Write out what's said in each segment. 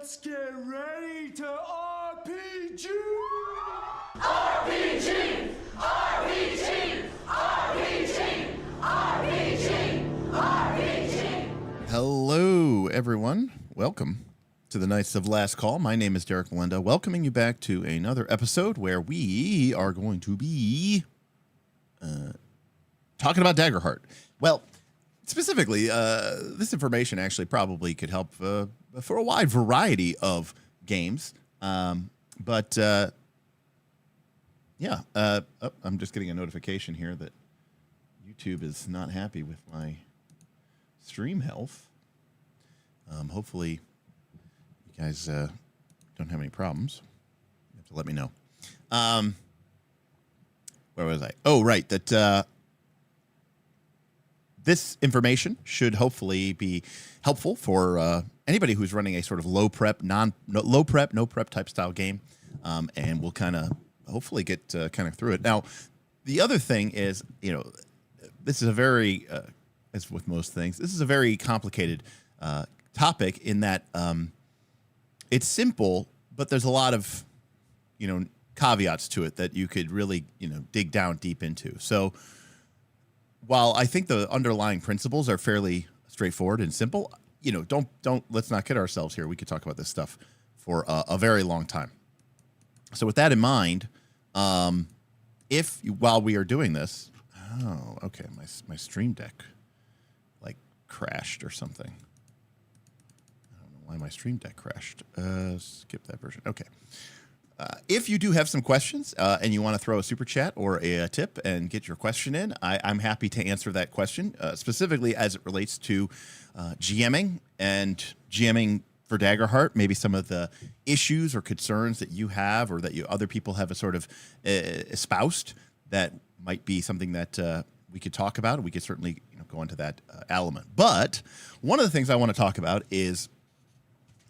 Let's get ready to RPG! RPG! RPG! RPG! RPG! RPG! Hello, everyone. Welcome to the Knights of Last Call. My name is Derek Melinda, welcoming you back to another episode where we are going to be talking about Daggerheart. Well, specifically, this information actually probably could help for a wide variety of games. Yeah, I'm just getting a notification here that YouTube is not happy with my stream health. Hopefully, you guys don't have any problems. You have to let me know. Where was I? Oh, right. That this information should hopefully be helpful for anybody who's running a sort of low prep, no prep type style game, and we'll kind of hopefully get kind of through it. Now, the other thing is, this is a very, as with most things, this is a very complicated topic in that it's simple, but there's a lot of, caveats to it that you could really, dig down deep into. So while I think the underlying principles are fairly straightforward and simple, let's not kid ourselves here. We could talk about this stuff for a very long time. So with that in mind, while we are doing this, oh, okay, my Stream Deck crashed or something. I don't know why my Stream Deck crashed. Skip that version. Okay. If you do have some questions and you want to throw a super chat or a tip and get your question in, I'm happy to answer that question, specifically as it relates to GMing and GMing for Daggerheart, maybe some of the issues or concerns that you have or that other people have a sort of espoused that might be something that we could talk about. We could certainly go into that element. But one of the things I want to talk about is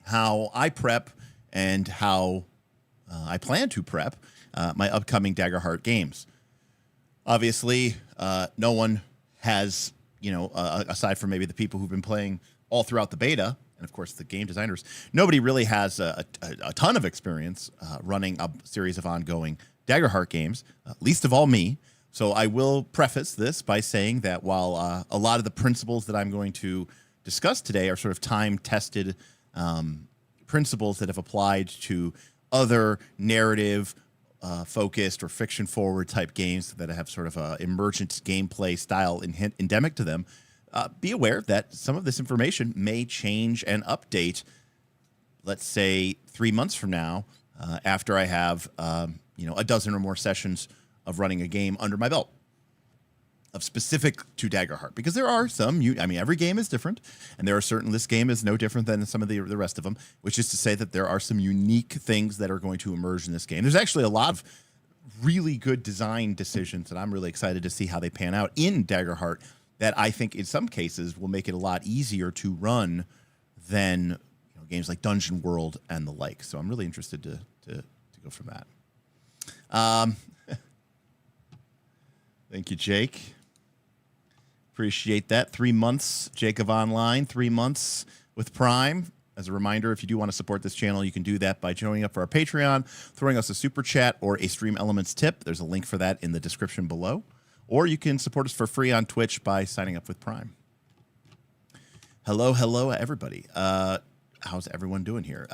how I prep and how I plan to prep my upcoming Daggerheart games. Obviously, no one has, aside from maybe the people who've been playing all throughout the beta, and of course the game designers, nobody really has a ton of experience running a series of ongoing Daggerheart games, least of all me. So I will preface this by saying that while a lot of the principles that I'm going to discuss today are sort of time-tested principles that have applied to other narrative focused or fiction forward type games that have sort of a emergent gameplay style endemic to them, be aware that some of this information may change and update, let's say 3 months from now, after I have a dozen or more sessions of running a game under my belt of specific to Daggerheart, because there are some, every game is different, and this game is no different than some of the rest of them, which is to say that there are some unique things that are going to emerge in this game. There's actually a lot of really good design decisions that I'm really excited to see how they pan out in Daggerheart that I think in some cases will make it a lot easier to run than games like Dungeon World and the like. So I'm really interested to go from that. Thank you, Jake. Appreciate that. 3 months, Jacob Online, 3 months with Prime. As a reminder, if you do want to support this channel, you can do that by joining up for our Patreon, throwing us a super chat or a Stream Elements tip. There's a link for that in the description below. Or you can support us for free on Twitch by signing up with Prime. Hello, everybody. How's everyone doing here?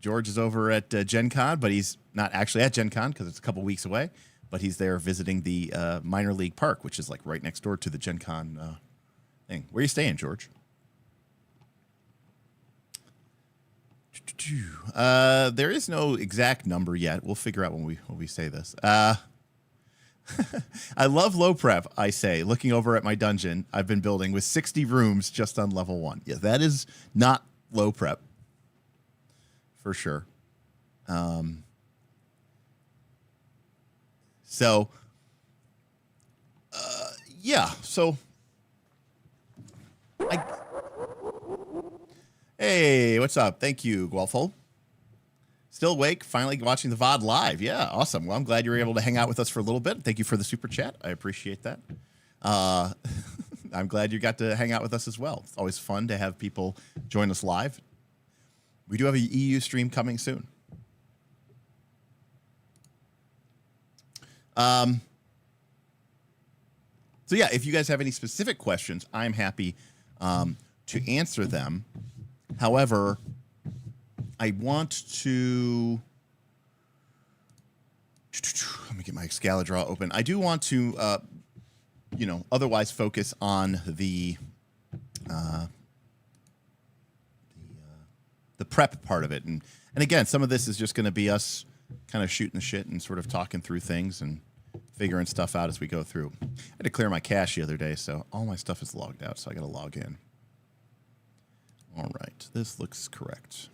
George is over at Gen Con, but he's not actually at Gen Con because it's a couple weeks away. But he's there visiting the minor league park, which is right next door to the Gen Con thing. Where are you staying, George? There is no exact number yet. We'll figure out when we say this. I love low prep, I say, looking over at my dungeon I've been building with 60 rooms just on level 1. Yeah, that is not low prep, for sure. So, hey, what's up? Thank you, Guelfo. Still awake, finally watching the VOD live. Yeah, awesome. Well, I'm glad you were able to hang out with us for a little bit. Thank you for the super chat. I appreciate that. I'm glad you got to hang out with us as well. It's always fun to have people join us live. We do have a EU stream coming soon. So yeah, if you guys have any specific questions, I'm happy to answer them. However, I want to... Let me get my Excalidraw open. I do want to, otherwise focus on the prep part of it. And again, some of this is just going to be us kind of shooting the shit and sort of talking through things and figuring stuff out as we go through. I had to clear my cache the other day, so all my stuff is logged out, so I got to log in. All right, this looks correct.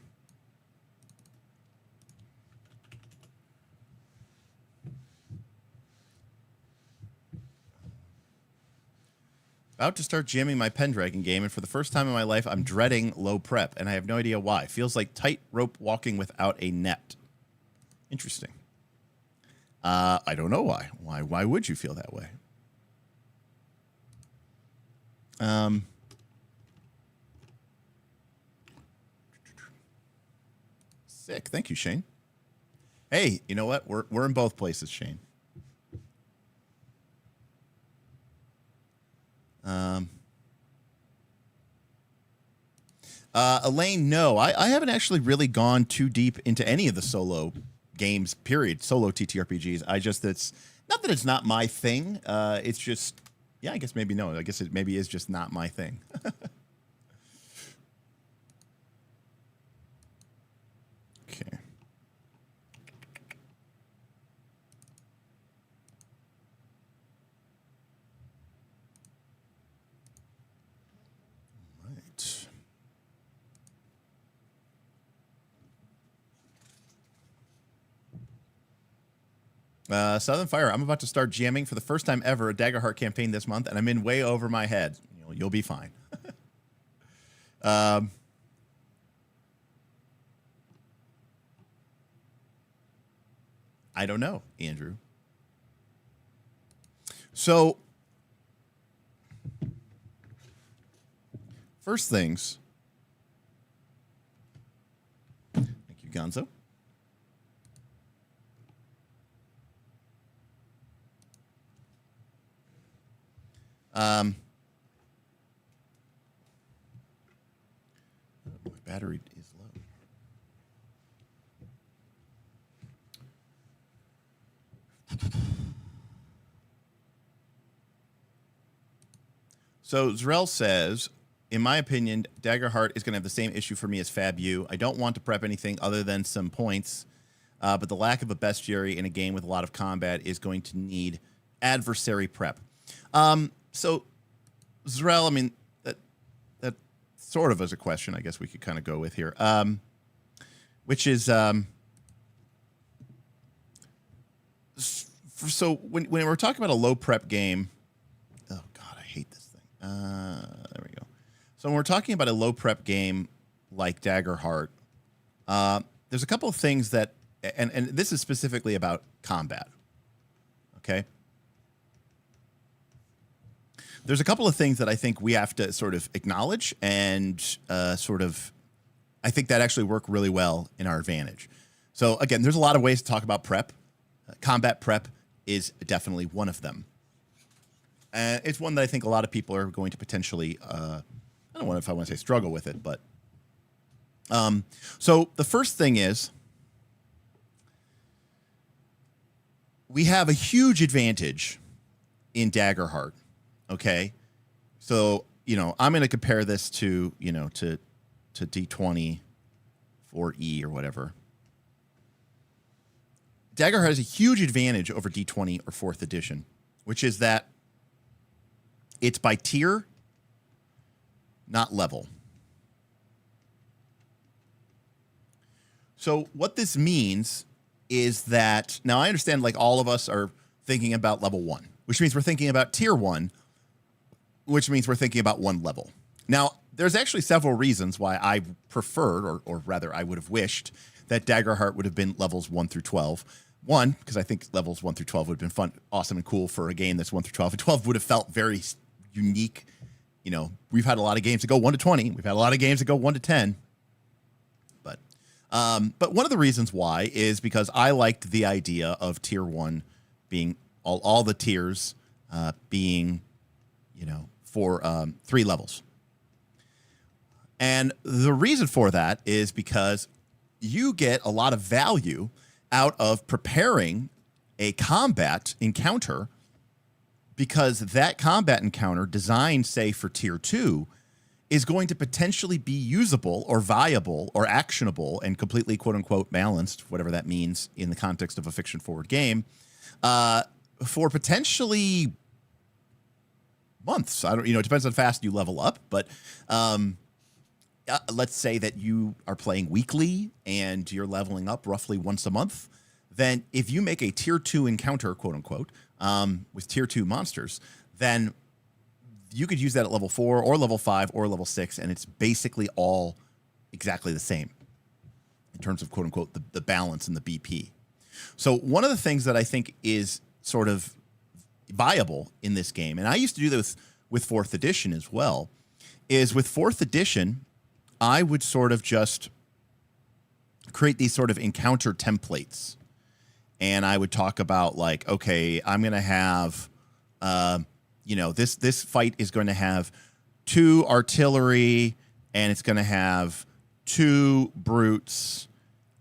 About to start jamming my Pendragon game, and for the first time in my life, I'm dreading low prep, and I have no idea why. Feels like tightrope walking without a net. Interesting. I don't know why. Why would you feel that way? Sick. Thank you, Shane. Hey, you know what? We're in both places, Shane. Elaine, no, I haven't actually really gone too deep into any of the solo games, period. Solo TTRPGs. It's not that it's not my thing. It's just, yeah, I guess maybe no. I guess it maybe is just not my thing. Okay. Southern Fire, I'm about to start jamming for the first time ever a Daggerheart campaign this month, and I'm in way over my head. You'll be fine. I don't know, Andrew. So, first things. Thank you, Gonzo. My battery is low. So Zrel says, in my opinion, Daggerheart is going to have the same issue for me as Fab U. I don't want to prep anything other than some points, but the lack of a bestiary in a game with a lot of combat is going to need adversary prep. So, Zrel, I mean, that sort of is a question I guess we could kind of go with here, which is, so when we're talking about a low prep game, oh God, I hate this thing. There we go. So when we're talking about a low prep game like Daggerheart, there's a couple of things that, and this is specifically about combat, okay? There's a couple of things that I think we have to sort of acknowledge and I think that actually work really well in our advantage. So again, there's a lot of ways to talk about prep. Combat prep is definitely one of them. It's one that I think a lot of people are going to potentially, I don't know if I want to say struggle with it, but so the first thing is we have a huge advantage in Daggerheart. Okay, so, I'm going to compare this to, to D20 4E or whatever. Daggerheart has a huge advantage over D20 or 4th edition, which is that it's by tier, not level. So what this means is that, now I understand like all of us are thinking about level 1, which means we're thinking about tier 1, which means we're thinking about 1 level. Now, there's actually several reasons why I preferred, or rather I would have wished, that Daggerheart would have been levels 1 through 12. One, because I think levels 1 through 12 would have been fun, awesome, and cool for a game that's 1 through 12. And 12 would have felt very unique. We've had a lot of games that go 1 to 20. We've had a lot of games that go 1 to 10. But But one of the reasons why is because I liked the idea of tier 1 being all the tiers being, for 3 levels. And the reason for that is because you get a lot of value out of preparing a combat encounter, because that combat encounter designed, say, for tier 2 is going to potentially be usable or viable or actionable and completely quote unquote balanced, whatever that means in the context of a fiction forward game, for potentially months. It depends on how fast you level up, but let's say that you are playing weekly and you're leveling up roughly once a month. Then if you make a tier 2 encounter, quote unquote, with tier 2 monsters, then you could use that at level 4 or level 5 or level 6, and it's basically all exactly the same in terms of, quote unquote, the balance and the BP. So one of the things that I think is sort of viable in this game, and I used to do this with 4th edition as well, is with 4th edition, I would sort of just create these sort of encounter templates. And I would talk about, like, okay, I'm going to have, this fight is going to have 2 artillery, and it's going to have 2 brutes,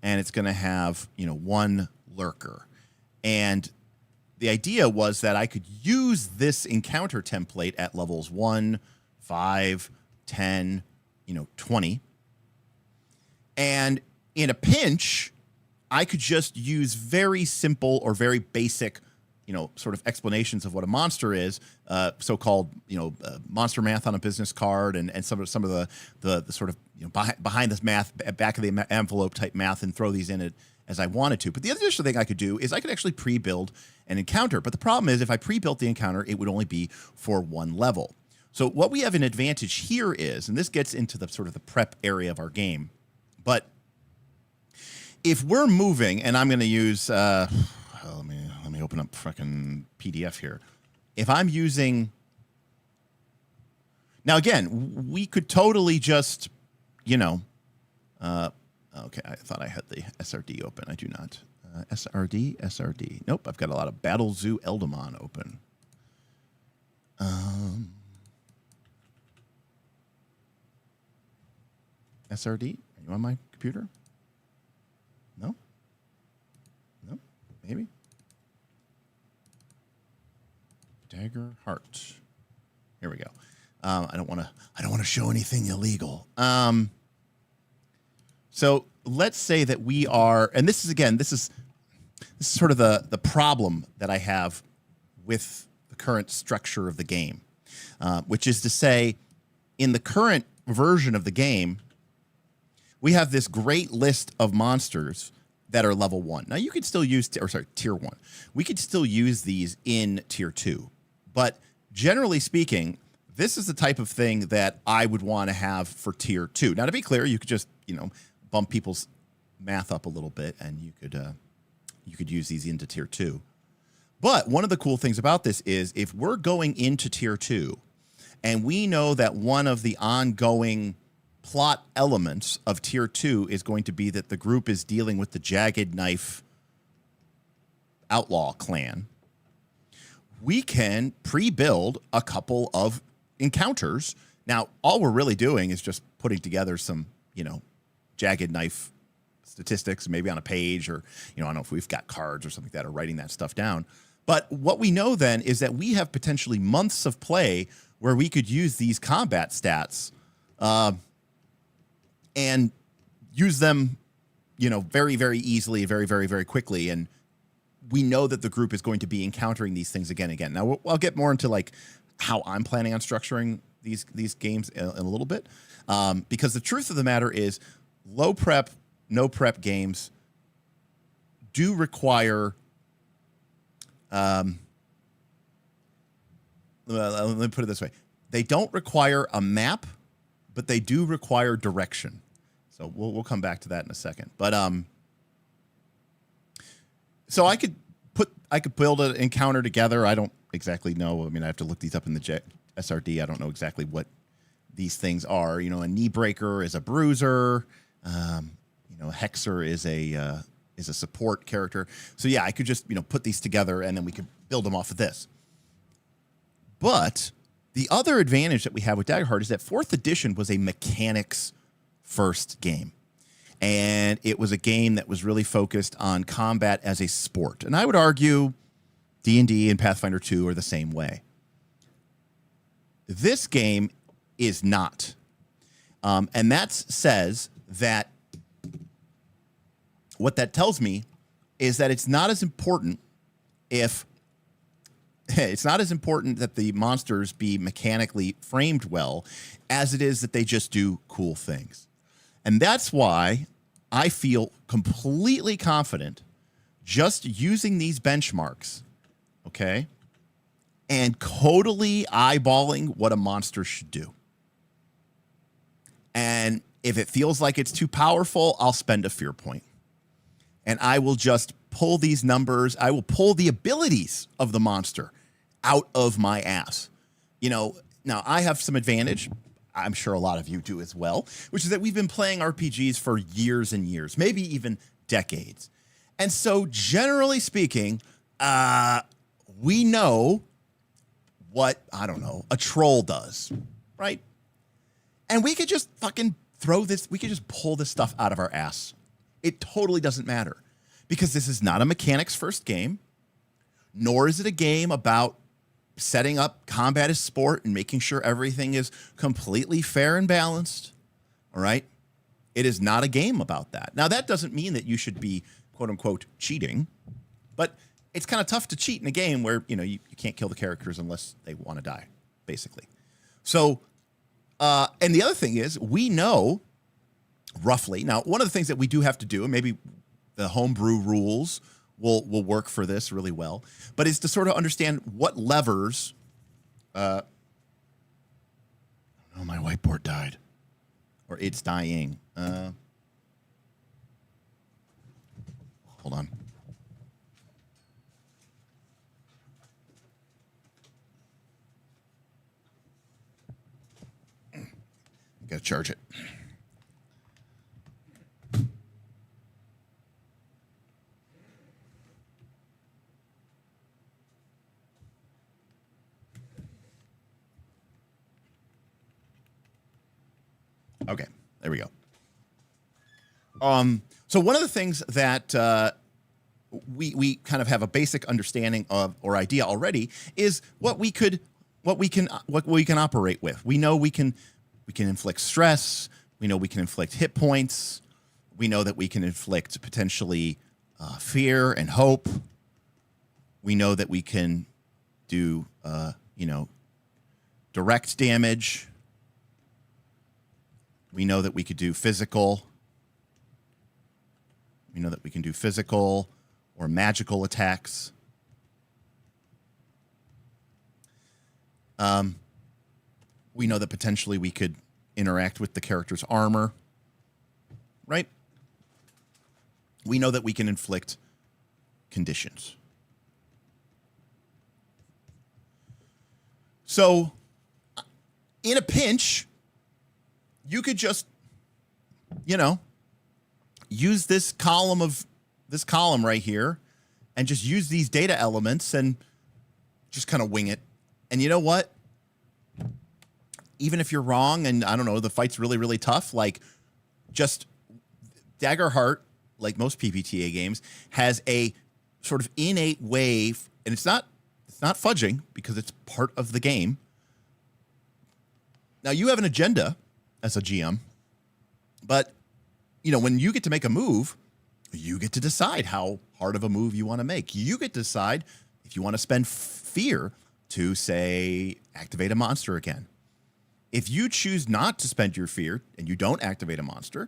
and it's going to have, 1 lurker. And the idea was that I could use this encounter template at levels 1, 5, 10, 20. And in a pinch, I could just use very simple or very basic, sort of explanations of what a monster is, so-called, monster math on a business card, and some of the sort of behind this math, back of the envelope type math, and throw these in it as I wanted to. But the additional thing I could do is I could actually pre-build an encounter. But the problem is, if I pre-built the encounter, it would only be for 1 level. So what we have an advantage here is, and this gets into the sort of the prep area of our game, but if we're moving, and I'm going to use, let me open up fucking PDF here. If I'm using, now again, we could totally just, okay, I thought I had the SRD open. I do not. SRD. Nope, I've got a lot of Battle Zoo Eldamon open. SRD, are you on my computer? No? Maybe? Daggerheart. Here we go. I don't want to show anything illegal. So let's say that we are, and this is sort of the problem that I have with the current structure of the game, which is to say, in the current version of the game, we have this great list of monsters that are level 1. Now, you could still use, tier 1. We could still use these in tier 2. But generally speaking, this is the type of thing that I would want to have for tier 2. Now, to be clear, you could just, bump people's math up a little bit, and you could use these into tier 2. But one of the cool things about this is, if we're going into tier 2, and we know that one of the ongoing plot elements of tier 2 is going to be that the group is dealing with the Jagged Knife outlaw clan, we can pre-build a couple of encounters. Now, all we're really doing is just putting together some, Jagged Knife statistics, maybe on a page, or, I don't know if we've got cards or something like that, or writing that stuff down. But what we know then is that we have potentially months of play where we could use these combat stats and use them, very, very easily, very, very, very quickly. And we know that the group is going to be encountering these things again and again. Now, I'll get more into like how I'm planning on structuring these games in a little bit, because the truth of the matter is, low prep, no prep games do require. Let me put it this way: they don't require a map, but they do require direction. So we'll come back to that in a second. But so I could build an encounter together. I don't exactly know. I mean, I have to look these up in the SRD. I don't know exactly what these things are. A knee breaker is a bruiser. Hexer is a support character. So yeah, I could just put these together and then we could build them off of this. But the other advantage that we have with Daggerheart is that 4th edition was a mechanics first game. And it was a game that was really focused on combat as a sport. And I would argue D&D and Pathfinder 2 are the same way. This game is not. And that says that what that tells me is that it's not as important that the monsters be mechanically framed well as it is that they just do cool things. And that's why I feel completely confident just using these benchmarks, okay, and totally eyeballing what a monster should do. And if it feels like it's too powerful, I'll spend a fear point. And I will just pull these numbers. I will pull the abilities of the monster out of my ass. Now I have some advantage. I'm sure a lot of you do as well, which is that we've been playing RPGs for years and years, maybe even decades. And so generally speaking, we know what, a troll does, right? And we could just fucking we could just pull this stuff out of our ass. It totally doesn't matter because this is not a mechanics first game, nor is it a game about setting up combat as sport and making sure everything is completely fair and balanced. All right. It is not a game about that. Now, that doesn't mean that you should be, quote unquote, cheating, but it's kind of tough to cheat in a game where, you can't kill the characters unless they want to die, basically. So, and the other thing is we know roughly. Now, one of the things that we do have to do, and maybe the homebrew rules will work for this really well, but is to sort of understand what levers. Oh, my whiteboard died, or it's dying. Hold on. Gotta charge it. Okay, there we go. So one of the things that we kind of have a basic understanding of or idea already is what we can operate with. We know we can inflict stress. We know we can inflict hit points. We know that we can inflict potentially fear and hope. We know that we can do direct damage. We know that we could do physical. We know that we can do physical or magical attacks. We know that potentially we could interact with the character's armor, right? We know that we can inflict conditions. So, in a pinch, you could just, use this column right here and just use these data elements and just kind of wing it. And you know what? Even if you're wrong and the fight's really, really tough, just Daggerheart, like most PBTA games, has a sort of innate way, and it's not fudging because it's part of the game. Now you have an agenda as a GM, but when you get to make a move, you get to decide how hard of a move you want to make. You get to decide if you want to spend fear to, say, activate a monster again. If you choose not to spend your fear and you don't activate a monster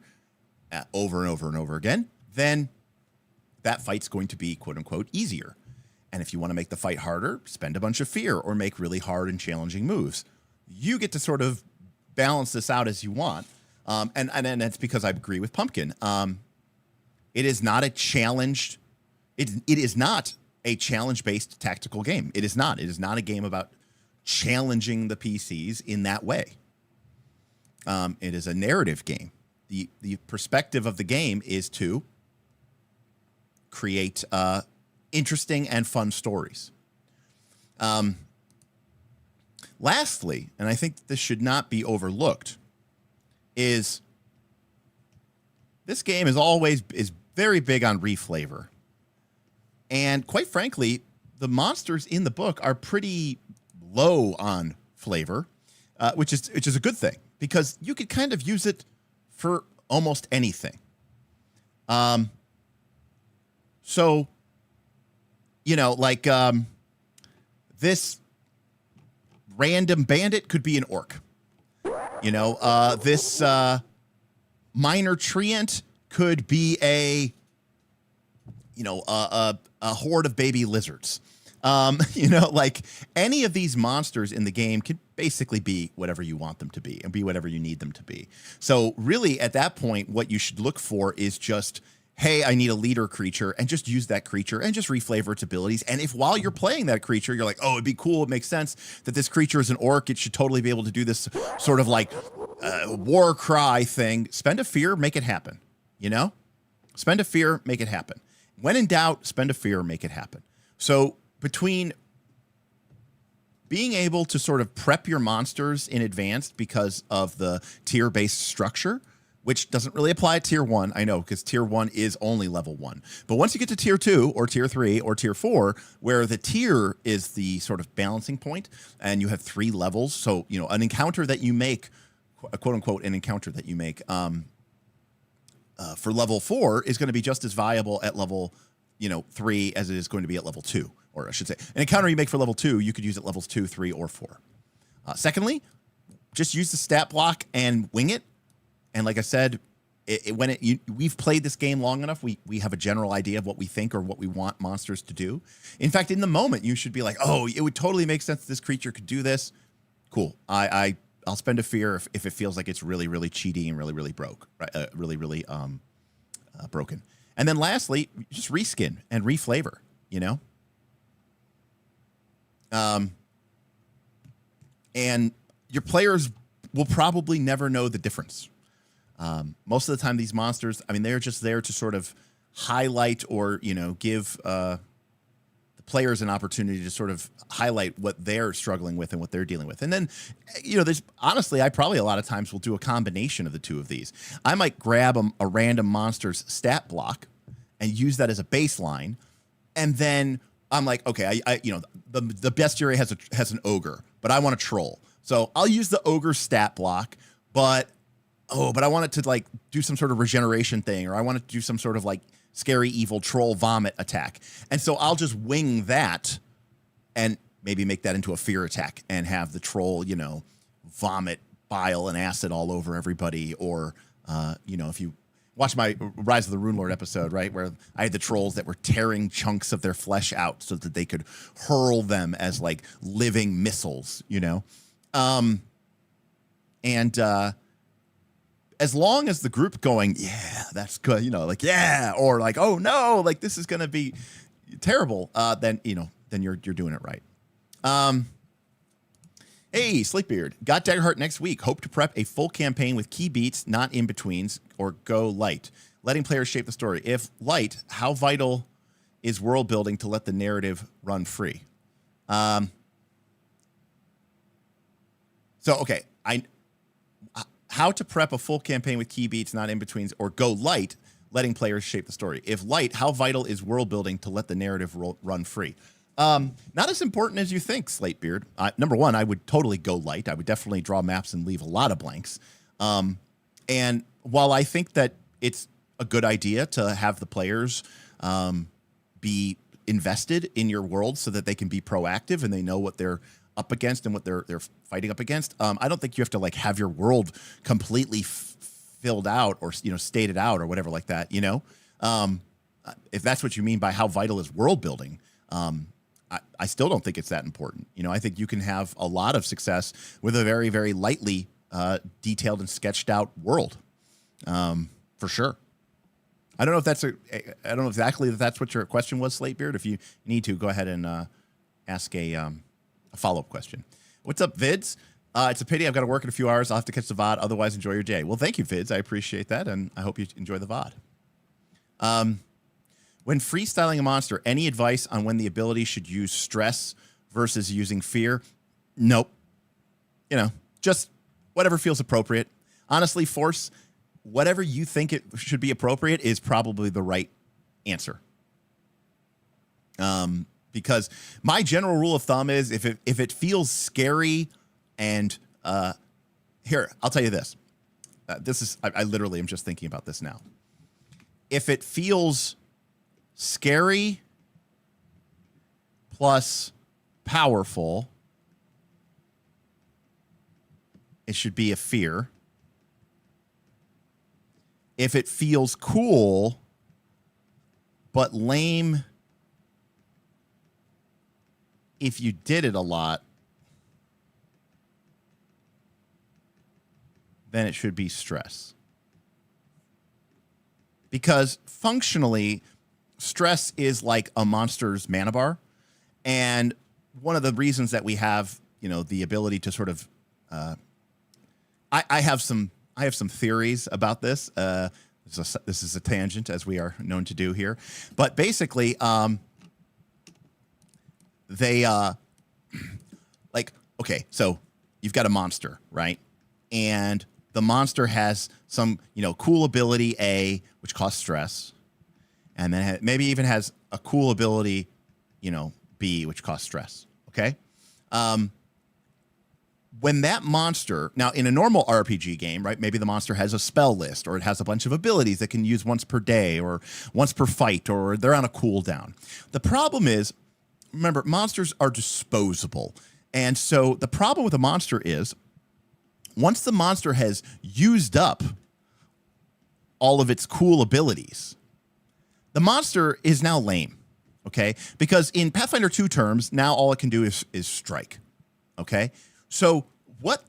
over and over and over again, then that fight's going to be, quote unquote, easier. And if you want to make the fight harder, spend a bunch of fear or make really hard and challenging moves. You get to sort of balance this out as you want. And that's because I agree with Pumpkin. It is not a challenge. It is not a challenge-based tactical game. It is not. It is not a game about challenging the PCs in that way. It is a narrative game. the perspective of the game is to create interesting and fun stories. Lastly, and I think this should not be overlooked, is this game is very big on reflavor. And quite frankly, the monsters in the book are pretty low on flavor, which is a good thing because you could kind of use it for almost anything. So, you know, like this random bandit could be an orc. You know, this minor treant could be a horde of baby lizards. You know, like any of these monsters in the game can basically be whatever you want them to be and be whatever you need them to be. So really at that point, what you should look for is just, hey, I need a leader creature, and just use that creature and just reflavor its abilities. And if while you're playing that creature, you're like, oh, it'd be cool, it makes sense that this creature is an orc, it should totally be able to do this sort of like war cry thing, spend a fear, make it happen. You know? Spend a fear, make it happen. When in doubt, spend a fear, make it happen. So between being able to sort of prep your monsters in advance because of the tier-based structure, which doesn't really apply at tier 1, I know, because tier 1 is only level 1. But once you get to tier 2 or tier 3 or tier 4, where the tier is the sort of balancing point, and you have 3 levels, so, you know, an encounter that you make, quote-unquote, an encounter that you make for level 4 is going to be just as viable at level, 3 as it is going to be at level 2. Or I should say, an encounter you make for level 2, you could use at levels 2, 3, or 4. Secondly, just use the stat block and wing it. And like I said, we've played this game long enough, we have a general idea of what we think or what we want monsters to do. In fact, in the moment, you should be like, oh, it would totally make sense that this creature could do this. Cool. I'll spend a fear if it feels like it's really, really cheaty and really, really broke, right? Really broken. And then lastly, just reskin and reflavor, you know? And your players will probably never know the difference. Most of the time, these monsters, I mean, they're just there to sort of highlight or, give the players an opportunity to sort of highlight what they're struggling with and what they're dealing with. And then, there's honestly, I probably a lot of times will do a combination of the two of these. I might grab a random monster's stat block and use that as a baseline. And then I'm like, okay, the bestiary has an ogre, but I want a troll. So I'll use the ogre stat block, but I want it to like do some sort of regeneration thing, or I want it to do some sort of like scary evil troll vomit attack. And so I'll just wing that and maybe make that into a fear attack and have the troll, vomit bile and acid all over everybody. Or, if you watch my Rise of the Rune Lord episode, right, where I had the trolls that were tearing chunks of their flesh out so that they could hurl them as like living missiles, as long as the group going, yeah, that's good, yeah, or like, oh no, like this is gonna be terrible, then you're doing it right. Hey, Sleepbeard, got Daggerheart next week. Hope to prep a full campaign with key beats, not in betweens, or go light, letting players shape the story. If light, how vital is world building to let the narrative run free? So okay, how to prep a full campaign with key beats, not in-betweens, or go light, letting players shape the story. If light, how vital is world building to let the narrative run free? Not as important as you think, Slatebeard. Number one, I would totally go light. I would definitely draw maps and leave a lot of blanks. And while I think that it's a good idea to have the players be invested in your world so that they can be proactive and they know what they're up against and what they're fighting up against. I don't think you have to like have your world completely filled out or stated out or whatever like that. If that's what you mean by how vital is world building, I still don't think it's that important. I think you can have a lot of success with a very, very lightly detailed and sketched out world, for sure. I don't know if I don't know exactly if that's what your question was, Slatebeard. If you need to, go ahead and ask a follow-up question. What's up, Vids? It's a pity I've got to work in a few hours. I'll have to catch the VOD. Otherwise, enjoy your day. Well, thank you, Vids. I appreciate that, and I hope you enjoy the VOD. When freestyling a monster, any advice on when the ability should use stress versus using fear? Nope. You know, just whatever feels appropriate. Honestly, Force, whatever you think it should be appropriate is probably the right answer. Because my general rule of thumb is if it feels scary and here, I'll tell you this. I literally am just thinking about this now. If it feels scary plus powerful, it should be a fear. If it feels cool but lame if you did it a lot, then it should be stress. Because functionally, stress is like a monster's mana bar. And one of the reasons that we have, you know, the ability to sort of, I have some theories about this. This is a tangent, as we are known to do here. But basically, they like, okay, so you've got a monster, right? And the monster has some, you know, cool ability A, which costs stress, and then maybe even has a cool ability, you know, B, which costs stress. Okay. When that monster, now in a normal RPG game, right, maybe the monster has a spell list, or it has a bunch of abilities that can use once per day or once per fight, or they're on a cooldown. The problem is, remember, monsters are disposable. And so the problem with a monster is once the monster has used up all of its cool abilities, the monster is now lame, okay? Because in Pathfinder 2 terms, now all it can do is strike, okay? So what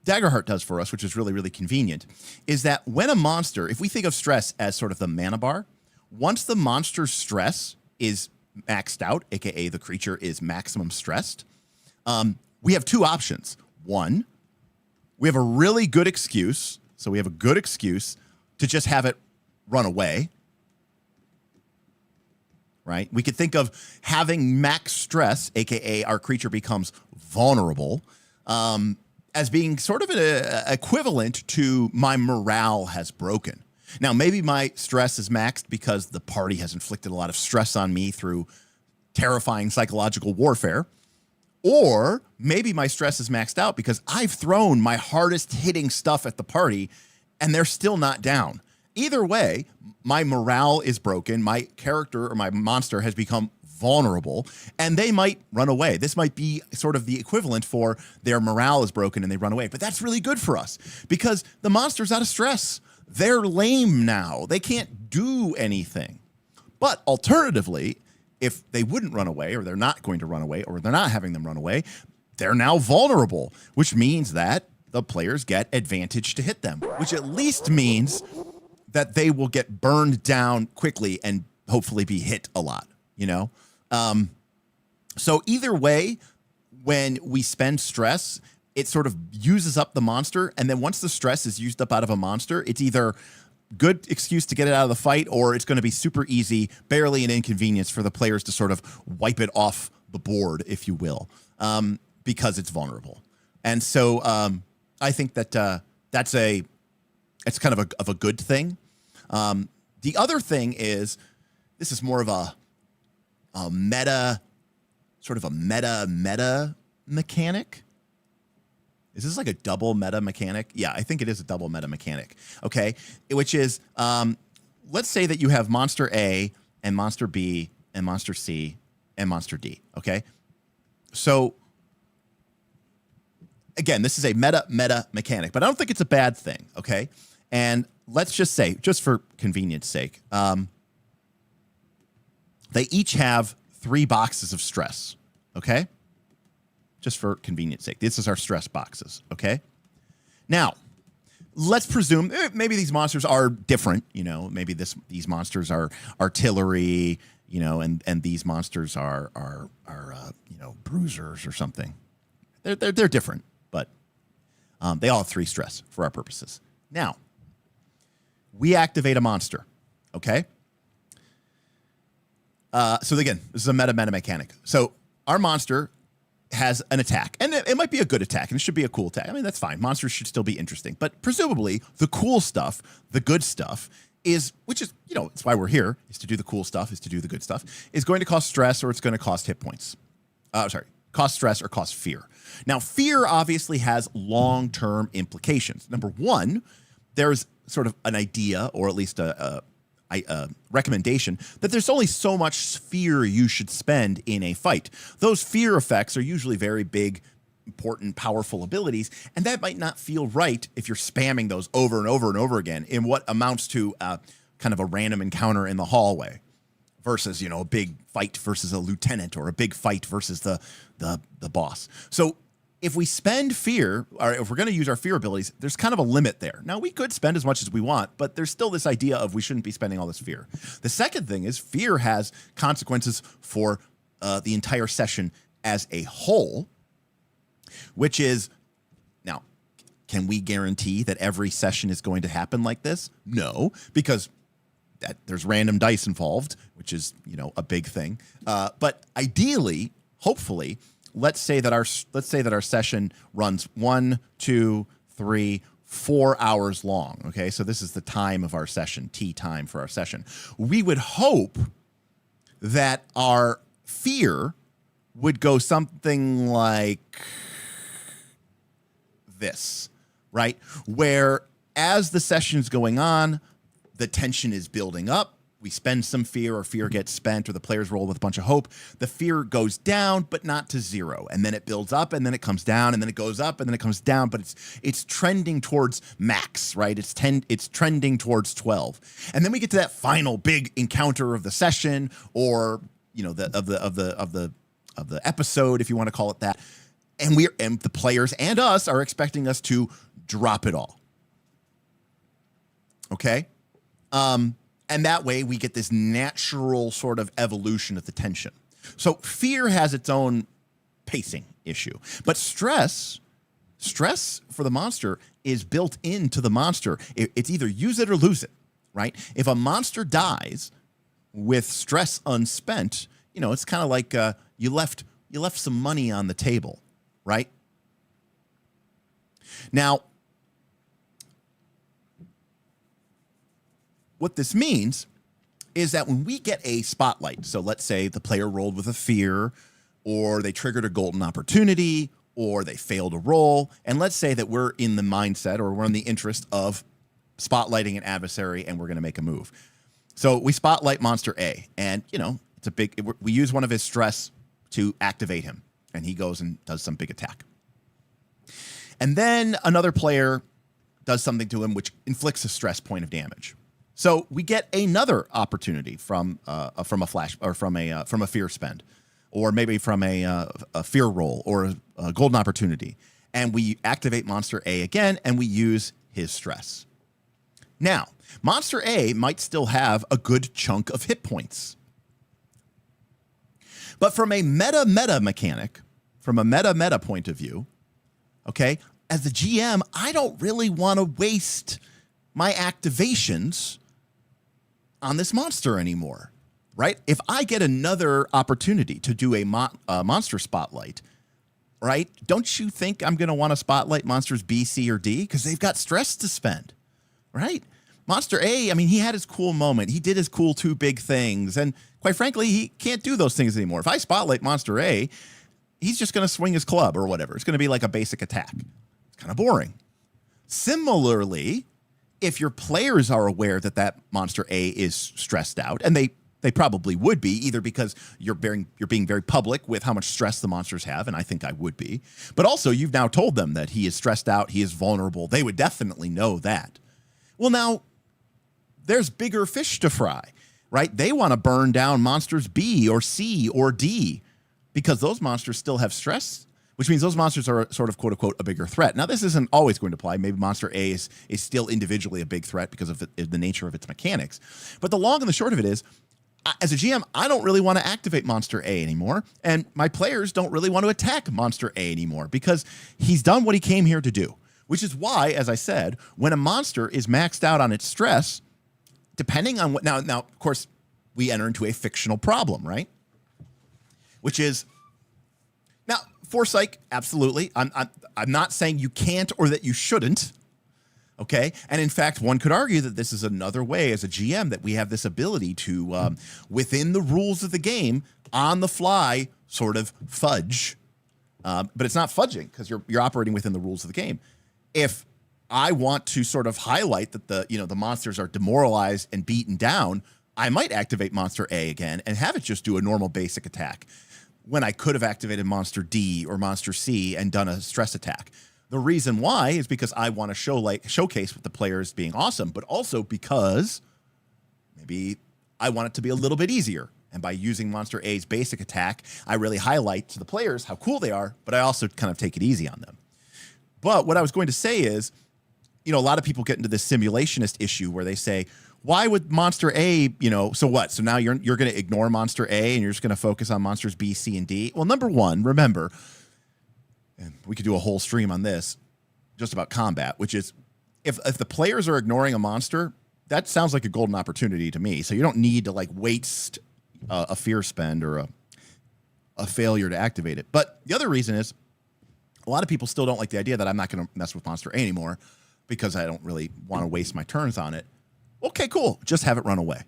Daggerheart does for us, which is really, really convenient, is that when a monster, if we think of stress as sort of the mana bar, once the monster's stress is maxed out, aka the creature is maximum stressed, we have two options. One, we have a really good excuse, so we have a good excuse to just have it run away, right? We could think of having max stress, aka our creature becomes vulnerable, as being sort of an equivalent to my morale has broken. Now, maybe my stress is maxed because the party has inflicted a lot of stress on me through terrifying psychological warfare. Or maybe my stress is maxed out because I've thrown my hardest hitting stuff at the party and they're still not down. Either way, my morale is broken. My character or my monster has become vulnerable and they might run away. This might be sort of the equivalent for their morale is broken and they run away. But that's really good for us because the monster's out of stress. They're lame now. They can't do anything. But alternatively, if they wouldn't run away, or they're not going to run away, or they're not having them run away, they're now vulnerable, which means that the players get advantage to hit them, which at least means that they will get burned down quickly and hopefully be hit a lot, you know? So either way, when we spend stress, it sort of uses up the monster. And then once the stress is used up out of a monster, it's either good excuse to get it out of the fight, or it's going to be super easy, barely an inconvenience for the players to sort of wipe it off the board, if you will, because it's vulnerable. And so I think that it's kind of a good thing. The other thing is, this is more of a meta mechanic. Is this like a double meta mechanic? Yeah, I think it is a double meta mechanic. Okay, which is, let's say that you have Monster A and Monster B and Monster C and Monster D. Okay, so again, this is a meta mechanic, but I don't think it's a bad thing. Okay, and let's just say, just for convenience sake, they each have 3 boxes of stress. Okay. Just for convenience sake. This is our stress boxes, okay? Now, let's presume maybe these monsters are different, you know, maybe these monsters are artillery, you know, and these monsters are you know, bruisers or something. They're different, but They all have 3 stress for our purposes. Now, we activate a monster, okay? So again, this is a meta mechanic. So our monster has an attack, and it might be a good attack, and it should be a cool attack. I mean, that's fine. Monsters should still be interesting, but presumably the cool stuff, the good stuff, which is, it's why we're here, is to do the cool stuff, is to do the good stuff, is going to cost stress or it's going to cost hit points. Cost stress or cost fear. Now, fear obviously has long-term implications. Number one, there's sort of an idea, or at least a recommendation, that there's only so much fear you should spend in a fight. Those fear effects are usually very big, important, powerful abilities, and that might not feel right if you're spamming those over and over and over again in what amounts to kind of a random encounter in the hallway versus, a big fight versus a lieutenant or a big fight versus the boss. So if we spend fear, or if we're going to use our fear abilities, there's kind of a limit there. Now, we could spend as much as we want, but there's still this idea of we shouldn't be spending all this fear. The second thing is fear has consequences for the entire session as a whole, which is, now, can we guarantee that every session is going to happen like this? No, because there's random dice involved, which is, a big thing. But ideally, hopefully, let's say that our session runs 1, 2, 3, 4 hours long. Okay, so this is the time of our session, tea time for our session. We would hope that our fear would go something like this, right? Where as the session's going on, the tension is building up. We spend some fear, or fear gets spent, or the players roll with a bunch of hope. The fear goes down, but not to 0. And then it builds up, and then it comes down, and then it goes up, and then it comes down. But it's trending towards max, right? It's trending towards 12. And then we get to that final big encounter of the session, or of the episode, if you want to call it that. And the players and us are expecting us to drop it all. Okay? And that way we get this natural sort of evolution of the tension. So fear has its own pacing issue. But stress for the monster is built into the monster. It's either use it or lose it, right? If a monster dies with stress unspent, it's kind of like you left some money on the table, right? Now, what this means is that when we get a spotlight, so let's say the player rolled with a fear, or they triggered a golden opportunity, or they failed a roll, and let's say that we're in the mindset, or we're in the interest of spotlighting an adversary, and we're going to make a move. So we spotlight Monster A, and, we use one of his stress to activate him, and he goes and does some big attack. And then another player does something to him which inflicts a stress point of damage. So we get another opportunity from a flash, or from a fear spend, or maybe from a fear roll, or a golden opportunity, and we activate Monster A again, and we use his stress. Now, Monster A might still have a good chunk of hit points, but from a meta mechanic, from a meta point of view, okay, as the GM, I don't really want to waste my activations on this monster anymore, right? If I get another opportunity to do a monster spotlight, right, don't you think I'm going to want to spotlight monsters B, C, or D? Because they've got stress to spend, right? Monster A, I mean, he had his cool moment. He did his cool 2 big things. And quite frankly, he can't do those things anymore. If I spotlight Monster A, he's just going to swing his club or whatever. It's going to be like a basic attack. It's kind of boring. Similarly, if your players are aware that Monster A is stressed out, and they probably would be, either because you're being very public with how much stress the monsters have, and I think I would be, but also you've now told them that he is stressed out, he is vulnerable. They would definitely know that. Well, now there's bigger fish to fry, right? They want to burn down monsters B or C or D because those monsters still have stress, which means those monsters are sort of, quote unquote, a bigger threat. Now, this isn't always going to apply. Maybe Monster A is still individually a big threat because of the nature of its mechanics. But the long and the short of it is, as a GM, I don't really want to activate Monster A anymore. And my players don't really want to attack Monster A anymore because he's done what he came here to do, which is why, as I said, when a monster is maxed out on its stress, depending on what, now, of course, we enter into a fictional problem, right? Which is, now, for psych, absolutely. I'm not saying you can't or that you shouldn't, okay? And in fact, one could argue that this is another way as a GM that we have this ability to, within the rules of the game, on the fly, sort of fudge. But it's not fudging because you're operating within the rules of the game. If I want to sort of highlight that the monsters are demoralized and beaten down, I might activate monster A again and have it just do a normal basic attack when I could have activated monster D or monster C and done a stress attack. The reason why is because I want to showcase with the players being awesome, but also because maybe I want it to be a little bit easier. And by using monster A's basic attack, I really highlight to the players how cool they are, but I also kind of take it easy on them. But what I was going to say is, a lot of people get into this simulationist issue where they say, why would monster A, so what? So now you're going to ignore monster A and you're just going to focus on monsters B, C, and D? Well, number one, remember, and we could do a whole stream on this, just about combat, which is if the players are ignoring a monster, that sounds like a golden opportunity to me. So you don't need to waste a fear spend or a failure to activate it. But the other reason is a lot of people still don't like the idea that I'm not going to mess with monster A anymore because I don't really want to waste my turns on it. Okay, cool. Just have it run away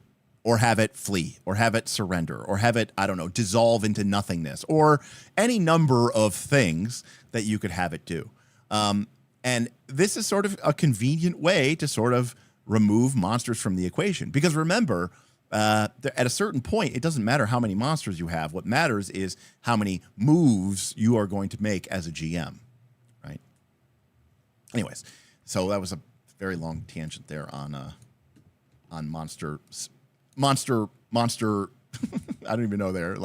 or have it flee or have it surrender or have it, I don't know, dissolve into nothingness or any number of things that you could have it do. And this is sort of a convenient way to sort of remove monsters from the equation. Because remember, at a certain point, it doesn't matter how many monsters you have. What matters is how many moves you are going to make as a GM, right? Anyways, so that was a very long tangent there on monster. I don't even know there.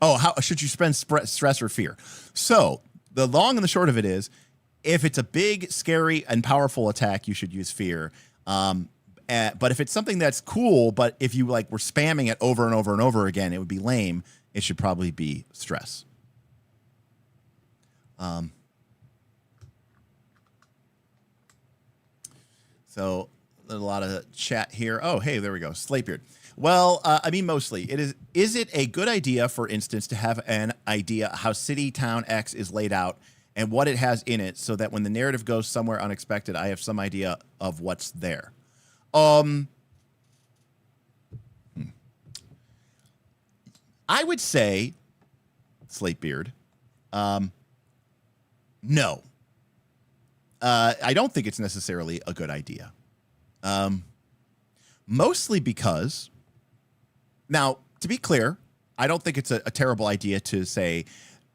How should you spend stress or fear? So the long and the short of it is, if it's a big, scary, and powerful attack, you should use fear. But if it's something that's cool, but if you were spamming it over and over and over again, it would be lame. It should probably be stress. So a lot of chat here. Oh, hey, there we go. Slatebeard. Well, mostly is it a good idea, for instance, to have an idea how city town X is laid out and what it has in it so that when the narrative goes somewhere unexpected, I have some idea of what's there? I would say, Slatebeard, no. I don't think it's necessarily a good idea. Mostly because, now, to be clear, I don't think it's a terrible idea to say,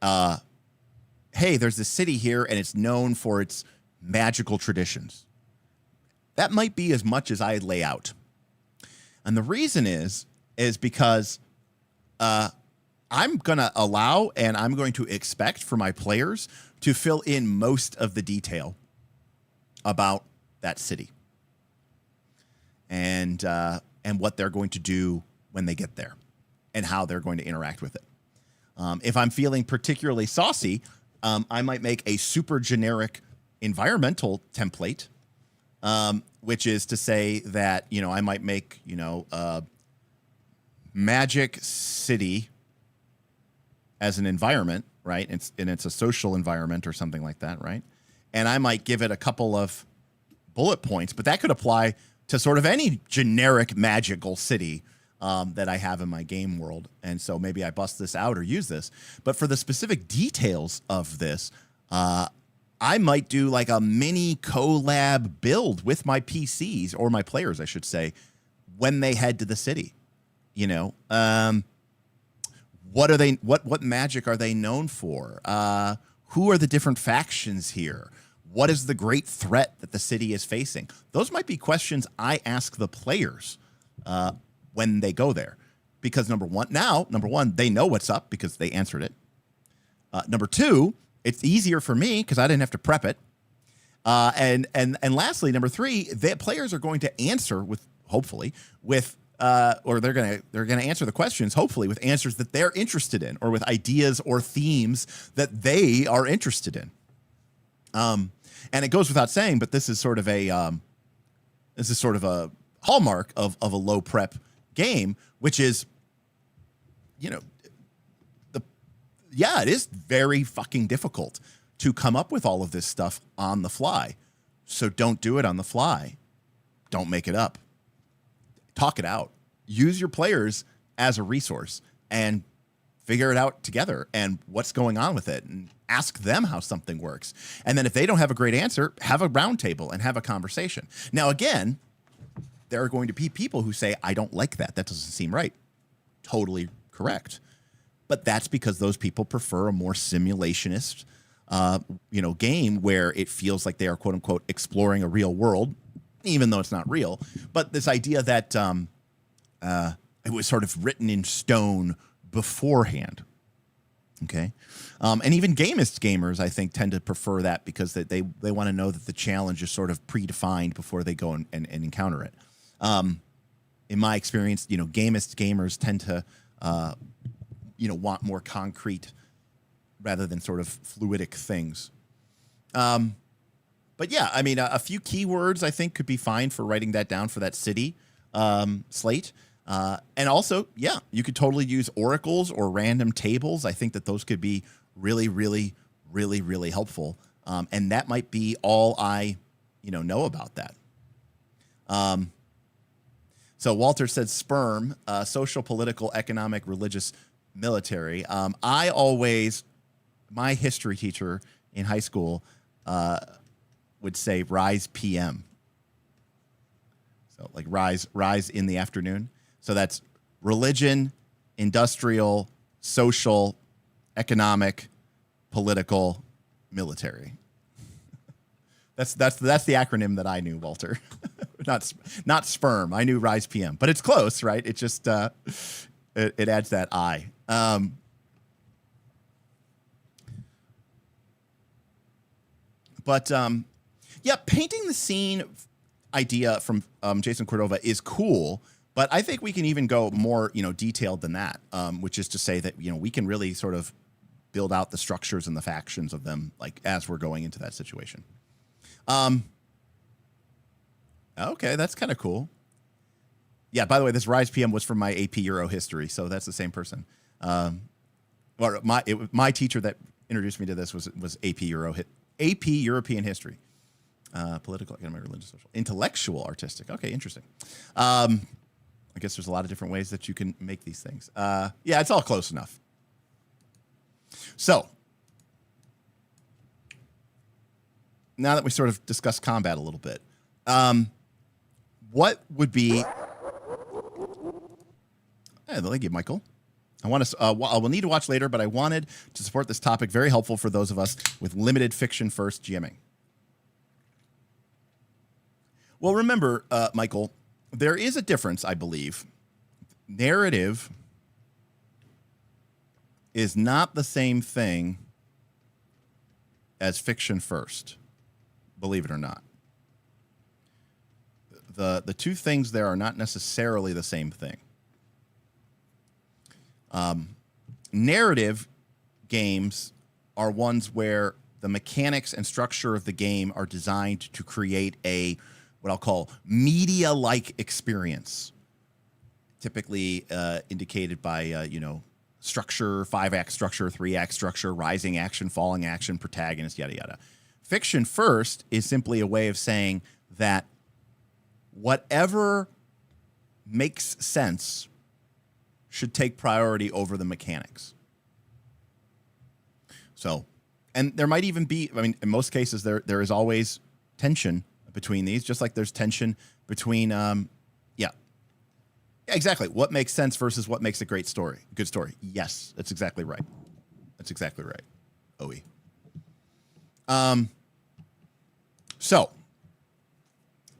hey, there's this city here and it's known for its magical traditions. That might be as much as I lay out. And the reason is because I'm going to allow and I'm going to expect for my players to fill in most of the detail about that city and what they're going to do when they get there and how they're going to interact with it. If I'm feeling particularly saucy, I might make a super generic environmental template, which is to say that, I might make, magic city as an environment, right? It's a social environment or something like that, right? And I might give it a couple of bullet points, but that could apply to sort of any generic magical city that I have in my game world. And so maybe I bust this out or use this. But for the specific details of this, I might do like a mini collab build with my PCs, or my players, I should say, when they head to the city. What are they? What magic are they known for? Who are the different factions here? What is the great threat that the city is facing? Those might be questions I ask the players when they go there, because number one, they know what's up because they answered it. Number two, it's easier for me because I didn't have to prep it. And lastly, number three, the players are going to answer or they're gonna answer the questions, hopefully, with answers that they're interested in, or with ideas or themes that they are interested in. And it goes without saying, but this is sort of a hallmark of a low prep game, which is, it is very fucking difficult to come up with all of this stuff on the fly. So don't do it on the fly. Don't make it up. Talk it out. Use your players as a resource and figure it out together and what's going on with it, and ask them how something works. And then if they don't have a great answer, have a round table and have a conversation. Now, again, there are going to be people who say, I don't like that. That doesn't seem right. Totally correct. But that's because those people prefer a more simulationist, game where it feels like they are, quote unquote, exploring a real world, even though it's not real. But this idea that it was sort of written in stone beforehand. Okay. And even gamist gamers, I think, tend to prefer that because they want to know that the challenge is sort of predefined before they go and encounter it. In my experience, gamist gamers tend to, want more concrete rather than sort of fluidic things. But yeah, I mean, a few keywords I think could be fine for writing that down for that city slate. And also, yeah, you could totally use oracles or random tables. I think that those could be really, really, really, really helpful. And that might be all I, know about that. So Walter said sperm, social, political, economic, religious, military. My history teacher in high school would say rise PM. So like rise in the afternoon. So that's religion, industrial, social, economic, political, military. That's the acronym that I knew, Walter. not sperm. I knew rise PM, but it's close, right? It just it adds that I. Painting the scene idea from Jason Cordova is cool, but I think we can even go more, detailed than that, which is to say that, we can really sort of build out the structures and the factions of them, like as we're going into that situation. Okay, that's kind of cool. Yeah, by the way, this Rise PM was from my AP Euro history, so that's the same person. My teacher that introduced me to this was AP European history. Political, economic, religious, social, intellectual, artistic. Okay, interesting. I guess there's a lot of different ways that you can make these things. It's all close enough. So, now that we sort of discussed combat a little bit, what would be... Thank you, Michael. I will need to watch later, but I wanted to support this topic. Very helpful for those of us with limited fiction first GMing. Well, remember, Michael, there is a difference, I believe. Narrative is not the same thing as fiction first, believe it or not. The two things there are not necessarily the same thing. Narrative games are ones where the mechanics and structure of the game are designed to create what I'll call media-like experience, typically indicated by, structure, 5-act structure, 3-act structure, rising action, falling action, protagonist, yada, yada. Fiction first is simply a way of saying that whatever makes sense should take priority over the mechanics. So, and there might even be, in most cases, there is always tension between these, just like there's tension between, exactly. What makes sense versus what makes a good story. Yes, that's exactly right. OE. So,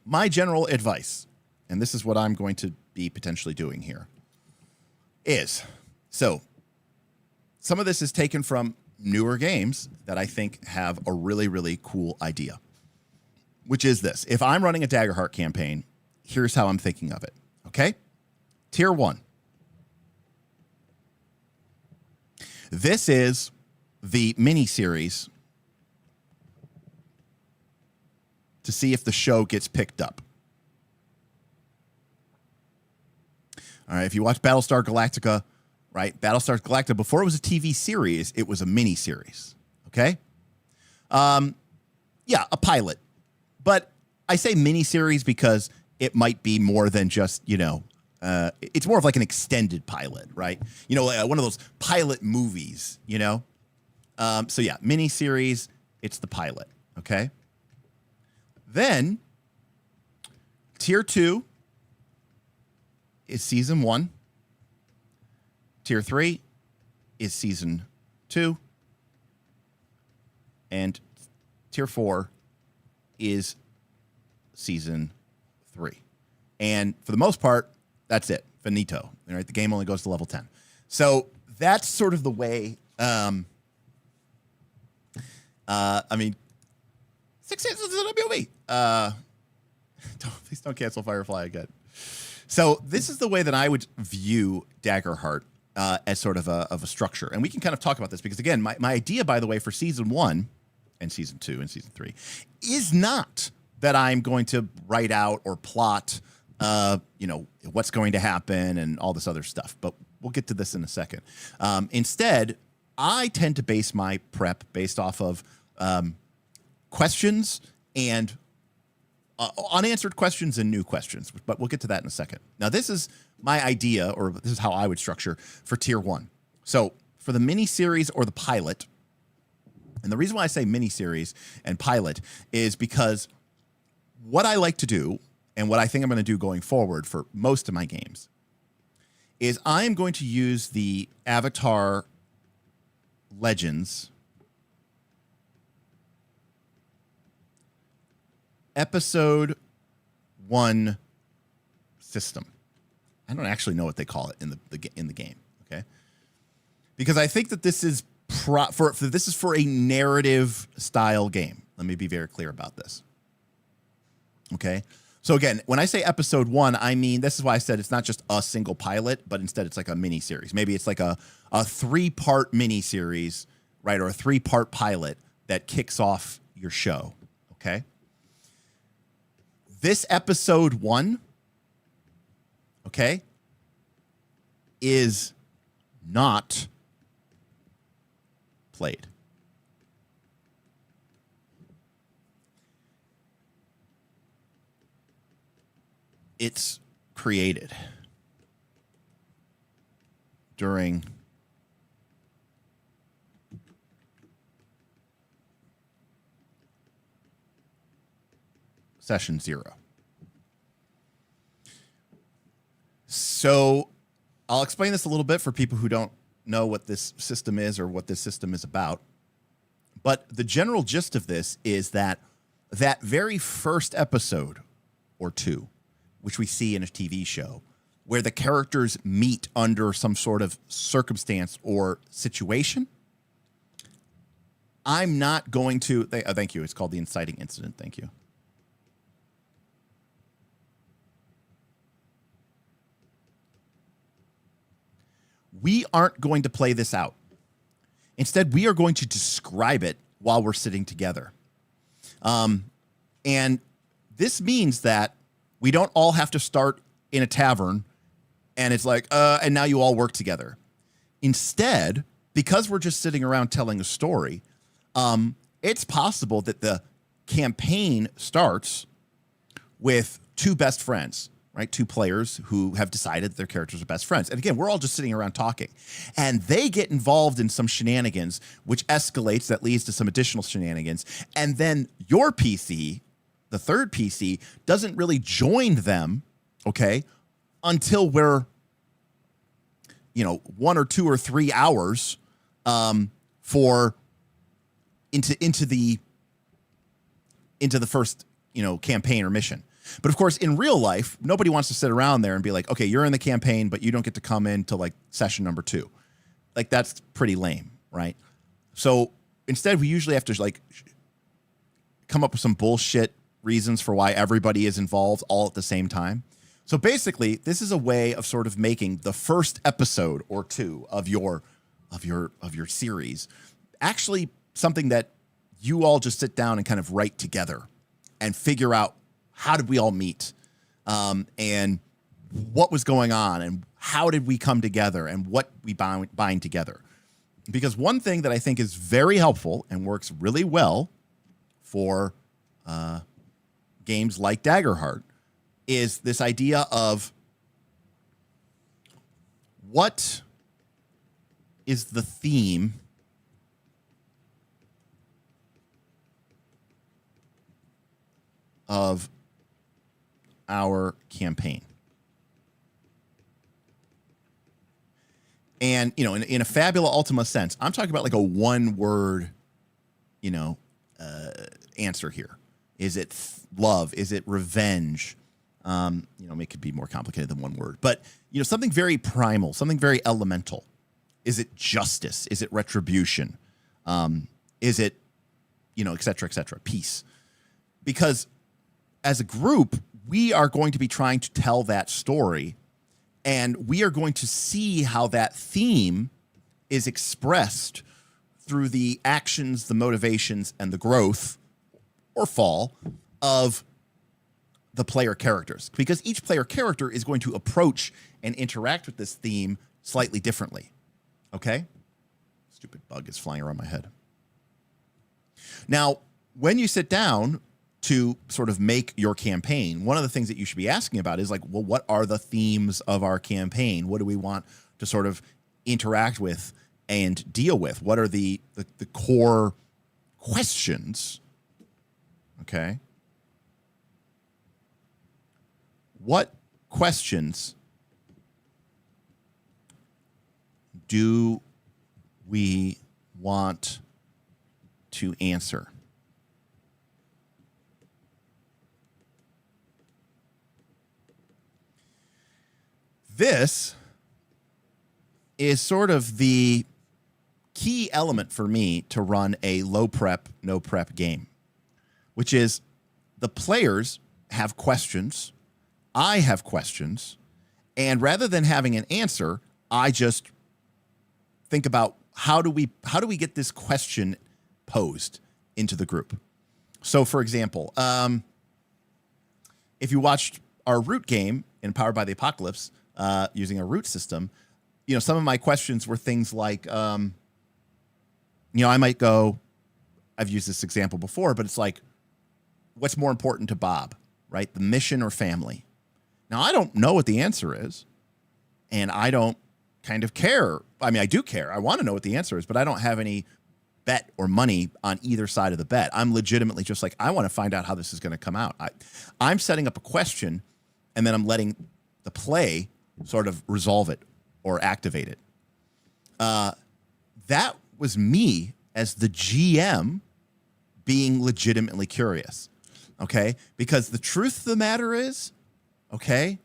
my general advice, and this is what I'm going to be potentially doing here, is, so some of this is taken from newer games that I think have a really, really cool idea, which is this. If I'm running a Daggerheart campaign, here's how I'm thinking of it, okay? Tier 1. This is the mini-series to see if the show gets picked up. All right, if you watch Battlestar Galactica, right? Battlestar Galactica, before it was a TV series, it was a mini series. Okay? Yeah, a pilot. But I say mini series because it might be more than just, it's more of like an extended pilot, right? One of those pilot movies, So yeah, mini series, it's the pilot. Okay? Then tier 2 is season 1. Tier 3 is season 2. And tier 4 is season 3. And for the most part, that's it. Finito. All right, the game only goes to level 10. So that's sort of the way. I mean, 6 seasons in a movie. Please don't cancel Firefly again. So this is the way that I would view Daggerheart as sort of a structure. And we can kind of talk about this because, again, my idea, by the way, for season 1 and season 2 and season 3 is not that I'm going to write out or plot, what's going to happen and all this other stuff. But we'll get to this in a second. Instead, I tend to base my prep based off of questions and unanswered questions and new questions, but we'll get to that in a second. Now, this is my idea, or this is how I would structure for tier 1. So for the mini series or the pilot, and the reason why I say mini series and pilot is because what I like to do, and what I think I'm going to do going forward for most of my games, is I am going to use the Avatar Legends episode 1 system. I don't actually know what they call it in the game, okay? Because I think that this is this is for a narrative style game. Let me be very clear about this. Okay? So again, when I say episode 1, I mean, this is why I said it's not just a single pilot, but instead it's like a mini series. Maybe it's like a 3-part mini series, right? Or a 3-part pilot that kicks off your show. Okay? This episode 1, okay, is not played. It's created during session 0. So I'll explain this a little bit for people who don't know what this system is or what this system is about. But the general gist of this is that very first episode or 2, which we see in a TV show, where the characters meet under some sort of circumstance or situation, I'm not going to... thank you. It's called the inciting incident. Thank you. We aren't going to play this out. Instead, we are going to describe it while we're sitting together. And this means that we don't all have to start in a tavern and it's like, and now you all work together. Instead, because we're just sitting around telling a story, it's possible that the campaign starts with 2 best friends, right? 2 players who have decided their characters are best friends. And again, we're all just sitting around talking. And they get involved in some shenanigans, which escalates, that leads to some additional shenanigans. And then your PC, the third PC, doesn't really join them, okay, until we're, 1 or 2 or 3 hours for into the first, campaign or mission. But of course, in real life, nobody wants to sit around there and be like, okay, you're in the campaign, but you don't get to come in till like session number 2. Like, that's pretty lame, right? So instead, we usually have to come up with some bullshit reasons for why everybody is involved all at the same time. So basically, this is a way of sort of making the first episode or 2 of your series actually something that you all just sit down and kind of write together and figure out how did we all meet, and what was going on, and how did we come together, and what we bind together. Because one thing that I think is very helpful and works really well for games like Daggerheart is this idea of what is the theme of our campaign. And, you know, in a Fabula Ultima sense, I'm talking about like a one-word, answer here. Is it love? Is it revenge? It could be more complicated than one word. But, something very primal, something very elemental. Is it justice? Is it retribution? Is it, et cetera, peace? Because as a group, we are going to be trying to tell that story, and we are going to see how that theme is expressed through the actions, the motivations, and the growth or fall of the player characters. Because each player character is going to approach and interact with this theme slightly differently. Okay? Stupid bug is flying around my head. Now, when you sit down to sort of make your campaign, one of the things that you should be asking about is like, well, what are the themes of our campaign? What do we want to sort of interact with and deal with? What are the core questions? Okay. What questions do we want to answer? This is sort of the key element for me to run a low prep, no prep game, which is the players have questions. I have questions. And rather than having an answer, I just think about how do we get this question posed into the group? So, for example, if you watched our root game in Powered by the Apocalypse, using a root system, some of my questions were things like, I might go, I've used this example before, but it's like, what's more important to Bob, right? The mission or family? Now, I don't know what the answer is, and I don't kind of care. I mean, I do care. I want to know what the answer is, but I don't have any bet or money on either side of the bet. I'm legitimately just like, I want to find out how this is going to come out. I'm setting up a question, and then I'm letting the play sort of resolve it or activate it. That was me as the GM being legitimately curious, okay? Because the truth of the matter is, okay,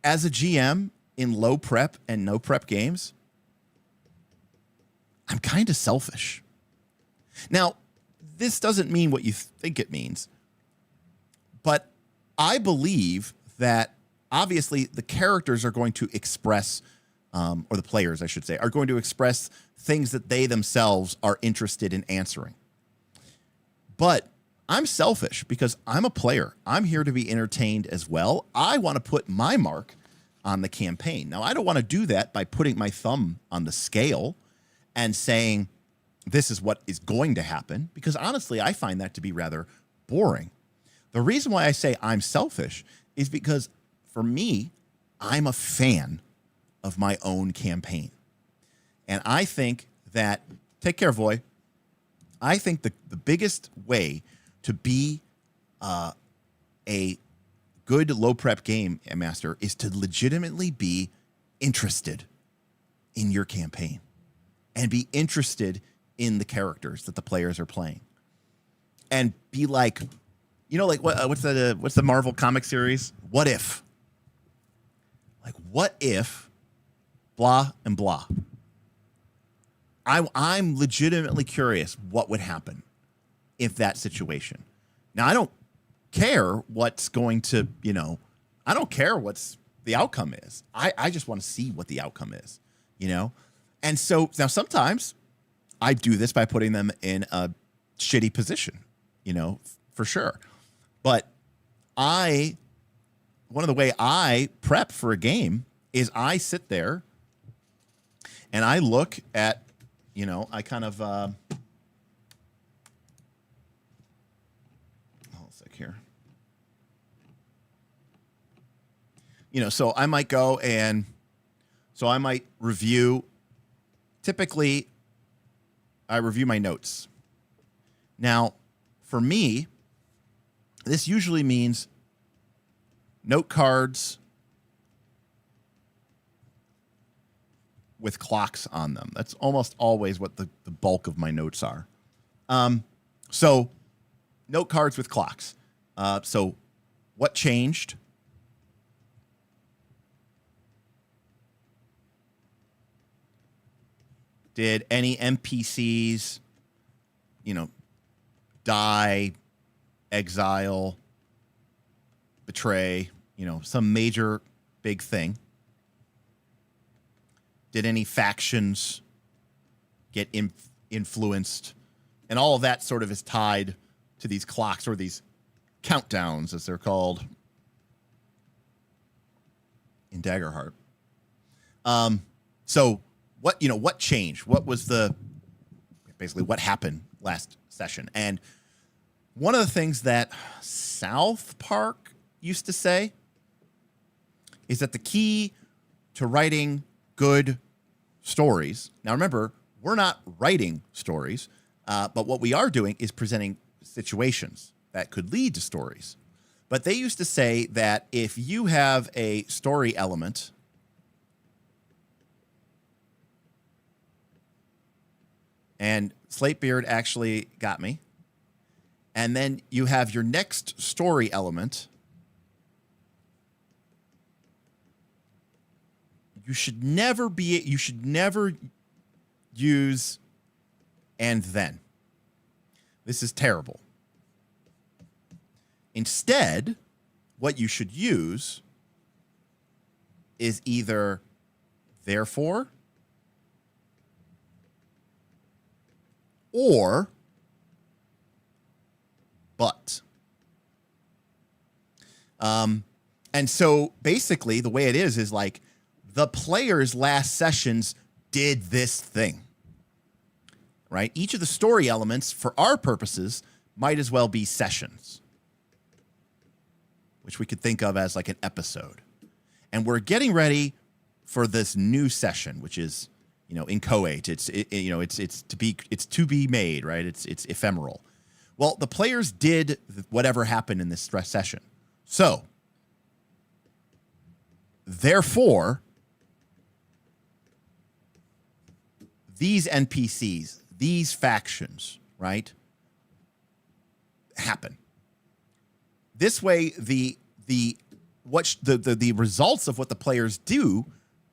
as a GM in low prep and no prep games, I'm kind of selfish. Now, this doesn't mean what you think it means, but I believe that obviously the characters are going to express, or the players, I should say, are going to express things that they themselves are interested in answering. But I'm selfish because I'm a player. I'm here to be entertained as well. I want to put my mark on the campaign. Now, I don't want to do that by putting my thumb on the scale and saying, this is what is going to happen, because honestly, I find that to be rather boring. The reason why I say I'm selfish is because for me, I'm a fan of my own campaign. And I think that, take care, Voy, I think the biggest way to be a good low prep game master is to legitimately be interested in your campaign and be interested in the characters that the players are playing, and be like, what's the Marvel comic series? What if? Like, what if blah and blah? I'm legitimately curious what would happen if that situation. Now, I don't care what's going to, I don't care what's the outcome is. I just want to see what the outcome is, And so now sometimes I do this by putting them in a shitty position, for sure. But one of the way I prep for a game is I sit there and I look at, I kind of, hold a sec here. So I might go and I might review. Typically, I review my notes. Now, for me, this usually means note cards with clocks on them. That's almost always what the bulk of my notes are. So, note cards with clocks. So, what changed? Did any NPCs, die, exile, betray, some major big thing? Did any factions get influenced? And all of that sort of is tied to these clocks, or these countdowns, as they're called in Daggerheart. So what changed? What was basically what happened last session? And one of the things that South Park used to say is that the key to writing good stories. Now, remember, we're not writing stories, but what we are doing is presenting situations that could lead to stories. But they used to say that if you have a story element, and Slatebeard actually got me, and then you have your next story element, you should never use and then. This is terrible. Instead, what you should use is either therefore or but. And so basically the way it is like the players' last sessions did this thing, right? Each of the story elements for our purposes might as well be sessions, which we could think of as like an episode. And we're getting ready for this new session, which is, inchoate. It's to be made, right? It's ephemeral. Well, the players did whatever happened in this stress session. So, therefore, these NPCs, these factions, right, happen. This way, the results of what the players do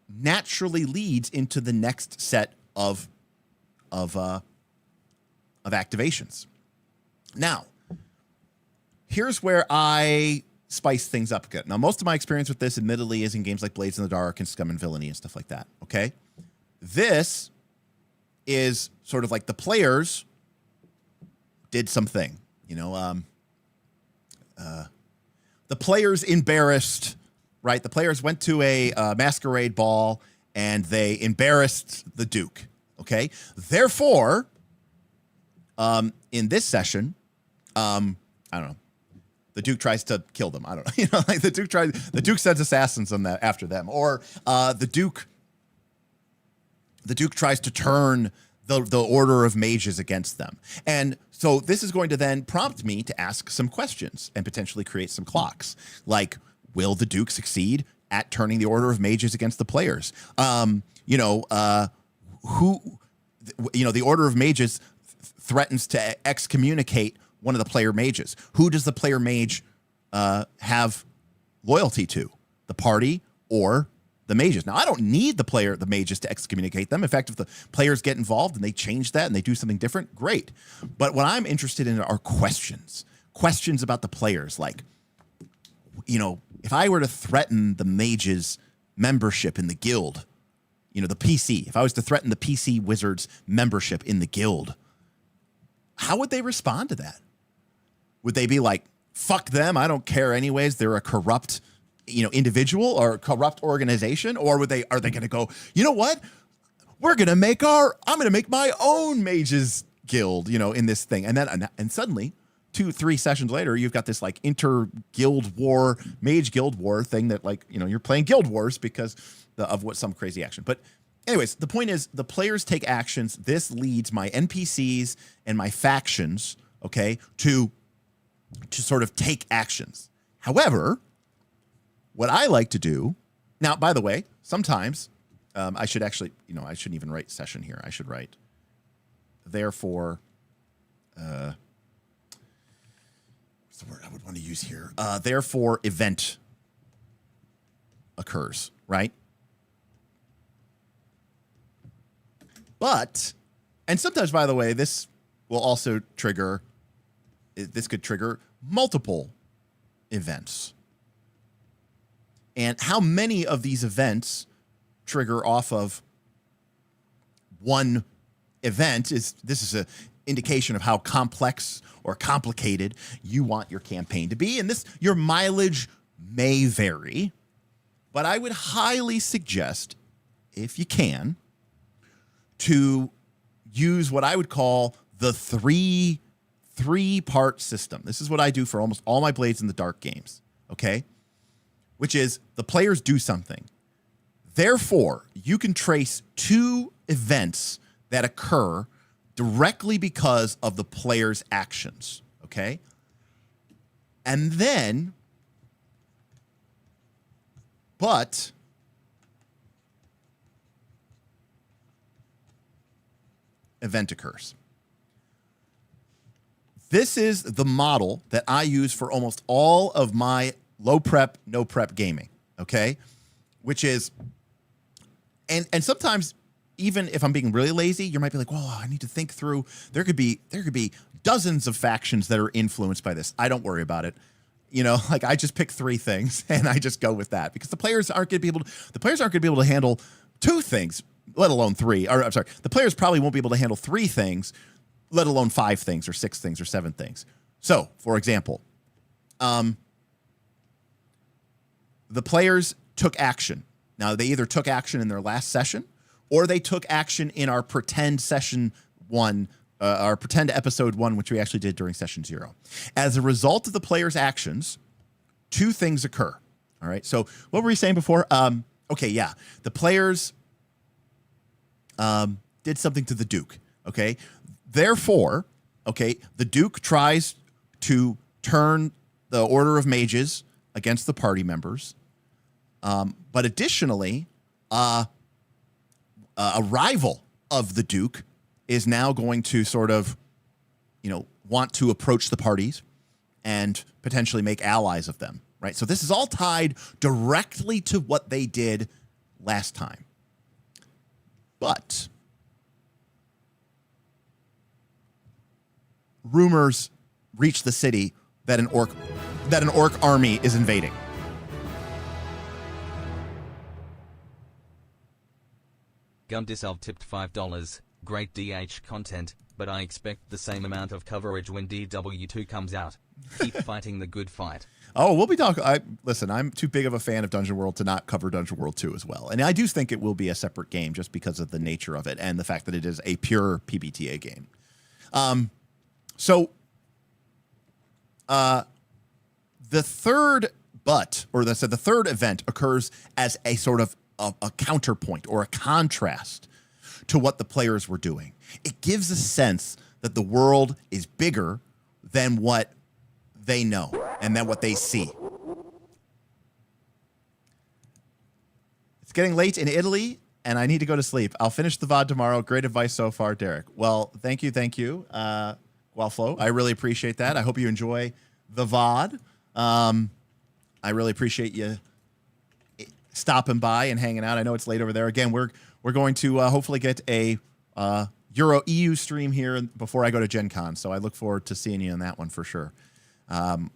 naturally leads into the next set of activations. Now, here's where I spice things up good. Now, most of my experience with this, admittedly, is in games like Blades in the Dark and Scum and Villainy and stuff like that. Okay, this is sort of like the players did something. The players embarrassed, right? The players went to a masquerade ball and they embarrassed the Duke. Okay, therefore, in this session, I don't know, the Duke tries to kill them. I don't know, like the Duke sends assassins on that after them, or the Duke tries to turn the order of mages against them. And so this is going to then prompt me to ask some questions and potentially create some clocks. Like, will the Duke succeed at turning the order of mages against the players? The order of mages threatens to excommunicate one of the player mages. Who does the player mage have loyalty to? The party or the mages? Now, I don't need the mages to excommunicate them. In fact, if the players get involved and they change that and they do something different, great. But what I'm interested in are questions about the players. Like, if I were to threaten the mages' membership in the guild, the PC, if I was to threaten the PC wizards' membership in the guild, how would they respond to that? Would they be like, fuck them, I don't care anyways, they're a corrupt, individual or a corrupt organization? Or are they going to go, you know what? I'm going to make my own mages guild, in this thing. And suddenly 2-3 sessions later, you've got this like inter-guild war, mage guild war thing that you're playing Guild Wars because of some crazy action. But anyways, the point is the players take actions. This leads my NPCs and my factions, okay, to sort of take actions. However, what I like to do now, by the way, sometimes I should actually, I shouldn't even write session here. I should write, therefore, what's the word I would want to use here? Therefore, event occurs, right? But, and sometimes, by the way, this will also trigger, this could trigger multiple events. And how many of these events trigger off of one event this is an indication of how complex or complicated you want your campaign to be. And your mileage may vary, but I would highly suggest, if you can, to use what I would call the three-part system. This is what I do for almost all my Blades in the Dark games, okay? Which is the players do something. Therefore, you can trace 2 events that occur directly because of the player's actions, okay? And then, but event occurs. This is the model that I use for almost all of my low prep, no prep gaming, okay? Which is, and sometimes even if I'm being really lazy, you might be like, whoa, I need to think through. There could be dozens of factions that are influenced by this. I don't worry about it. I just pick 3 things and I just go with that because the players aren't going to be able to handle 2 things, let alone 3. Or I'm sorry, the players probably won't be able to handle 3 things, let alone 5 things or 6 things or 7 things. So, for example, the players took action. Now, they either took action in their last session or they took action in our pretend session 1, our pretend episode 1, which we actually did during session 0. As a result of the players' actions, 2 things occur. All right. So what were we saying before? Okay. Yeah. The players did something to the Duke. Okay. Therefore, okay, the Duke tries to turn the Order of Mages against the party members. But additionally, a rival of the Duke is now going to sort of, want to approach the parties and potentially make allies of them, right? So this is all tied directly to what they did last time. But rumors reach the city that an orc army is invading. Gundiselv tipped $5. Great DH content, but I expect the same amount of coverage when DW2 comes out. Keep fighting the good fight. Oh, we'll be talking. Listen, I'm too big of a fan of Dungeon World to not cover Dungeon World 2 as well. And I do think it will be a separate game just because of the nature of it and the fact that it is a pure PBTA game. The third the third event occurs as a sort of a counterpoint or a contrast to what the players were doing. It gives a sense that the world is bigger than what they know and than what they see. It's getting late in Italy, and I need to go to sleep. I'll finish the VOD tomorrow. Great advice so far, Derek. Well, thank you, Gualflo. I really appreciate that. I hope you enjoy the VOD. I really appreciate you stopping by and hanging out. I know it's late over there. Again, we're going to hopefully get a Euro EU stream here before I go to Gen Con, so I look forward to seeing you on that one for sure. Bonata?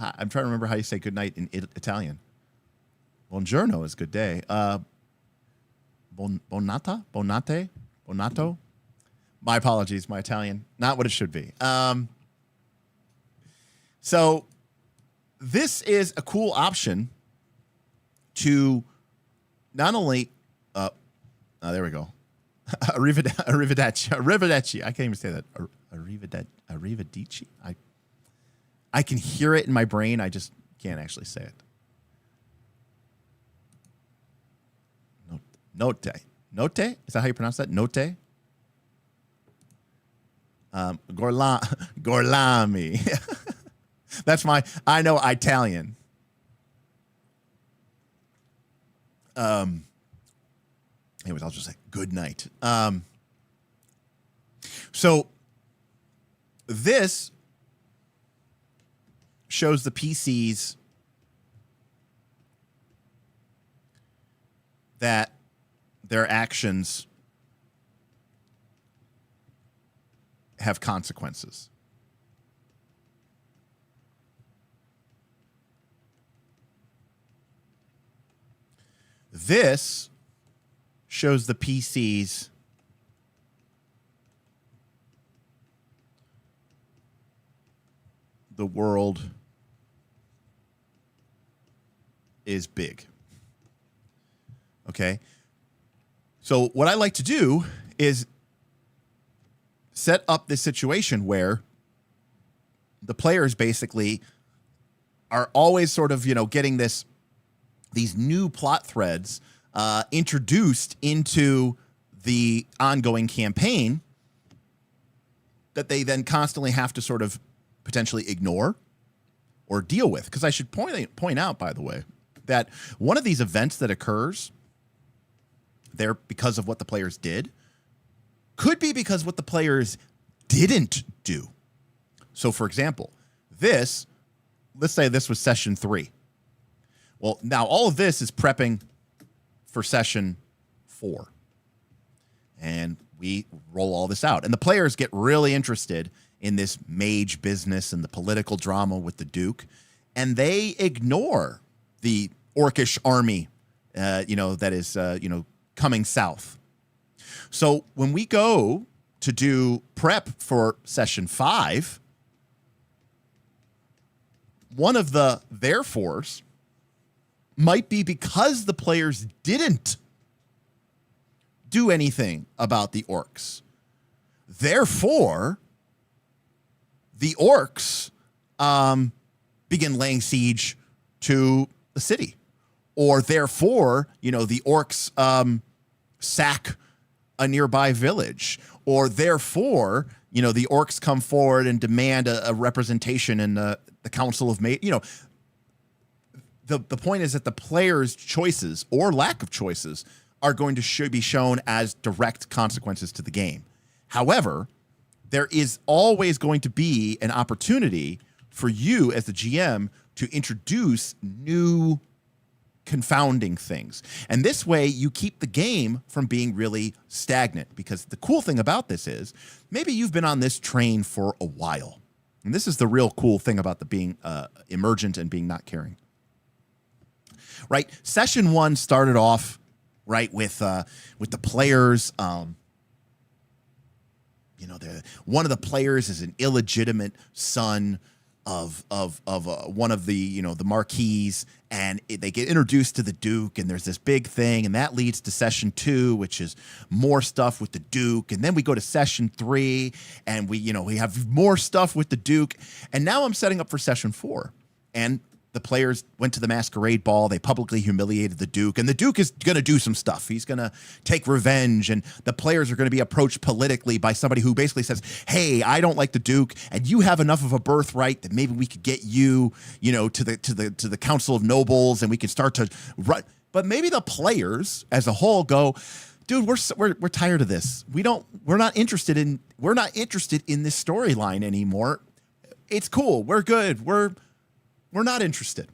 I'm trying to remember how you say good night in Italian. Buongiorno is good day. Bonata? Bonate? Bonato? My apologies, my Italian, not what it should be. So this is a cool option to not only, there we go. Arrivederci. I can't even say that. Arrivederci. I can hear it in my brain. I just can't actually say it. Note. Is that how you pronounce that? Note? Gorlami. That's I know Italian. Anyways, I'll just say good night. So this shows the PCs that their actions have consequences. This shows the PCs the world is big. Okay? So what I like to do is set up this situation where the players basically are always sort of, getting these new plot threads introduced into the ongoing campaign that they then constantly have to sort of potentially ignore or deal with. Because I should point out, by the way, that one of these events that occurs there because of what the players did could be because what the players didn't do. So, for example, let's say this was session 3. Well, now all of this is prepping for session 4. And we roll all this out. And the players get really interested in this mage business and the political drama with the Duke. And they ignore the orcish army, that is, coming south. So when we go to do prep for session 5, one of the therefores might be because the players didn't do anything about the orcs. Therefore, the orcs begin laying siege to the city. Or therefore, the orcs sack a nearby village. Or therefore, the orcs come forward and demand a representation in the Council of Mage. The point is that the players' choices or lack of choices are going to be shown as direct consequences to the game. However, there is always going to be an opportunity for you as the GM to introduce new confounding things. And this way you keep the game from being really stagnant, because the cool thing about this is maybe you've been on this train for a while. And this is the real cool thing about the being emergent and being not caring. Right? Session 1 started off right with the players. One of the players is an illegitimate son of one of the the marquis, and they get introduced to the Duke, and there's this big thing, and that leads to session 2, which is more stuff with the Duke, and then we go to session 3, and we have more stuff with the Duke, and now I'm setting up for session 4, and the players went to the masquerade ball. They publicly humiliated the Duke, and the Duke is going to do some stuff. He's going to take revenge, and the players are going to be approached politically by somebody who basically says, "Hey, I don't like the Duke, and you have enough of a birthright that maybe we could get you, to the Council of Nobles, and we can start to run." But maybe the players as a whole go, "Dude, we're tired of this. We're not interested in this storyline anymore. It's cool. We're good. We're not interested."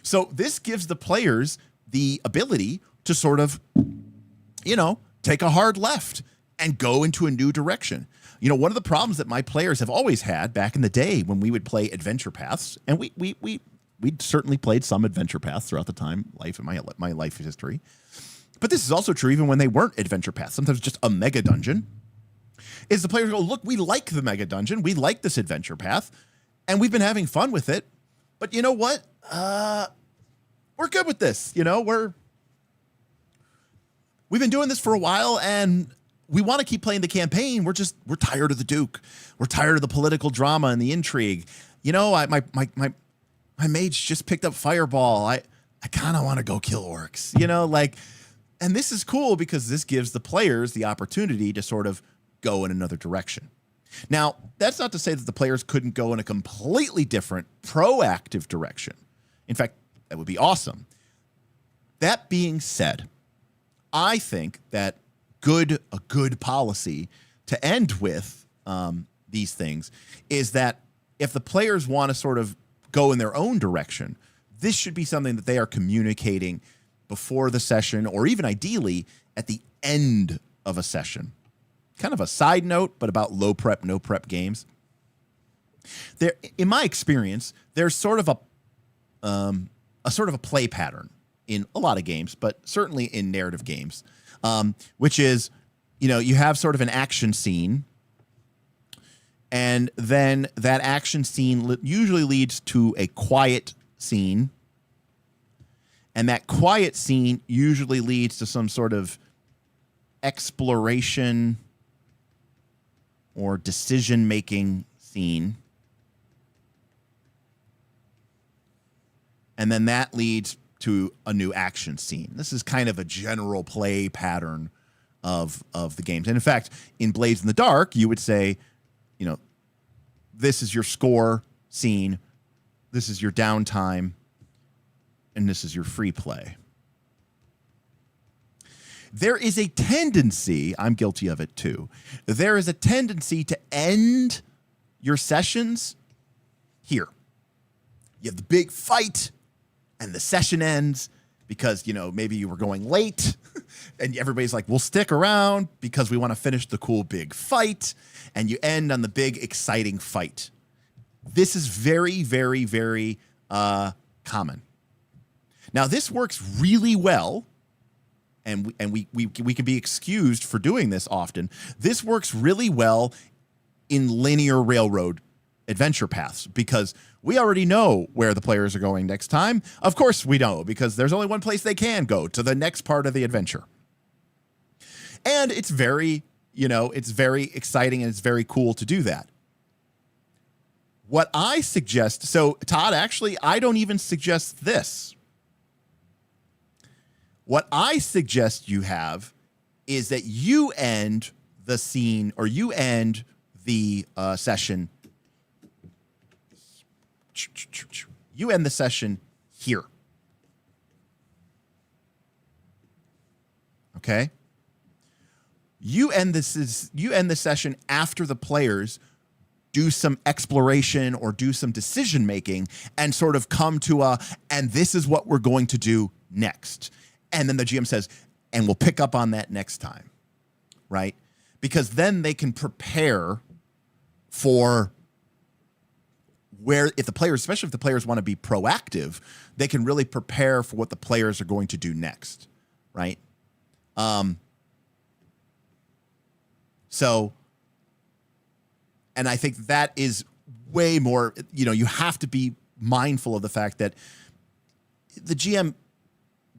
So this gives the players the ability to sort of, take a hard left and go into a new direction. One of the problems that my players have always had back in the day when we would play adventure paths, and we certainly played some adventure paths throughout the life of my life history. But this is also true even when they weren't adventure paths. Sometimes just a mega dungeon. is the players go, look, we like the mega dungeon. We like this adventure path, and we've been having fun with it. But you know what? We're good with this. You know, we've been doing this for a while, and we want to keep playing the campaign. We're tired of the Duke. We're tired of the political drama and the intrigue. You know, my mage just picked up Fireball. I kind of want to go kill orcs. You know, like, and this is cool because this gives the players the opportunity to sort of go in another direction. Now, that's not to say that the players couldn't go in a completely different, proactive direction. In fact, that would be awesome. That being said, I think that a good policy to end with these things is that if the players want to sort of go in their own direction, this should be something that they are communicating before the session, or even ideally at the end of a session. Kind of a side note, but about low prep, no prep games. There, in my experience, there's sort of a play pattern in a lot of games, but certainly in narrative games, which is, you know, you have sort of an action scene, and then that action scene usually leads to a quiet scene, and that quiet scene usually leads to some sort of exploration or decision-making scene. And then that leads to a new action scene. This is kind of a general play pattern of the games. And in fact, in Blades in the Dark, you would say, you know, this is your score scene, this is your downtime, and this is your free play. There is a tendency, I'm guilty of it too, there is a tendency to end your sessions here. You have the big fight, and the session ends because, you know, maybe you were going late, and everybody's like, we'll stick around because we want to finish the cool big fight, and you end on the big exciting fight. This is very, very, very common. Now, this works really well, and we can be excused for doing this often. This works really well in linear railroad adventure paths because we already know where the players are going next time. Of course we know, because there's only one place they can go, to the next part of the adventure. And it's very, you know, it's very exciting and it's very cool to do that. What I suggest, so Todd, actually, I don't even suggest this. What I suggest you have is that you end the scene, or you end the session. You end the session here. Okay? You end the session after the players do some exploration or do some decision making and sort of come to and this is what we're going to do next. And then the GM says, and we'll pick up on that next time, right? Because then they can prepare for where, if the players, especially if the players want to be proactive, they can really prepare for what the players are going to do next, right? So, and I think that is way more, you know, you have to be mindful of the fact that the GM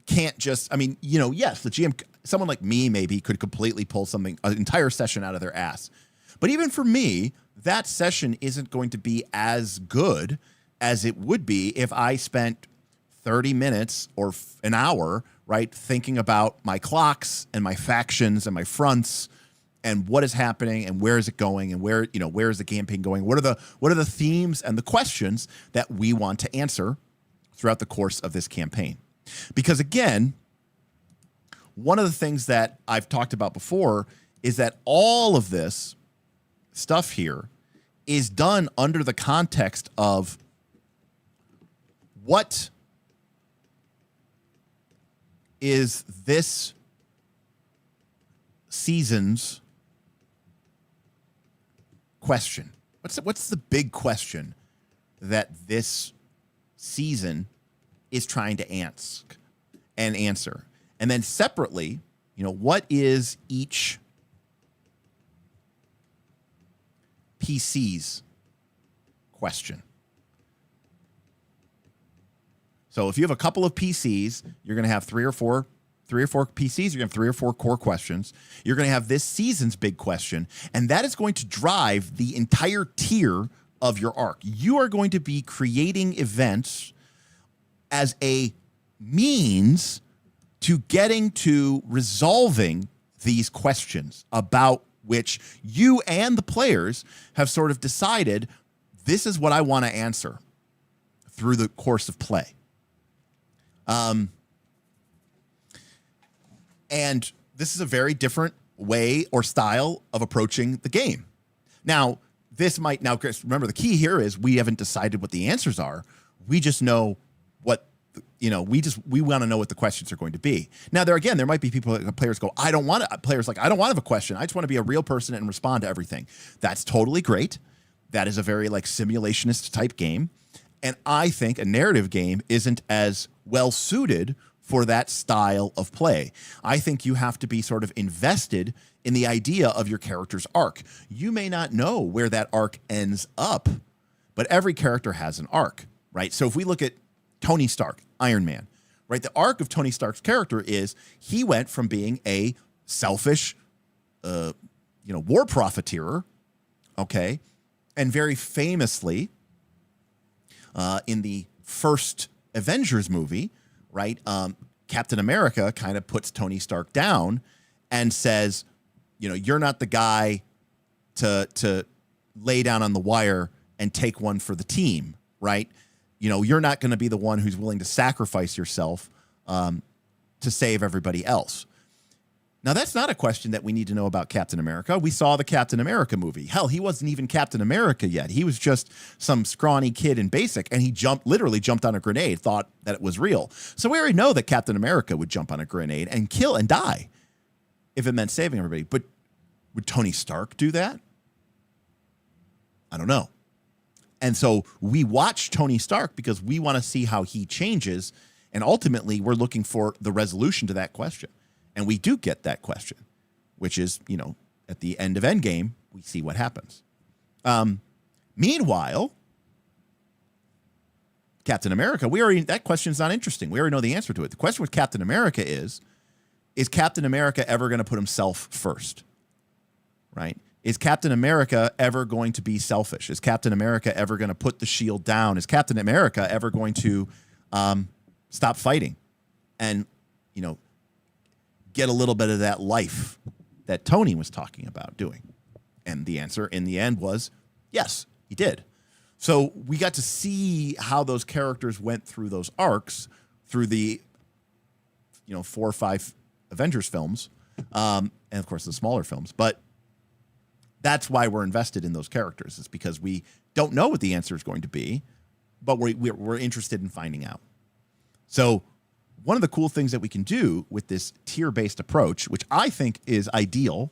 can't just, I mean, you know, yes, the GM, someone like me maybe could completely pull something, an entire session out of their ass. But even for me, that session isn't going to be as good as it would be if I spent 30 minutes or an hour, right, thinking about my clocks and my factions and my fronts and what is happening and where is it going and where, you know, where is the campaign going? What are the themes and the questions that we want to answer throughout the course of this campaign? Because again, one of the things that I've talked about before is that all of this stuff here is done under the context of what is this season's question. What's the big question that this season is trying to ask and answer? And then separately, you know, what is each NPCs question. So if you have a couple of PCs, you're going to have three or four PCs, you're going to have 3 or 4 core questions. You're going to have this season's big question, and that is going to drive the entire tier of your arc. You are going to be creating events as a means to getting to resolving these questions about which you and the players have sort of decided, this is what I want to answer through the course of play. And this is a very different way or style of approaching the game. Now, Chris, remember the key here is we haven't decided what the answers are. We just know what, we want to know what the questions are going to be. Now, there might be players go, I don't want to have a question. I just want to be a real person and respond to everything. That's totally great. That is a very simulationist type game. And I think a narrative game isn't as well suited for that style of play. I think you have to be sort of invested in the idea of your character's arc. You may not know where that arc ends up, but every character has an arc, right? So if we look at Tony Stark, Iron Man, right? The arc of Tony Stark's character is he went from being a selfish, war profiteer, okay? And very famously, in the first Avengers movie, right? Captain America kind of puts Tony Stark down and says, you're not the guy to lay down on the wire and take one for the team, right? You're not going to be the one who's willing to sacrifice yourself to save everybody else. Now, that's not a question that we need to know about Captain America. We saw the Captain America movie. Hell, he wasn't even Captain America yet. He was just some scrawny kid in basic, and he literally jumped on a grenade, thought that it was real. So we already know that Captain America would jump on a grenade and kill and die if it meant saving everybody. But would Tony Stark do that? I don't know. And so we watch Tony Stark because we want to see how he changes, and ultimately we're looking for the resolution to that question. And we do get that question, which is, at the end of Endgame, we see what happens. Meanwhile, Captain America, that question's not interesting. We already know the answer to it. The question with Captain America is Captain America ever going to put himself first? Right? Is Captain America ever going to be selfish? Is Captain America ever going to put the shield down? Is Captain America ever going to stop fighting and, get a little bit of that life that Tony was talking about doing? And the answer in the end was yes, he did. So we got to see how those characters went through those arcs through the 4 or 5 Avengers films, and of course the smaller films. But that's why we're invested in those characters. It's because we don't know what the answer is going to be, but we're interested in finding out. So one of the cool things that we can do with this tier-based approach, which I think is ideal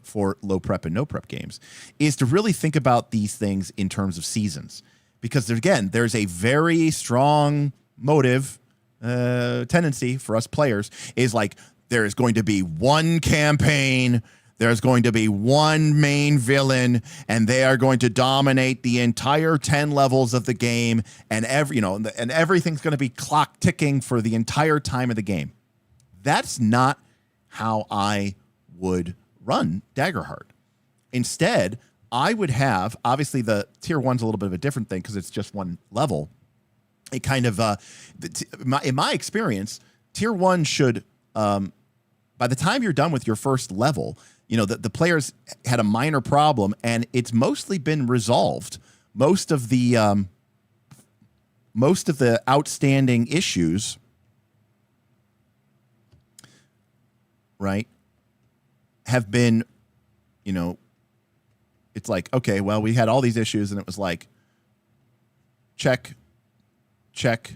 for low prep and no prep games, is to really think about these things in terms of seasons. Because there's a very strong motive tendency for us players is there's going to be one campaign, there's going to be one main villain, and they are going to dominate the entire 10 levels of the game, and and everything's going to be clock ticking for the entire time of the game. That's not how I would run Daggerheart. Instead, I would have, obviously the tier 1's a little bit of a different thing because it's just one level. It kind of, in my experience, tier 1 should, by the time you're done with your first level, the players had a minor problem and it's mostly been resolved. Most of the outstanding issues, right, have been, it's okay, well, we had all these issues and it was check, check,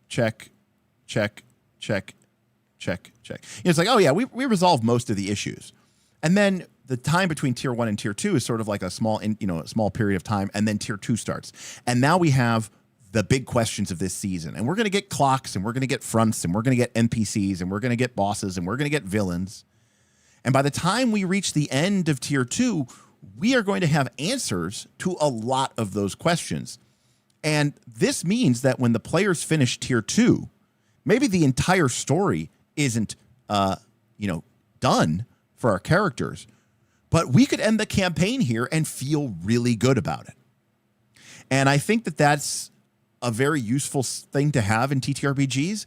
check, check, check, check, check. It's oh yeah, we resolved most of the issues. And then the time between tier 1 and tier 2 is sort of a small period of time, and then tier 2 starts. And now we have the big questions of this season. And we're going to get clocks, and we're going to get fronts, and we're going to get NPCs, and we're going to get bosses, and we're going to get villains. And by the time we reach the end of tier 2, we are going to have answers to a lot of those questions. And this means that when the players finish tier 2, maybe the entire story isn't, done for our characters, but we could end the campaign here and feel really good about it. And I think that that's a very useful thing to have in TTRPGs,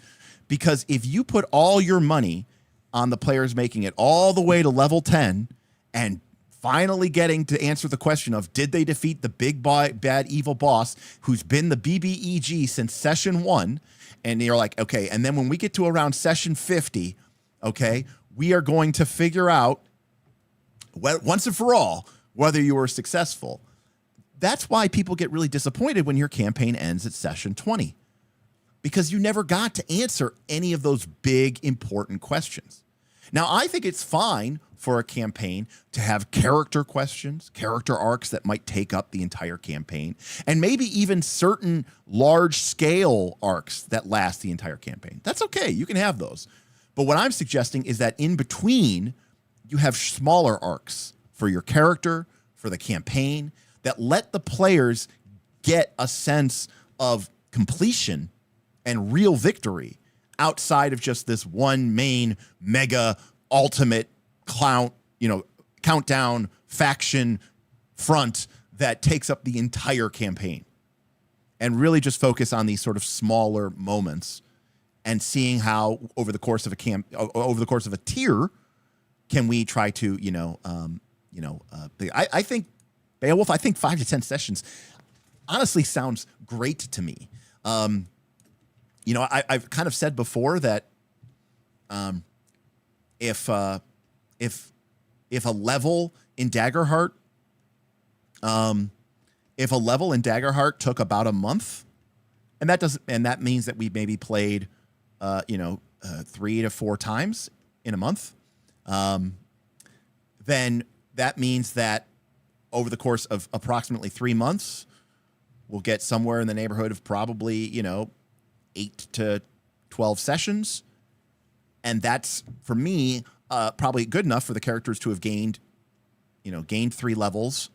because if you put all your money on the players making it all the way to level 10 and finally getting to answer the question of, did they defeat the big bad evil boss who's been the BBEG since session 1? And you're like, okay, and then when we get to around session 50, okay, we are going to figure out once and for all whether you were successful. That's why people get really disappointed when your campaign ends at session 20, because you never got to answer any of those big, important questions. Now, I think it's fine for a campaign to have character questions, character arcs that might take up the entire campaign, and maybe even certain large-scale arcs that last the entire campaign. That's okay. You can have those. But what I'm suggesting is that in between, you have smaller arcs for your character, for the campaign, that let the players get a sense of completion and real victory outside of just this one main mega ultimate countdown faction front that takes up the entire campaign, and really just focus on these sort of smaller moments and seeing how over the course of a tier can we try to I think Beowulf, I think 5 to 10 sessions honestly sounds great to me. I've kind of said before that if a level in Daggerheart, took about a month, and that means that we maybe played 3 to 4 times in a month, then that means that over the course of approximately 3 months, we'll get somewhere in the neighborhood of probably 8 to 12 sessions. And that's, for me, probably good enough for the characters to have gained 3 levels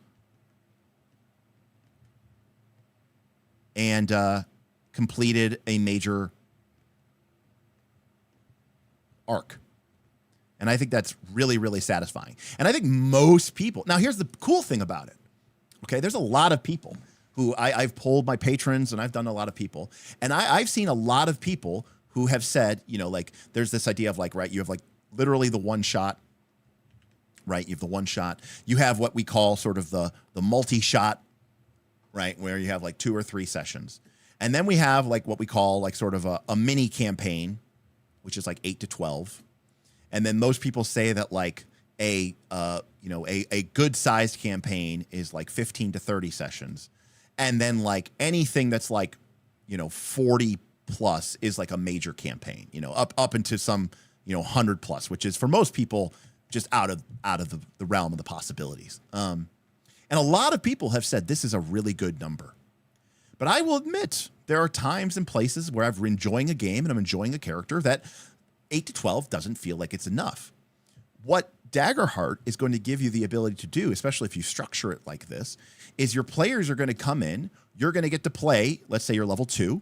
and completed a major arc. And I think that's really, really satisfying. And I think most people... Now, here's the cool thing about it. Okay, there's a lot of people who I've polled my patrons, and I've done a lot of people. And I've seen a lot of people who have said, there's this idea of you have literally the one shot, right? You have the one shot. You have what we call sort of the multi-shot, right? Where you have 2 or 3 sessions. And then we have what we call sort of a mini campaign, which is 8 to 12. And then most people say that a good sized campaign is 15 to 30 sessions. And then anything that's 40 plus is a major campaign, up into some, 100 plus, which is for most people just out of the realm of the possibilities. And a lot of people have said this is a really good number. But I will admit there are times and places where I'm enjoying a game and I'm enjoying a character that 8 to 12 doesn't feel like it's enough. What Daggerheart is going to give you the ability to do, especially if you structure it like this, is your players are going to come in, you're going to get to play, let's say you're level 2,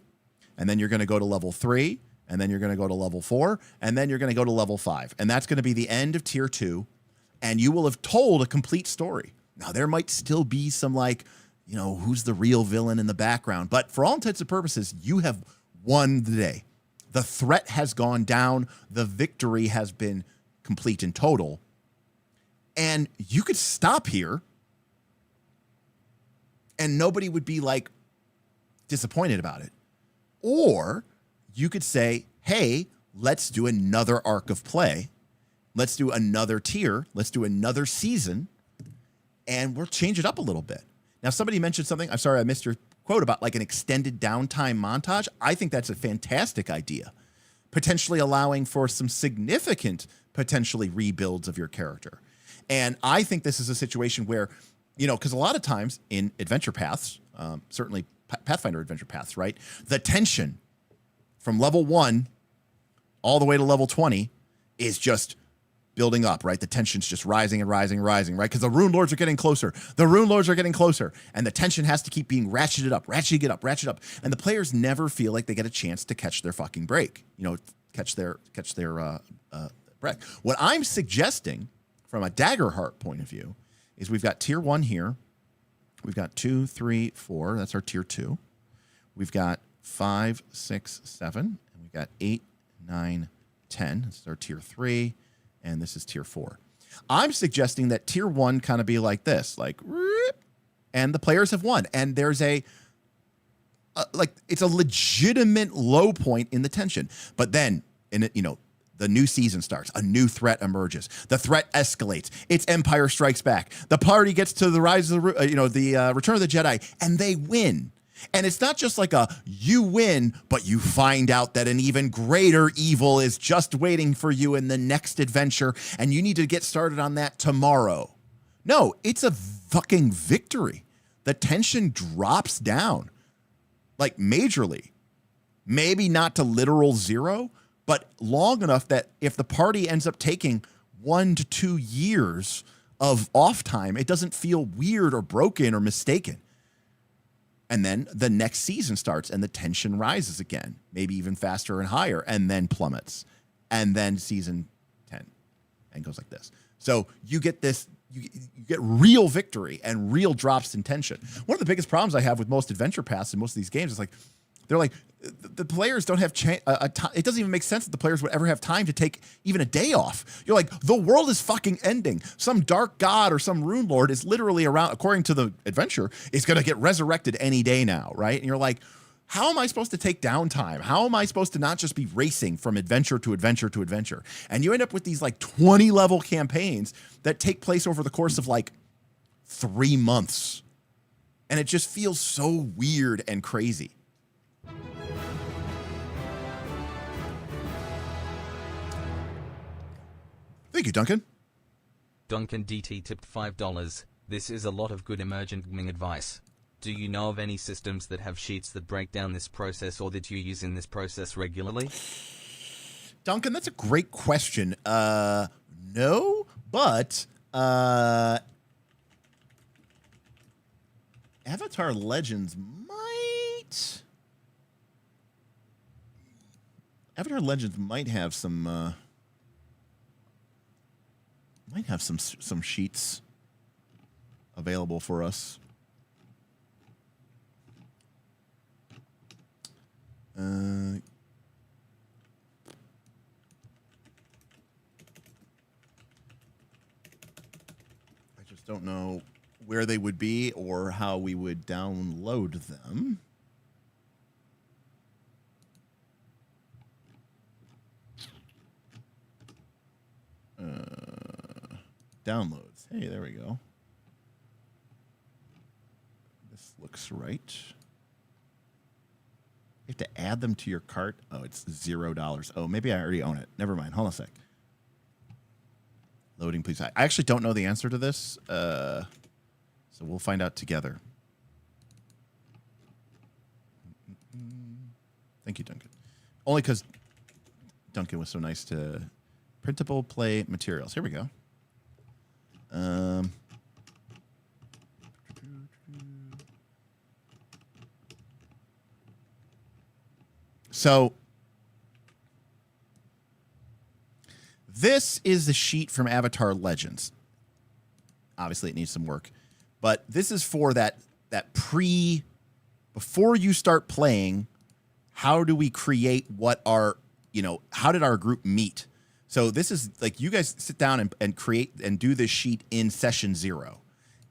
and then you're going to go to level 3, and then you're going to go to level 4, and then you're going to go to level 5. And that's going to be the end of tier 2, and you will have told a complete story. Now, there might still be some who's the real villain in the background, but for all intents and purposes, you have won the day. The threat has gone down. The victory has been complete in total. And you could stop here and nobody would be disappointed about it. Or you could say, hey, let's do another arc of play. Let's do another tier. Let's do another season. And we'll change it up a little bit. Now, somebody mentioned something. I'm sorry, I missed your quote about an extended downtime montage. I think that's a fantastic idea, potentially allowing for some significant, potentially rebuilds of your character. And I think this is a situation where, because a lot of times in adventure paths, certainly Pathfinder adventure paths, right? The tension from level 1 all the way to level 20 is just building up, right? The tension's just rising and rising and rising, right? Because the Rune Lords are getting closer. The Rune Lords are getting closer. And the tension has to keep being ratcheted up, ratchet up. And the players never feel like they get a chance to catch their fucking break, catch their breath. What I'm suggesting from a Daggerheart point of view is we've got tier 1 here. We've got 2, 3, 4. That's our tier 2. We've got 5, 6, 7. And we've got 8, 9, 10. This is our tier 3. And this is tier 4. I'm suggesting that tier 1 kind of be like this, like, and the players have won. And there's it's a legitimate low point in the tension. But then, the new season starts. A new threat emerges. The threat escalates. It's Empire Strikes Back. The party gets to the rise of the Return of the Jedi, and they win. And it's not just like you win, but you find out that an even greater evil is just waiting for you in the next adventure, and you need to get started on that tomorrow. No, it's a fucking victory. The tension drops down, like majorly. Maybe not to literal 0, but long enough that if the party ends up taking 1 to 2 years of off time, it doesn't feel weird or broken or mistaken. And then the next season starts and the tension rises again, maybe even faster and higher, and then plummets. And then season 10 and goes like this. So you get this, you get real victory and real drops in tension. One of the biggest problems I have with most adventure paths in most of these games is they're like, the players don't have it doesn't even make sense that the players would ever have time to take even a day off. You're like, the world is fucking ending. Some dark god or some Rune Lord is literally around, according to the adventure, is going to get resurrected any day now, right? And you're like, how am I supposed to take downtime? How am I supposed to not just be racing from adventure to adventure to adventure? And you end up with these 20 level campaigns that take place over the course of 3 months. And it just feels so weird and crazy. Thank you, Duncan. Duncan DT tipped $5. This is a lot of good emergent gaming advice. Do you know of any systems that have sheets that break down this process or that you use in this process regularly? Duncan, that's a great question. No, but Avatar Legends might have some some sheets available for us. I just don't know where they would be or how we would download them. Downloads. Hey, there we go. This looks right. You have to add them to your cart. Oh, it's $0. Oh, maybe I already own it. Never mind. Hold on a sec. Loading, please. I actually don't know the answer to this, so we'll find out together. Thank you, Duncan. Only because Duncan was so nice to printable play materials. Here we go. So this is the sheet from Avatar Legends. Obviously, it needs some work, but this is for that before you start playing. How do we create what our, how did our group meet? So this is you guys sit down and create and do this sheet in session 0.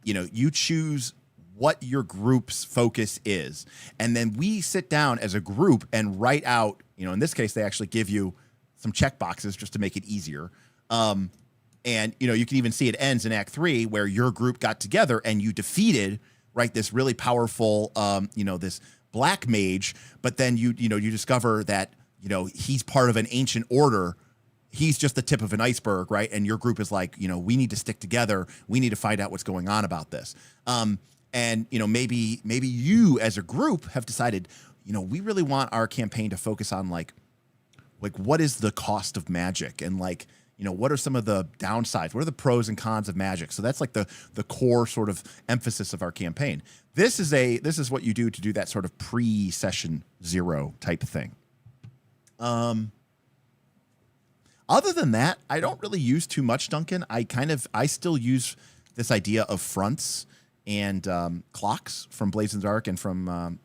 You choose what your group's focus is. And then we sit down as a group and write out, in this case, they actually give you some check boxes just to make it easier. And, you can even see it ends in Act 3 where your group got together and you defeated, right, this really powerful, this black mage. But then you discover that, he's part of an ancient order. He's just the tip of an iceberg, right? And your group is like, we need to stick together. We need to find out what's going on about this. And, maybe you as a group have decided, we really want our campaign to focus on what is the cost of magic? And what are some of the downsides? What are the pros and cons of Magic? So that's like the core sort of emphasis of our campaign. This is what you do to do that sort of pre-session 0 type thing. Other than that, I don't really use too much, Duncan. I still use this idea of fronts and clocks from Blades in the Dark and from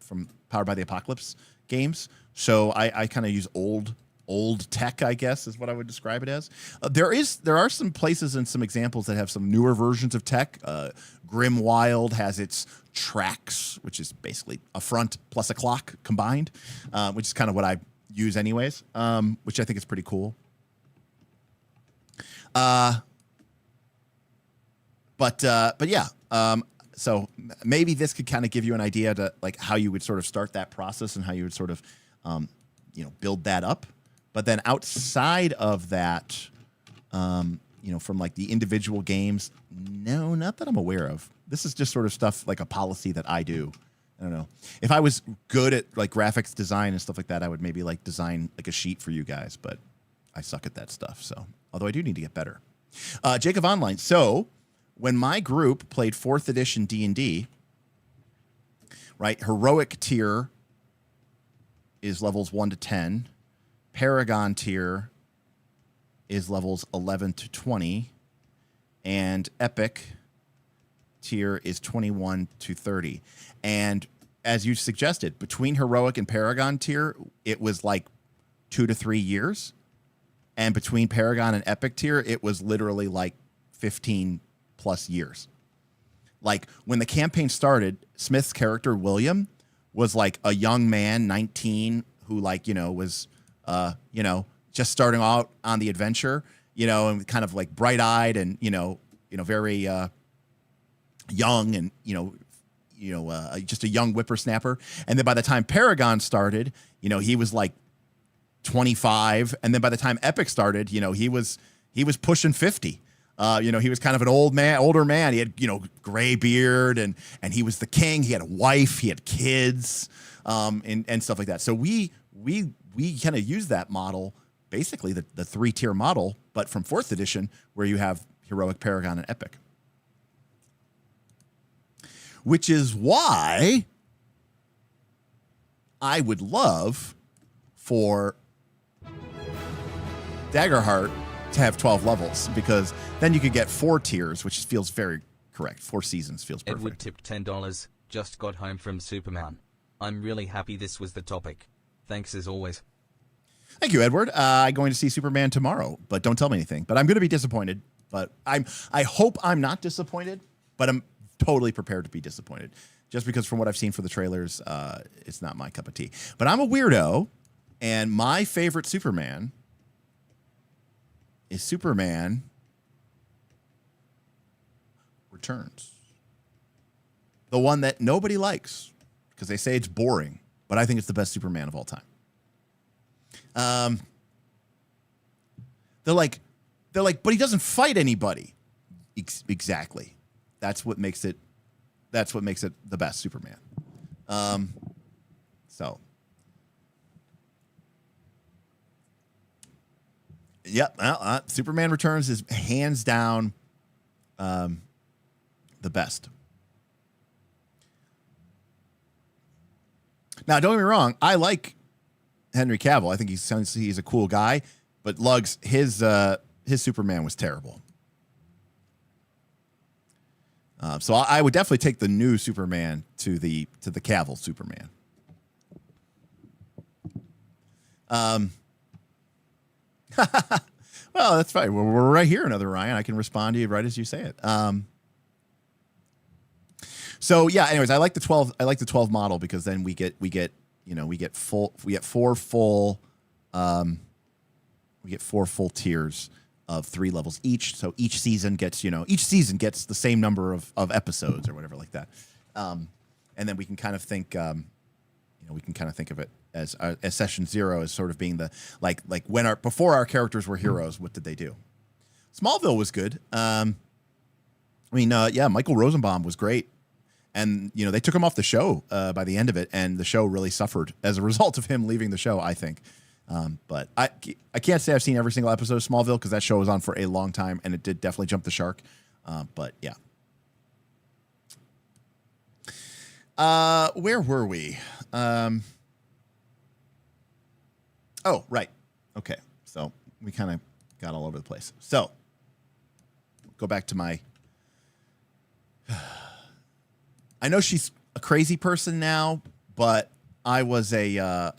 Powered by the Apocalypse games. So I kind of use old tech, I guess, is what I would describe it as. There are some places and some examples that have some newer versions of tech. Grim Wild has its tracks, which is basically a front plus a clock combined, which is kind of what I use anyways, which I think is pretty cool. But yeah. So maybe this could kind of give you an idea to like how you would sort of start that process and how you would sort of, build that up. But then outside of that, from like the individual games, no, not that I'm aware of. This is just sort of stuff like a policy that I do. I don't know. If I was good at like graphics design and stuff like that, I would maybe like design like a sheet for you guys, but I suck at that stuff. So, although I do need to get better. Jacob Online. So when my group played 4th edition D&D, right, heroic tier is levels 1 to 10. Paragon tier is levels 11 to 20. And epic tier is 21 to 30. And as you suggested, between heroic and Paragon tier, it was like 2 to 3 years. And between Paragon and epic tier, it was literally like 15 plus years. Like when the campaign started, Smith's character, William, was like a young man, 19, who like, was, just starting out on the adventure, and kind of like bright eyed and, very young and, just a young whippersnapper. And then by the time Paragon started, he was like 25. And then by the time Epic started, he was pushing 50. He was kind of an older man. He had, gray beard and he was the king. He had a wife, he had kids, and stuff like that. So we kind of use that model, basically the 3-tier model, but from 4th edition where you have heroic, Paragon, and epic. Which is why I would love for Daggerheart to have 12 levels, because then you could get 4 tiers, which feels very correct. 4 seasons feels perfect. Edward tipped $10. Just got home from Superman. I'm really happy this was the topic. Thanks as always. Thank you, Edward. I'm going to see Superman tomorrow, but don't tell me anything. But I'm going to be disappointed. But I hope I'm not disappointed, but I'm totally prepared to be disappointed. Just because from what I've seen for the trailers, it's not my cup of tea. But I'm a weirdo, and my favorite Superman is Superman Returns. The one that nobody likes because they say it's boring, but I think it's the best Superman of all time. They're like, but he doesn't fight anybody. Exactly. That's what makes it the best Superman. So. Yep. Superman Returns is hands down the best. Now, don't get me wrong. I like Henry Cavill. I think he's a cool guy. But Lugs, his Superman was terrible. So I would definitely take the new Superman to the Cavill Superman. Well, that's fine. We're right here, another Ryan. I can respond to you right as you say it. So yeah. Anyways, I like the 12. I like the 12 model because then we get 4 full tiers of 3 levels each. So each season gets the same number of episodes or whatever like that. And then we can kind of think, we can kind of think of it as session 0 as sort of being the like when before our characters were heroes, what did they do? Smallville was good. Michael Rosenbaum was great. And, they took him off the show by the end of it, and the show really suffered as a result of him leaving the show, I think. But I can't say I've seen every single episode of Smallville because that show was on for a long time, and it did definitely jump the shark. But yeah. Where were we? Oh, right. Okay. So we kind of got all over the place. So go back to my, I know she's a crazy person now, but I was a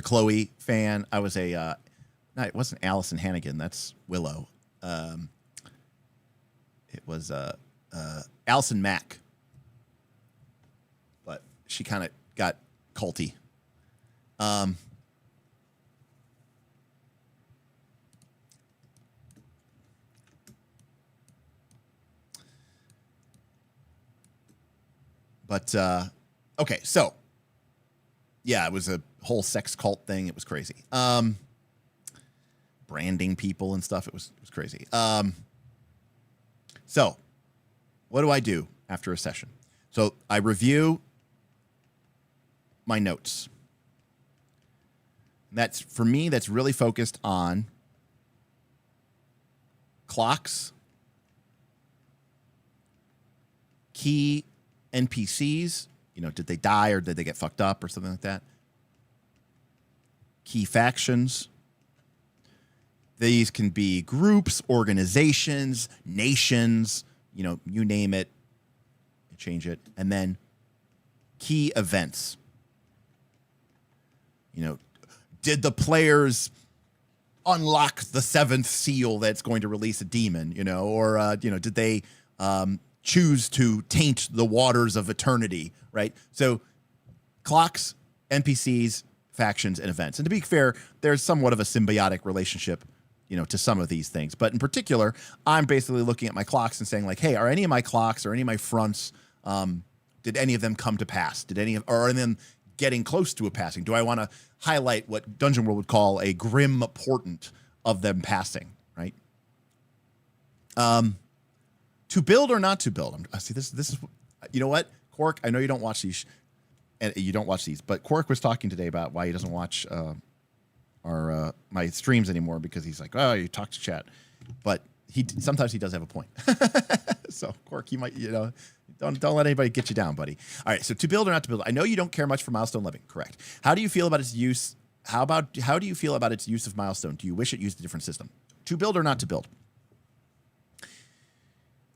Chloe fan. I was no, it wasn't Allison Hannigan. That's Willow. It was Allison Mack. But she kind of got culty. But okay, so yeah, it was a whole sex cult thing. It was crazy. Branding people and stuff. It was crazy. So what do I do after a session? So I review my notes. That's, for me, that's really focused on clocks, key NPCs. You know, did they die or did they get fucked up or something like that? Key factions. These can be groups, organizations, nations, you know, you name it, change it. And then key events. You know, did the players unlock the 7th seal that's going to release a demon, you know, or, you know, did they choose to taint the waters of eternity, right? So clocks, NPCs, factions, and events. And to be fair, there's somewhat of a symbiotic relationship, you know, to some of these things. But in particular, I'm basically looking at my clocks and saying, like, hey, are any of my clocks or any of my fronts, did any of them come to pass? Did any of, or are any of them getting close to a passing? Do I want to highlight what Dungeon World would call a grim portent of them passing, right? To build or not to build? I see this is, you know what, Quark, I know you don't watch these, and you don't watch these, but Quark was talking today about why he doesn't watch my streams anymore because he's like, oh, you talk to chat, but sometimes he does have a point. So Quark, you might, you know, don't let anybody get you down, buddy. All right, so to build or not to build, I know you don't care much for milestone living, correct? How do you feel about its use? How do you feel about its use of milestone? Do you wish it used a different system? To build or not to build?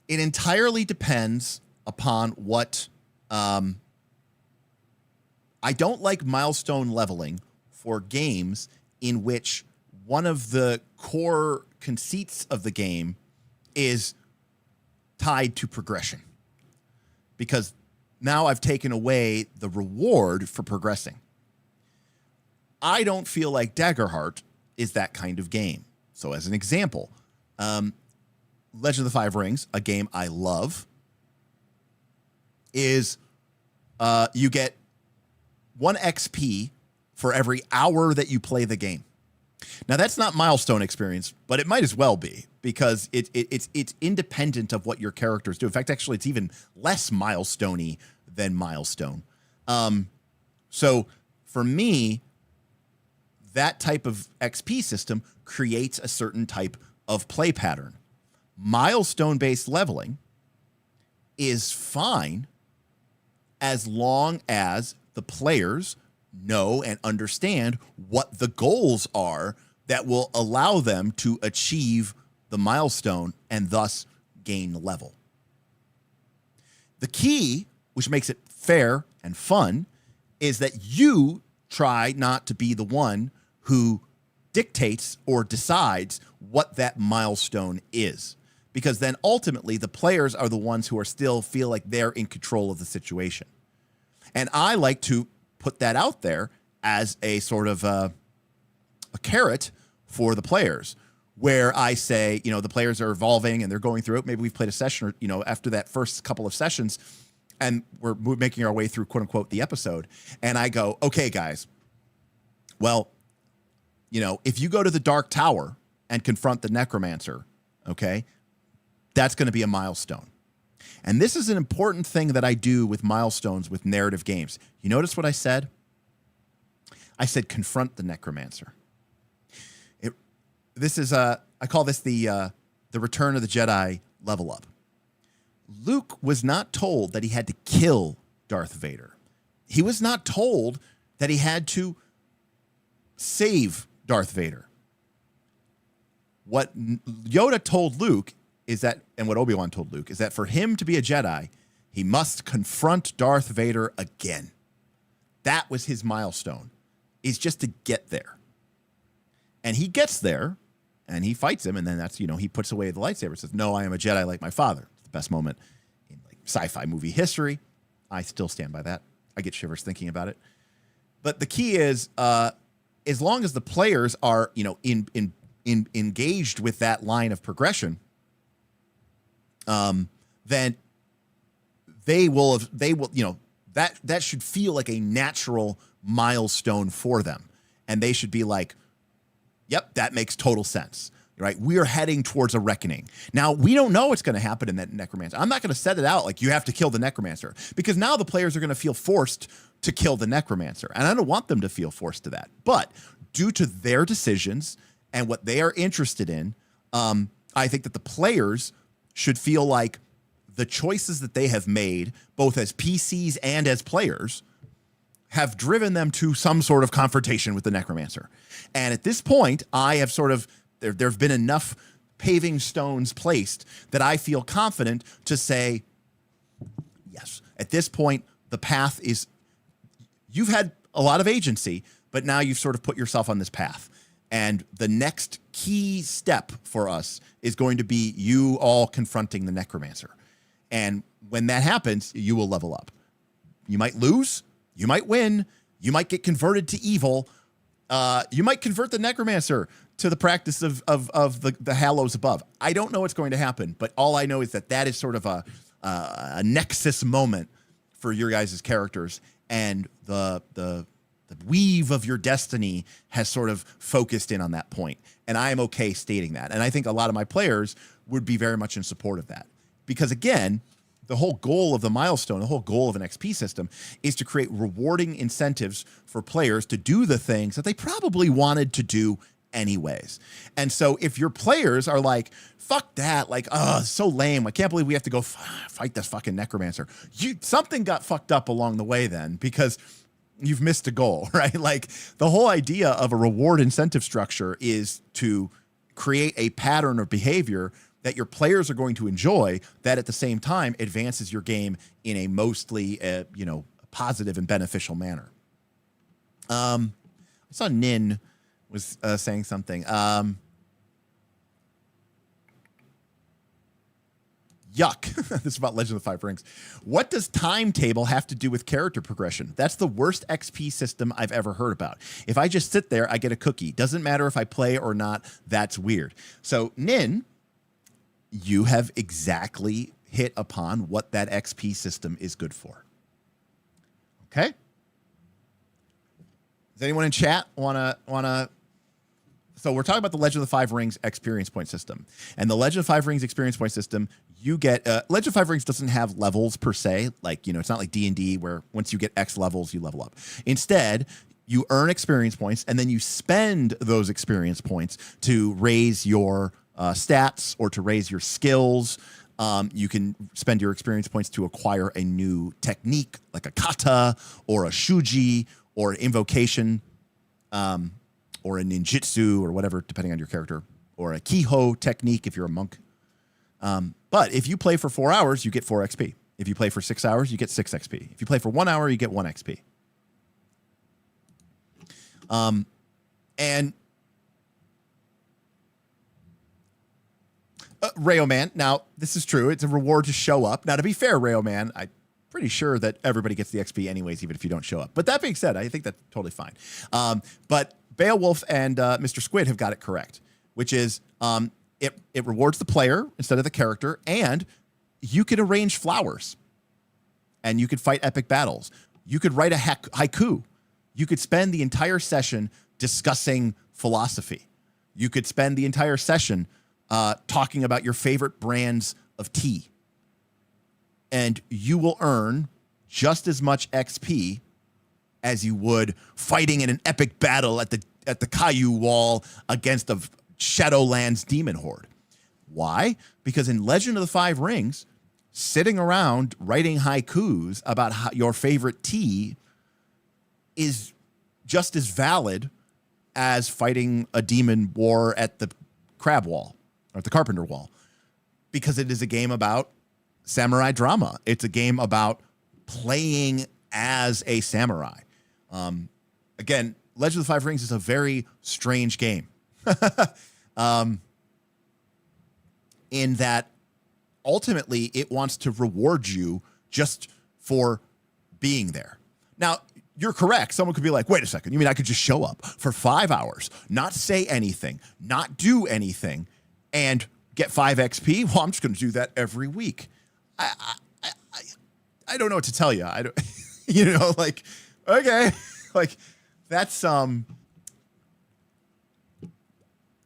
It entirely depends upon what. I don't like milestone leveling for games in which one of the core conceits of the game is tied to progression. Because now I've taken away the reward for progressing. I don't feel like Daggerheart is that kind of game. So as an example, Legend of the Five Rings, a game I love, is you get 1 XP for every hour that you play the game. Now, that's not milestone experience, but it might as well be because it's independent of what your characters do. In fact, actually, it's even less milestone-y than milestone. So for me, that type of XP system creates a certain type of play pattern. Milestone-based leveling is fine as long as the players know and understand what the goals are that will allow them to achieve the milestone and thus gain level. The key, which makes it fair and fun, is that you try not to be the one who dictates or decides what that milestone is. Because then ultimately the players are the ones who are still feel like they're in control of the situation. And I like to put that out there as a sort of a carrot for the players, where I say, you know, the players are evolving and they're going through it. Maybe we've played a session, or, you know, after that first couple of sessions, and we're making our way through, quote unquote, the episode. And I go, okay, guys, well, you know, if you go to the Dark Tower and confront the Necromancer, okay, that's going to be a milestone. And this is an important thing that I do with milestones with narrative games. You notice what I said? I said confront the necromancer. I call this the Return of the Jedi level up. Luke was not told that he had to kill Darth Vader. He was not told that he had to save Darth Vader. What Yoda told Luke is that, and what Obi-Wan told Luke, is that for him to be a Jedi, he must confront Darth Vader again. That was his milestone, is just to get there. And he gets there, and he fights him, and then that's, he puts away the lightsaber and says, no, I am a Jedi like my father. It's the best moment in like sci-fi movie history. I still stand by that. I get shivers thinking about it. But the key is, as long as the players are, engaged with that line of progression, then they will, that should feel like a natural milestone for them. And they should be like, yep, that makes total sense, right? We are heading towards a reckoning. Now, we don't know what's going to happen in that necromancer. I'm not going to set it out like you have to kill the necromancer, because now the players are going to feel forced to kill the necromancer. And I don't want them to feel forced to that. But due to their decisions and what they are interested in, I think that the players should feel like the choices that they have made, both as PCs and as players, have driven them to some sort of confrontation with the necromancer. And at this point, I have sort of, there have been enough paving stones placed that I feel confident to say, yes, at this point, the path is, you've had a lot of agency, but now you've sort of put yourself on this path. And the next key step for us is going to be you all confronting the necromancer. And when that happens, you will level up. You might lose, you might win, you might get converted to evil, you might convert the necromancer to the practice of the hallows above. I don't know what's going to happen, but all I know is that is sort of a nexus moment for your guys' characters, and the weave of your destiny has sort of focused in on that point. And I am okay stating that. And I think a lot of my players would be very much in support of that. Because again, the whole goal of the milestone, the whole goal of an XP system is to create rewarding incentives for players to do the things that they probably wanted to do anyways. And so if your players are like, fuck that, like, oh, it's so lame, I can't believe we have to go fight this fucking necromancer. Something got fucked up along the way then, because you've missed a goal, right? Like, the whole idea of a reward incentive structure is to create a pattern of behavior that your players are going to enjoy, that at the same time advances your game in a mostly, positive and beneficial manner. I saw Nin was saying something. Yuck. This is about Legend of the Five Rings. What does timetable have to do with character progression? That's the worst XP system I've ever heard about. If I just sit there, I get a cookie. Doesn't matter if I play or not. That's weird. So, Nin, you have exactly hit upon what that XP system is good for. Okay? Does anyone in chat wanna? So we're talking about the Legend of the Five Rings experience point system, and the Legend of the Five Rings experience point system. You get Legend of Five Rings doesn't have levels per se, like it's not like D&D where once you get X levels you level up. Instead, you earn experience points, and then you spend those experience points to raise your stats or to raise your skills. You can spend your experience points to acquire a new technique, like a kata or a shuji or an invocation, or a ninjutsu or whatever, depending on your character, or a kiho technique if you're a monk. But if you play for 4 hours, you get 4 XP. If you play for 6 hours, you get 6 XP. If you play for 1 hour, you get 1 XP. And Rayo Man, now this is true. It's a reward to show up. Now, to be fair, Rayo Man, I'm pretty sure that everybody gets the XP anyways, even if you don't show up. But that being said, I think that's totally fine. But Beowulf and Mr. Squid have got it correct, which is it rewards the player instead of the character, and you could arrange flowers, and you could fight epic battles. You could write a haiku. You could spend the entire session discussing philosophy. You could spend the entire session talking about your favorite brands of tea. And you will earn just as much XP as you would fighting in an epic battle at the Caillou Wall against a Shadowlands demon horde. Why? Because in Legend of the Five Rings, sitting around writing haikus about your favorite tea is just as valid as fighting a demon war at the Crab Wall or at the Carpenter Wall, because it is a game about samurai drama. It's a game about playing as a samurai. Again, Legend of the Five Rings is a very strange game. In that ultimately it wants to reward you just for being there. Now, you're correct. Someone could be like, wait a second, you mean I could just show up for 5 hours, not say anything, not do anything, and get 5 XP? Well, I'm just going to do that every week. I don't know what to tell you. I don't, you know, like, okay, like that's,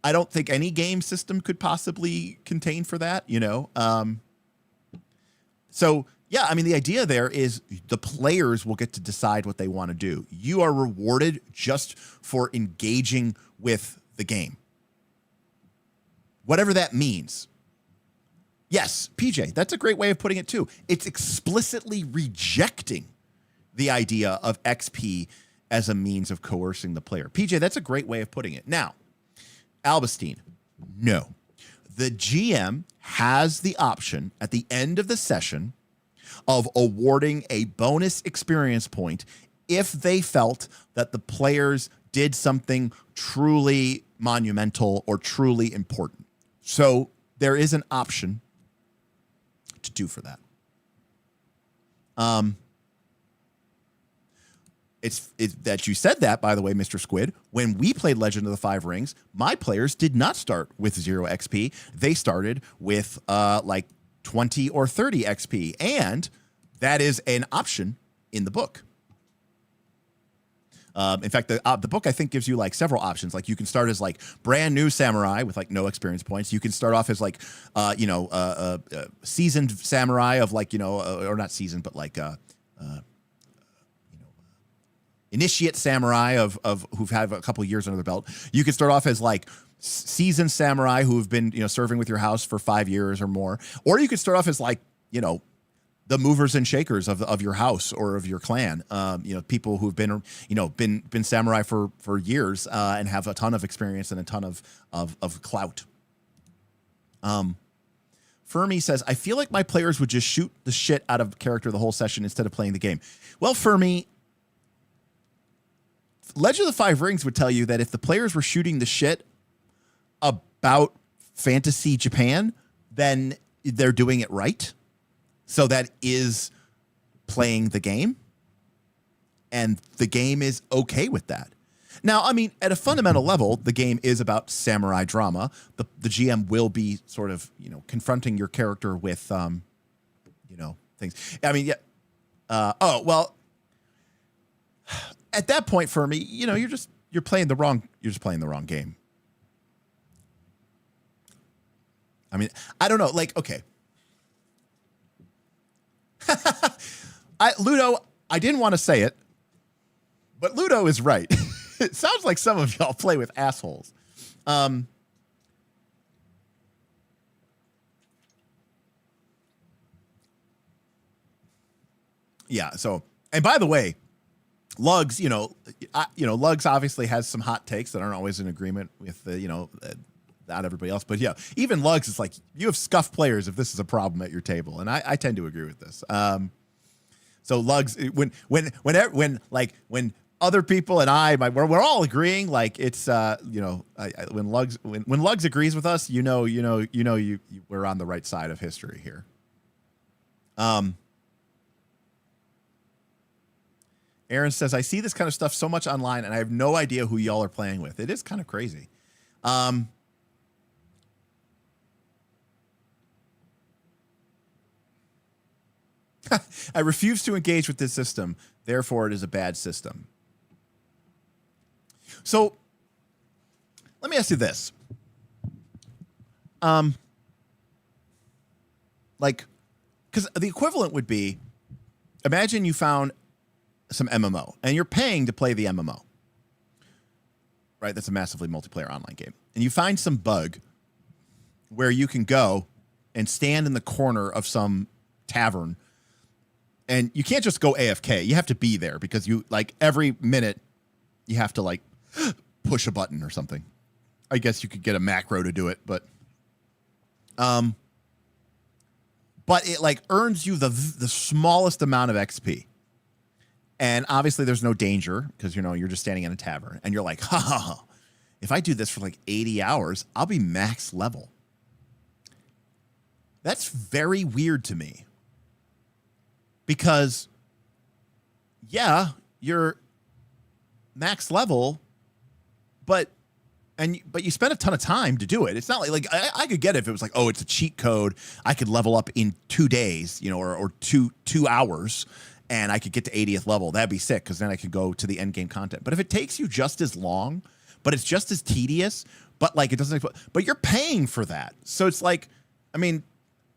I don't think any game system could possibly contain for that, you know? So yeah, I mean, the idea there is the players will get to decide what they want to do. You are rewarded just for engaging with the game. Whatever that means. Yes, PJ, that's a great way of putting it too. It's explicitly rejecting the idea of XP as a means of coercing the player. PJ, that's a great way of putting it. Now, Albustine, no. The GM has the option at the end of the session of awarding a bonus experience point if they felt that the players did something truly monumental or truly important. So there is an option to do for that. It's that you said that, by the way, Mr. Squid. When we played Legend of the Five Rings, my players did not start with 0 XP. They started with like 20 or 30 XP, and that is an option in the book. In fact, the book, I think, gives you like several options. Like you can start as like brand new samurai with like no experience points. You can start off as like, seasoned samurai of like, or not seasoned, but like, initiate samurai of who've had a couple years under their belt. You can start off as like seasoned samurai who have been, serving with your house for 5 years or more. Or you could start off as like, the movers and shakers of your house or of your clan. People who've been, been samurai for years and have a ton of experience and a ton of clout. Fermi says, I feel like my players would just shoot the shit out of character the whole session instead of playing the game. Well, Fermi, Legend of the Five Rings would tell you that if the players were shooting the shit about fantasy Japan, then they're doing it right. So that is playing the game, and the game is okay with that. Now, I mean, at a fundamental level, the game is about samurai drama. The GM will be sort of, confronting your character with, things. I mean, yeah. At that point, for me, you're playing the wrong game. I mean, I don't know. Like, okay. Ludo, I didn't want to say it, but Ludo is right. It sounds like some of y'all play with assholes. Yeah. So, and by the way, Lugs, Lugs obviously has some hot takes that aren't always in agreement with not everybody else, but yeah, even Lugs is like, you have scuffed players if this is a problem at your table, and I tend to agree with this. So Lugs, when other people and we're all agreeing, like it's when Lugs agrees with us, we're on the right side of history here. Aaron says, I see this kind of stuff so much online, and I have no idea who y'all are playing with. It is kind of crazy. I refuse to engage with this system. Therefore, it is a bad system. So, let me ask you this. Because the equivalent would be, imagine you found some MMO, and you're paying to play the MMO. Right? That's a massively multiplayer online game. And you find some bug where you can go and stand in the corner of some tavern, and you can't just go AFK. You have to be there because you, like, every minute you have to, like, push a button or something. I guess you could get a macro to do it, but it, like, earns you the smallest amount of XP. And obviously there's no danger because, you know, you're just standing in a tavern and you're like, ha ha ha, if I do this for like 80 hours, I'll be max level. That's very weird to me because, yeah, you're max level, but you spend a ton of time to do it. It's not like I could get it if it was like, oh, it's a cheat code. I could level up in 2 days, you know, or two hours, and I could get to 80th level. That'd be sick because then I could go to the end game content. But if it takes you just as long, but it's just as tedious, but like it doesn't, but you're paying for that. So it's like, I mean,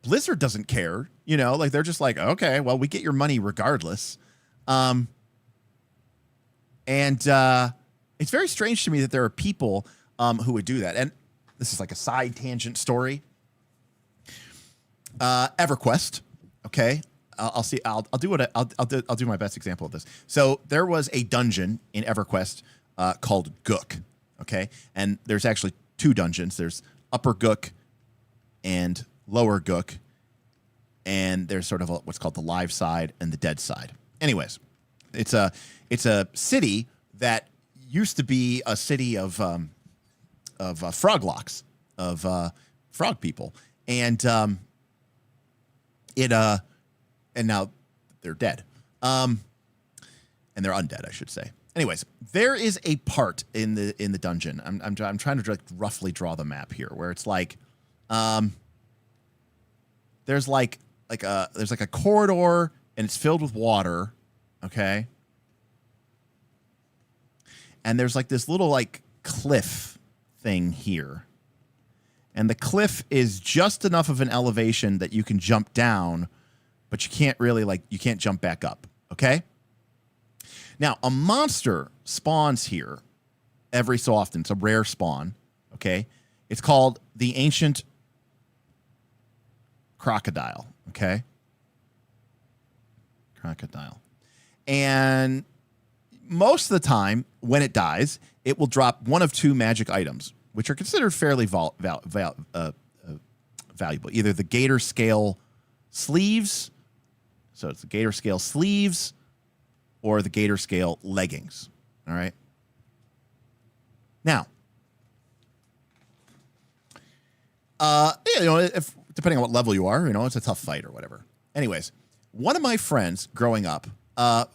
Blizzard doesn't care, you know, like they're just like, okay, well, we get your money regardless. And it's very strange to me that there are people who would do that. And this is like a side tangent story. EverQuest, okay. I'll see. I'll do my best example of this. So there was a dungeon in EverQuest called Gook, okay, and there's actually 2 dungeons. There's Upper Gook and Lower Gook, and there's sort of what's called the live side and the dead side. Anyways, it's a city that used to be a city of froglocks, of frog people, and and now they're dead. And they're undead, I should say. Anyways, there is a part in the dungeon. I'm trying to roughly draw the map here, where it's like, there's like a corridor and it's filled with water, okay. And there's like this little like cliff thing here, and the cliff is just enough of an elevation that you can jump down, but you can't really, like, you can't jump back up, okay? Now, a monster spawns here every so often. It's a rare spawn, okay? It's called the Ancient Crocodile, okay? Crocodile. And most of the time, when it dies, it will drop one of 2 magic items, which are considered fairly valuable. Either the Gator Scale Sleeves, so it's the Gator Scale Sleeves, or the Gator Scale Leggings. All right. Now, you know, if depending on what level you are, you know, it's a tough fight or whatever. Anyways, one of my friends growing up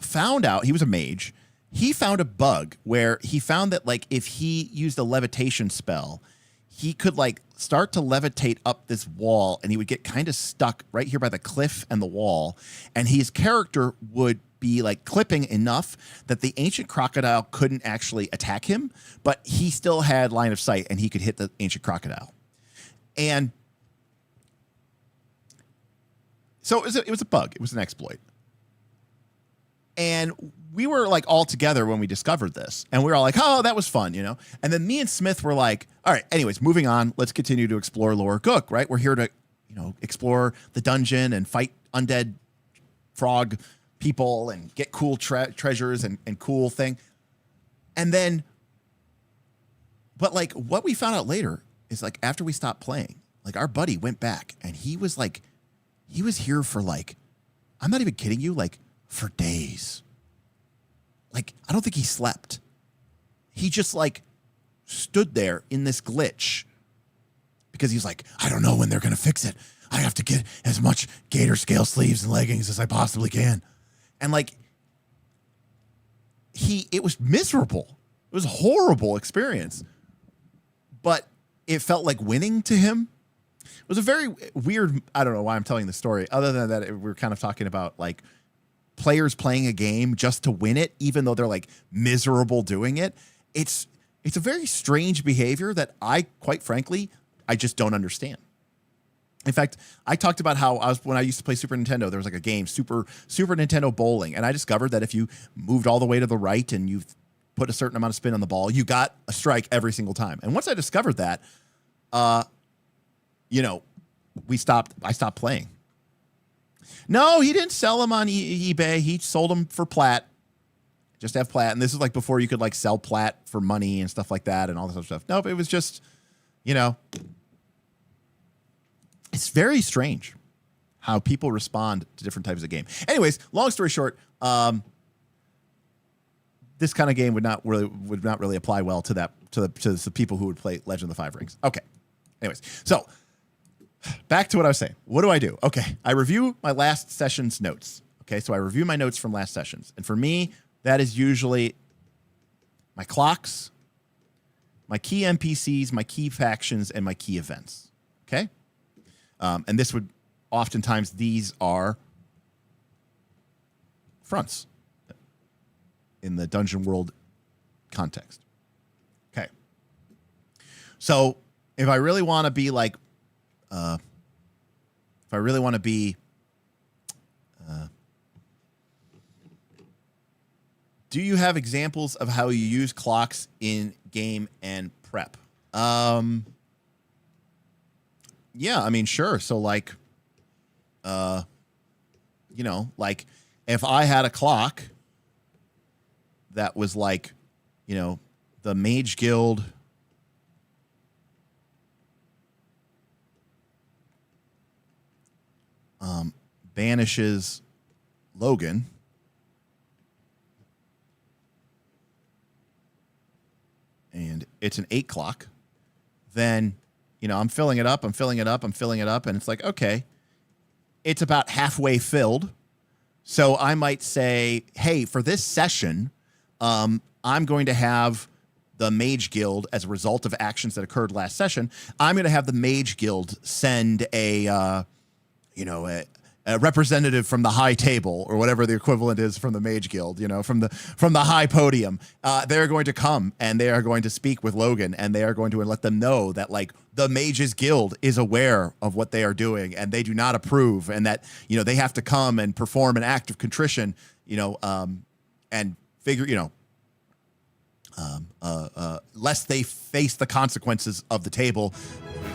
found out, he was a mage. He found a bug where he found that, like, if he used a levitation spell, he could, like, start to levitate up this wall, and he would get kind of stuck right here by the cliff and the wall, and his character would be, like, clipping enough that the Ancient Crocodile couldn't actually attack him, but he still had line of sight, and he could hit the Ancient Crocodile. And so it was a bug. It was an exploit. And we were like all together when we discovered this, and we were all like, oh, that was fun, you know? And then me and Smith were like, all right, anyways, moving on. Let's continue to explore Lower Gook, right? We're here to, you know, explore the dungeon and fight undead frog people and get cool treasures and cool thing. And then, but like what we found out later is, like, after we stopped playing, like, our buddy went back and he was here for, like, I'm not even kidding you, like, for days. Like, I don't think he slept. He just, like, stood there in this glitch because he's like, I don't know when they're going to fix it. I have to get as much Gator Scale Sleeves and leggings as I possibly can. And, like, it was miserable. It was a horrible experience. But it felt like winning to him. It was a very weird, I don't know why I'm telling the story, other than that we're kind of talking about, like, players playing a game just to win it, even though they're, like, miserable doing it. It's a very strange behavior that I, quite frankly, I just don't understand. In fact, I talked about how when I used to play Super Nintendo, there was like a game, Super Nintendo Bowling, and I discovered that if you moved all the way to the right and you put a certain amount of spin on the ball, you got a strike every single time. And once I discovered that, you know, I stopped playing. No, he didn't sell them on eBay. He sold them for plat. Just have plat. And this is like before you could like sell plat for money and stuff like that and all this other stuff. Nope, it was just, you know, it's very strange how people respond to different types of game. Anyways, long story short, this kind of game would not really apply well to the people who would play Legend of the Five Rings. Okay. Anyways, so back to what I was saying. What do I do? Okay, I review my last session's notes. Okay, so I review my notes from last sessions. And for me, that is usually my clocks, my key NPCs, my key factions, and my key events. Okay? And this would, oftentimes, these are fronts in the Dungeon World context. Okay. So if I really want to be like, do you have examples of how you use clocks in game and prep? Yeah, I mean, sure. So like, you know, like if I had a clock that was like, you know, the Mage Guild banishes Logan, and it's an 8 clock, then, you know, I'm filling it up, and it's like, okay, it's about halfway filled. So I might say, hey, for this session, I'm going to have the Mage Guild, as a result of actions that occurred last session, I'm going to have the Mage Guild send a representative from the high table, or whatever the equivalent is from the Mage Guild, you know, from the high podium. They're going to come and they are going to speak with Logan, and they are going to let them know that like the Mages Guild is aware of what they are doing and they do not approve, and that, you know, they have to come and perform an act of contrition, you know, and figure, you know, lest they face the consequences of the table,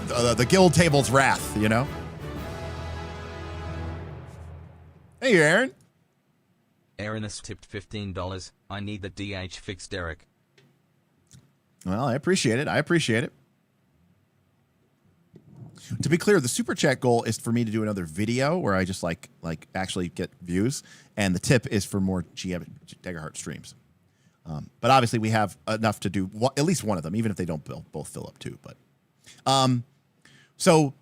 the guild table's wrath, you know. Hey, Aaron. Aaron has tipped $15. I need the DH fixed, Derek. Well, I appreciate it. To be clear, the super chat goal is for me to do another video where I just like actually get views, and the tip is for more GM Daggerheart streams. But obviously, we have enough to do at least one of them, even if they don't both fill up too. But so,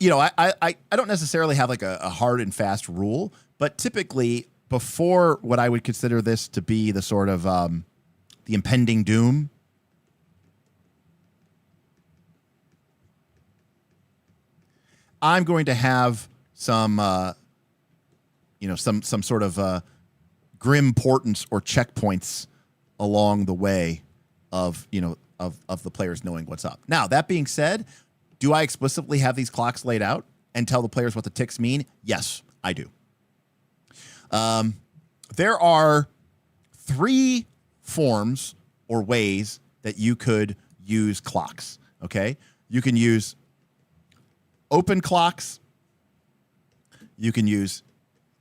you know, I don't necessarily have like a hard and fast rule, but typically before what I would consider this to be the sort of the impending doom, I'm going to have some, you know, some sort of grim portents or checkpoints along the way of, you know, of the players knowing what's up. Now, that being said, do I explicitly have these clocks laid out and tell the players what the ticks mean? Yes, I do. There are 3 forms or ways that you could use clocks, okay? You can use open clocks. You can use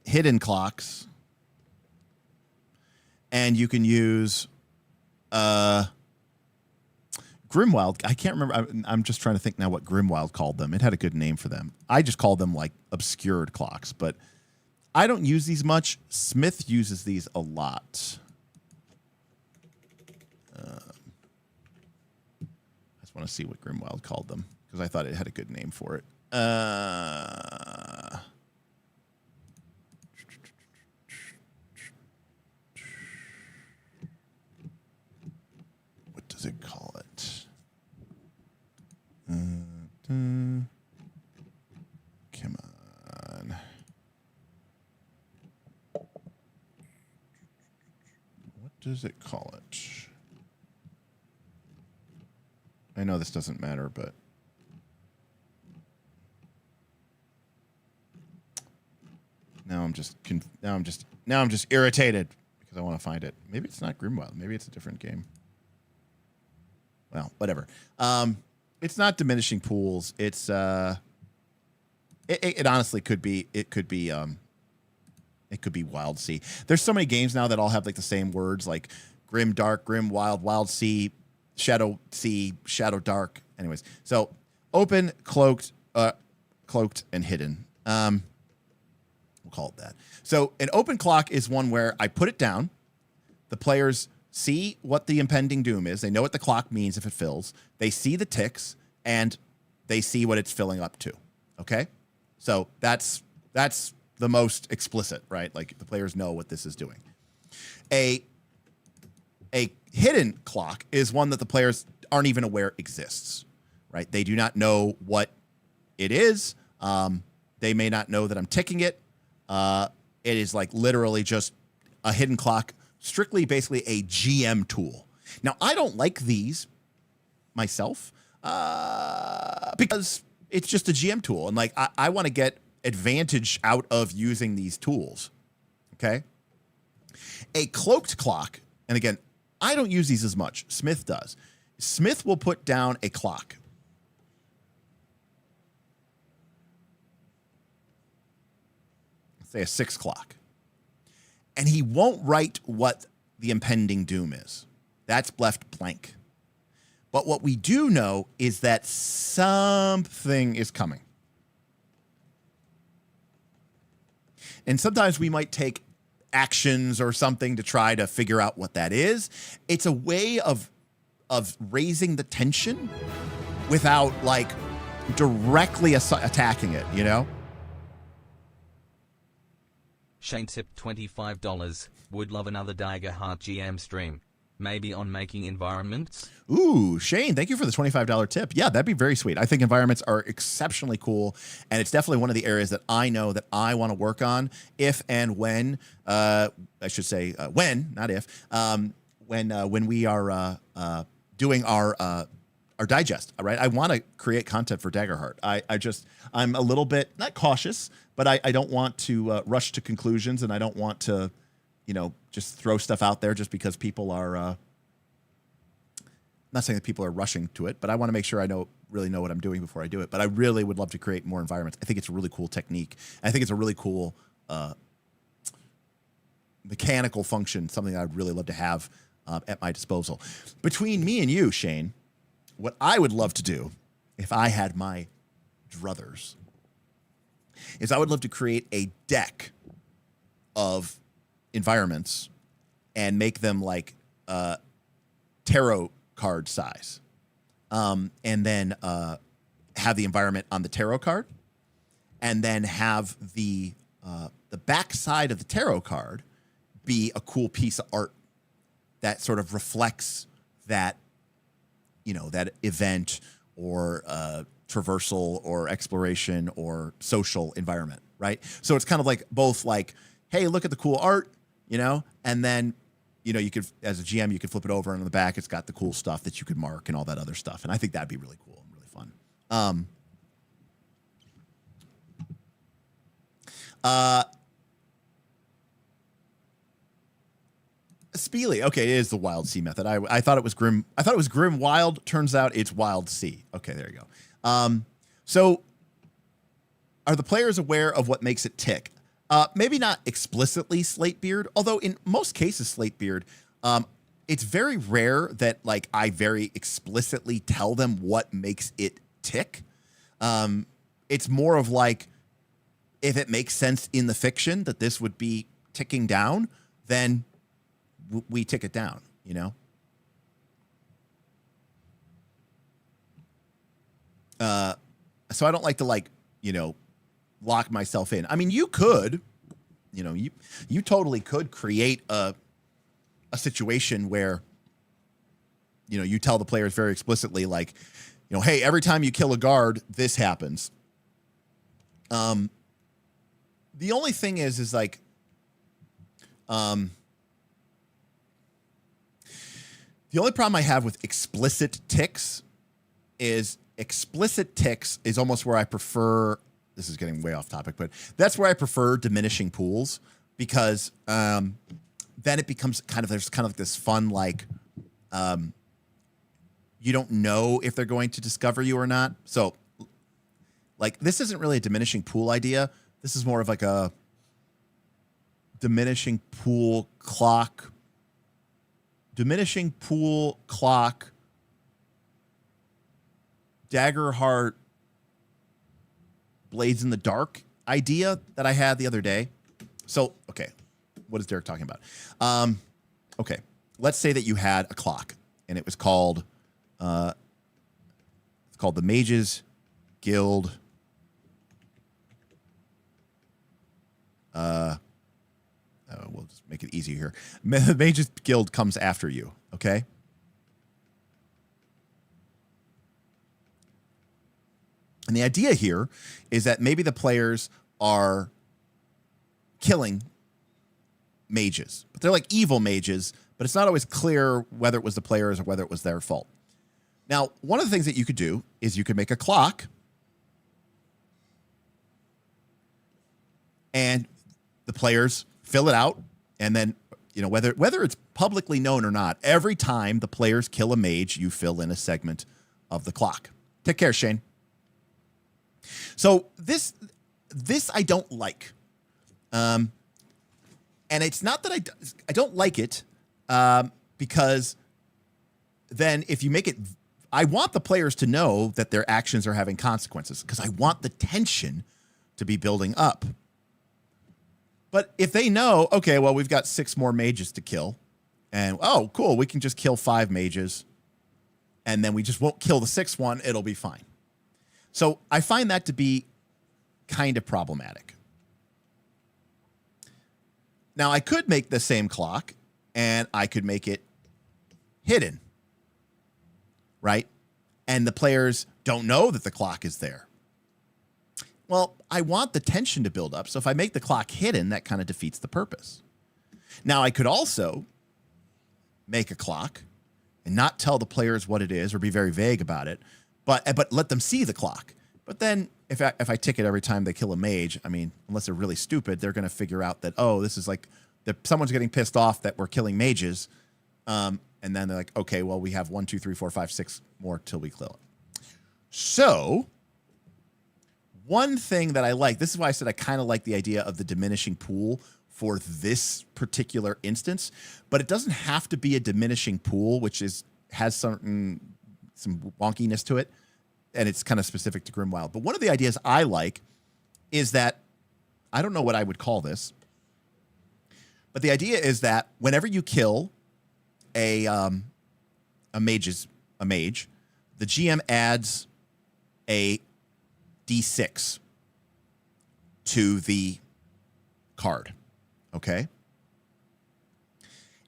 hidden clocks. And you can use Grimwild. I can't remember. I'm just trying to think now what Grimwild called them. It had a good name for them. I just called them like obscured clocks, but I don't use these much. Smith uses these a lot. I just want to see what Grimwild called them because I thought it had a good name for it. What does it call it? Come on. What does it call it? I know this doesn't matter, but I'm just irritated because I want to find it. Maybe it's not Grimwild. Maybe it's a different game. Well, whatever. It's not diminishing pools. It's it honestly could be. It could be Wild Sea. There's so many games now that all have like the same words, like Grim Dark, Grim Wild, Wild Sea, Shadow Dark. Anyways, so open, cloaked, and hidden. We'll call it that. So an open clock is one where I put it down. The players see what the impending doom is. They know what the clock means if it fills. They see the ticks, and they see what it's filling up to. Okay? So that's the most explicit, right? Like the players know what this is doing. A hidden clock is one that the players aren't even aware exists, right? They do not know what it is. They may not know that I'm ticking it. It is like literally just a hidden clock, strictly basically a GM tool. Now, I don't like these myself because it's just a GM tool. And like, I want to get advantage out of using these tools. Okay. A cloaked clock. And again, I don't use these as much. Smith does. Smith will put down a clock. Say a 6 o'clock. And he won't write what the impending doom is. That's left blank. But what we do know is that something is coming. And sometimes we might take actions or something to try to figure out what that is. It's a way of raising the tension without like directly attacking it, you know? Shane tipped $25. Would love another Daggerheart GM stream. Maybe on making environments? Ooh, Shane, thank you for the $25 tip. Yeah, that'd be very sweet. I think environments are exceptionally cool, and it's definitely one of the areas that I know that I want to work on if and when, I should say when, not if, when we are doing our digest, all right? I want to create content for Daggerheart. I'm a little bit, not cautious, but I don't want to rush to conclusions, and I don't want to, just throw stuff out there just because people are, not saying that people are rushing to it, but I want to make sure I really know what I'm doing before I do it. But I really would love to create more environments. I think it's a really cool technique. I think it's a really cool mechanical function, something I'd really love to have at my disposal. Between me and you, Shane, what I would love to do, if I had my druthers, is I would love to create a deck of environments and make them like tarot card size, and then have the environment on the tarot card, and then have the back side of the tarot card be a cool piece of art that sort of reflects that, that event or traversal or exploration or social environment, right? So it's kind of like both like, hey, look at the cool art, and then, you could, as a GM, you could flip it over, and on the back, it's got the cool stuff that you could mark and all that other stuff. And I think that'd be really cool and really fun. Speely. Okay, it is the Wild Sea method. I thought it was Grim. I thought it was Grim Wild. Turns out it's Wild Sea. Okay, there you go. So are the players aware of what makes it tick? Maybe not explicitly Slatebeard, although in most cases Slatebeard, it's very rare that like I very explicitly tell them what makes it tick. It's more of like, if it makes sense in the fiction that this would be ticking down, then we tick it down, So I don't like to lock myself in. I mean, you could, you totally could create a situation where, you tell the players very explicitly, like, hey, every time you kill a guard, this happens. The only thing is like, the only problem I have with explicit ticks is almost where I prefer this is getting way off topic, but that's where I prefer diminishing pools because then it becomes there's kind of like this fun, like, you don't know if they're going to discover you or not. So, like, this isn't really a diminishing pool idea. This is more of like a diminishing pool clock. Diminishing pool clock. Daggerheart Blades in the Dark idea that I had the other day. So, okay, what is Derek talking about? Okay, let's say that you had a clock, and it was called, the Mages Guild. We'll just make it easier here. The Mages Guild comes after you. Okay. And the idea here is that maybe the players are killing mages, but they're like evil mages, but it's not always clear whether it was the players or whether it was their fault. Now, one of the things that you could do is you could make a clock, and the players fill it out, and then, you know, whether it's publicly known or not, every time the players kill a mage, you fill in a segment of the clock. Take care, Shane. So this I don't like, and it's not that I don't like it, because then if you make it, I want the players to know that their actions are having consequences because I want the tension to be building up. But if they know, okay, well, we've got 6 more mages to kill, and oh, cool, we can just kill 5 mages, and then we just won't kill the 6th one, it'll be fine. So I find that to be kind of problematic. Now, I could make the same clock, and I could make it hidden, right? And the players don't know that the clock is there. Well, I want the tension to build up, so if I make the clock hidden, that kind of defeats the purpose. Now, I could also make a clock and not tell the players what it is or be very vague about it, but let them see the clock. But then if I tick it every time they kill a mage, I mean, unless they're really stupid, they're going to figure out that, oh, this is like someone's getting pissed off that we're killing mages. And then they're like, okay, well, we have 1, 2, 3, 4, 5, 6 more till we kill it. So one thing that I like, this is why I said I kind of like the idea of the diminishing pool for this particular instance, but it doesn't have to be a diminishing pool, which has some wonkiness to it, and it's kind of specific to Grimwild. But one of the ideas I like is that, I don't know what I would call this, but the idea is that whenever you kill a mage, the GM adds a D6 to the card, okay?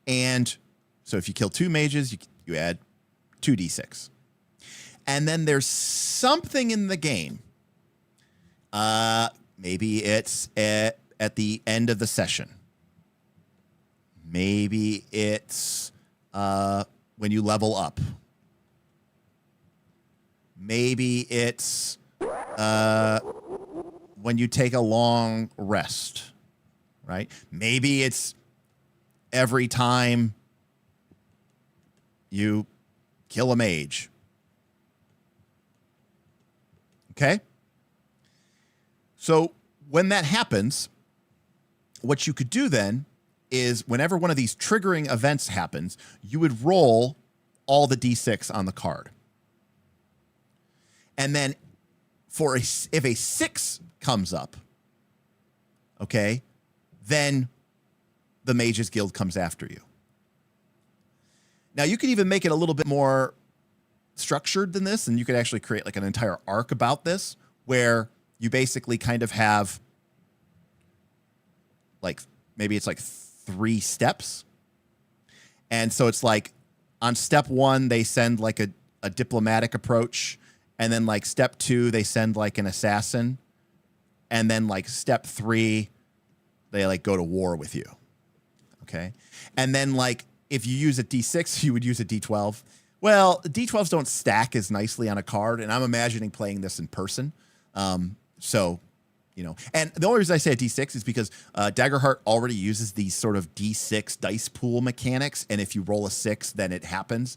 And so if you kill 2 mages, you add 2d6. And then there's something in the game. Maybe it's at the end of the session. Maybe it's when you level up. Maybe it's when you take a long rest, right? Maybe it's every time you kill a mage. Okay? So when that happens, what you could do then is whenever one of these triggering events happens, you would roll all the D6 on the card. And then if a 6 comes up, okay, then the Mages Guild comes after you. Now, you could even make it a little bit more structured than this, and you could actually create like an entire arc about this where you basically kind of have like, maybe it's like 3 steps. And so it's like on step 1, they send like a diplomatic approach. And then like step 2, they send like an assassin. And then like step 3, they like go to war with you. Okay. And then like, if you use a D6, you would use a D12. Well, D12s don't stack as nicely on a card. And I'm imagining playing this in person. So And the only reason I say a D6 is because Daggerheart already uses these sort of D6 dice pool mechanics, and if you roll a 6, then it happens.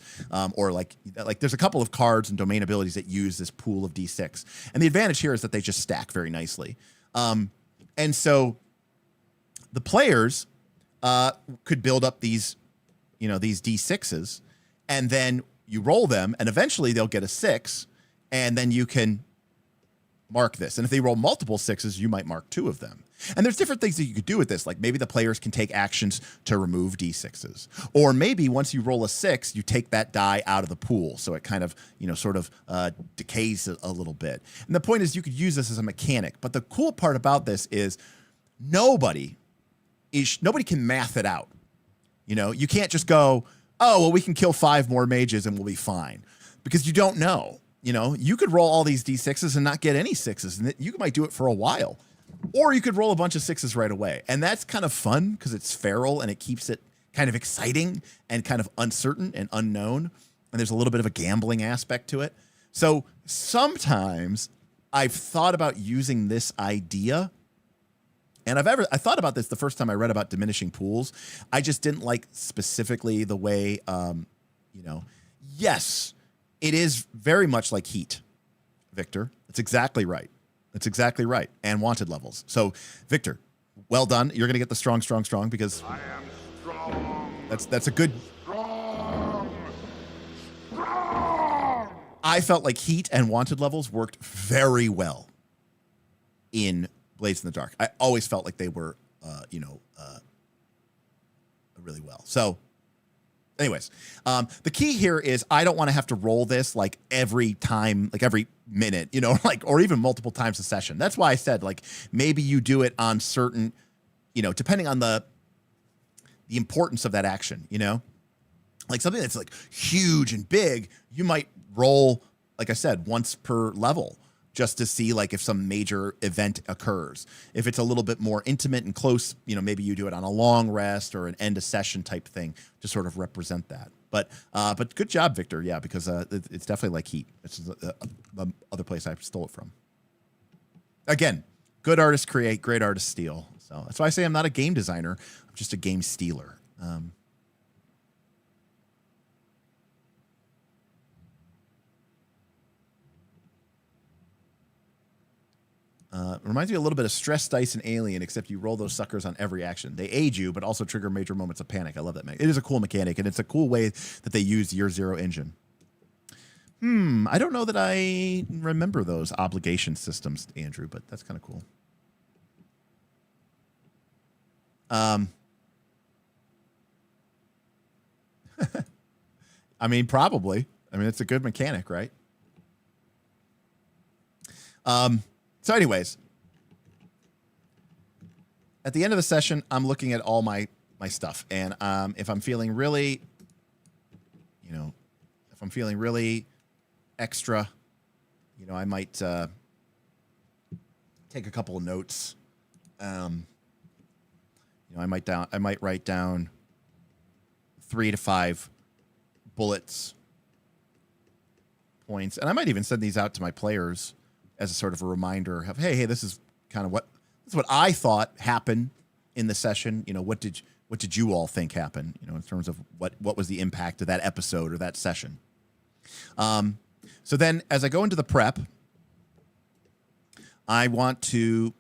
Or like there's a couple of cards and domain abilities that use this pool of D6, and the advantage here is that they just stack very nicely. And so the players could build up these D6s, and then you roll them, and eventually they'll get a 6, and then you can mark this. And if they roll multiple 6s, you might mark 2 of them. And there's different things that you could do with this. Like maybe the players can take actions to remove D6s. Or maybe once you roll a 6, you take that die out of the pool. So it kind of, decays a little bit. And the point is you could use this as a mechanic. But the cool part about this is nobody can math it out. You can't just go, oh, well, we can kill 5 more mages and we'll be fine. Because you don't know. You could roll all these D6s and not get any 6s, and you might do it for a while. Or you could roll a bunch of 6s right away. And that's kind of fun because it's feral and it keeps it kind of exciting and kind of uncertain and unknown. And there's a little bit of a gambling aspect to it. So sometimes I've thought about using this idea. And I thought about this the first time I read about diminishing pools. I just didn't like specifically the way, yes, it is very much like Heat, Victor. That's exactly right. And wanted levels. So, Victor, well done. You're going to get the strong because I am strong. That's a good. Strong. I felt like Heat and wanted levels worked very well in Blades in the Dark. I always felt like they were, really well. So. Anyways, the key here is I don't want to have to roll this like every time, like every minute, or even multiple times a session. That's why I said like maybe you do it on certain, depending on the importance of that action, like something that's like huge and big, you might roll, like I said, once per level just to see like if some major event occurs. If it's a little bit more intimate and close, maybe you do it on a long rest or an end of session type thing to sort of represent that. But good job, Victor. Yeah, because it's definitely like Heat. It's the other place I stole it from. Again, good artists create, great artists steal. So that's why I say I'm not a game designer. I'm just a game stealer. Reminds me a little bit of Stress Dice and Alien, except you roll those suckers on every action. They aid you, but also trigger major moments of panic. I love that. It is a cool mechanic, and it's a cool way that they use Year Zero engine. I don't know that I remember those obligation systems, Andrew, but that's kind of cool. I mean, probably. I mean, it's a good mechanic, right? So anyways, at the end of the session, I'm looking at all my stuff. And if I'm feeling really, if I'm feeling really extra, I might take a couple of notes. I might write down 3 to 5 bullets, points. And I might even send these out to my players as a sort of a reminder of, hey, this is kind of what I thought happened in the session. What did you all think happened? In terms of what was the impact of that episode or that session. So then, as I go into the prep, I want to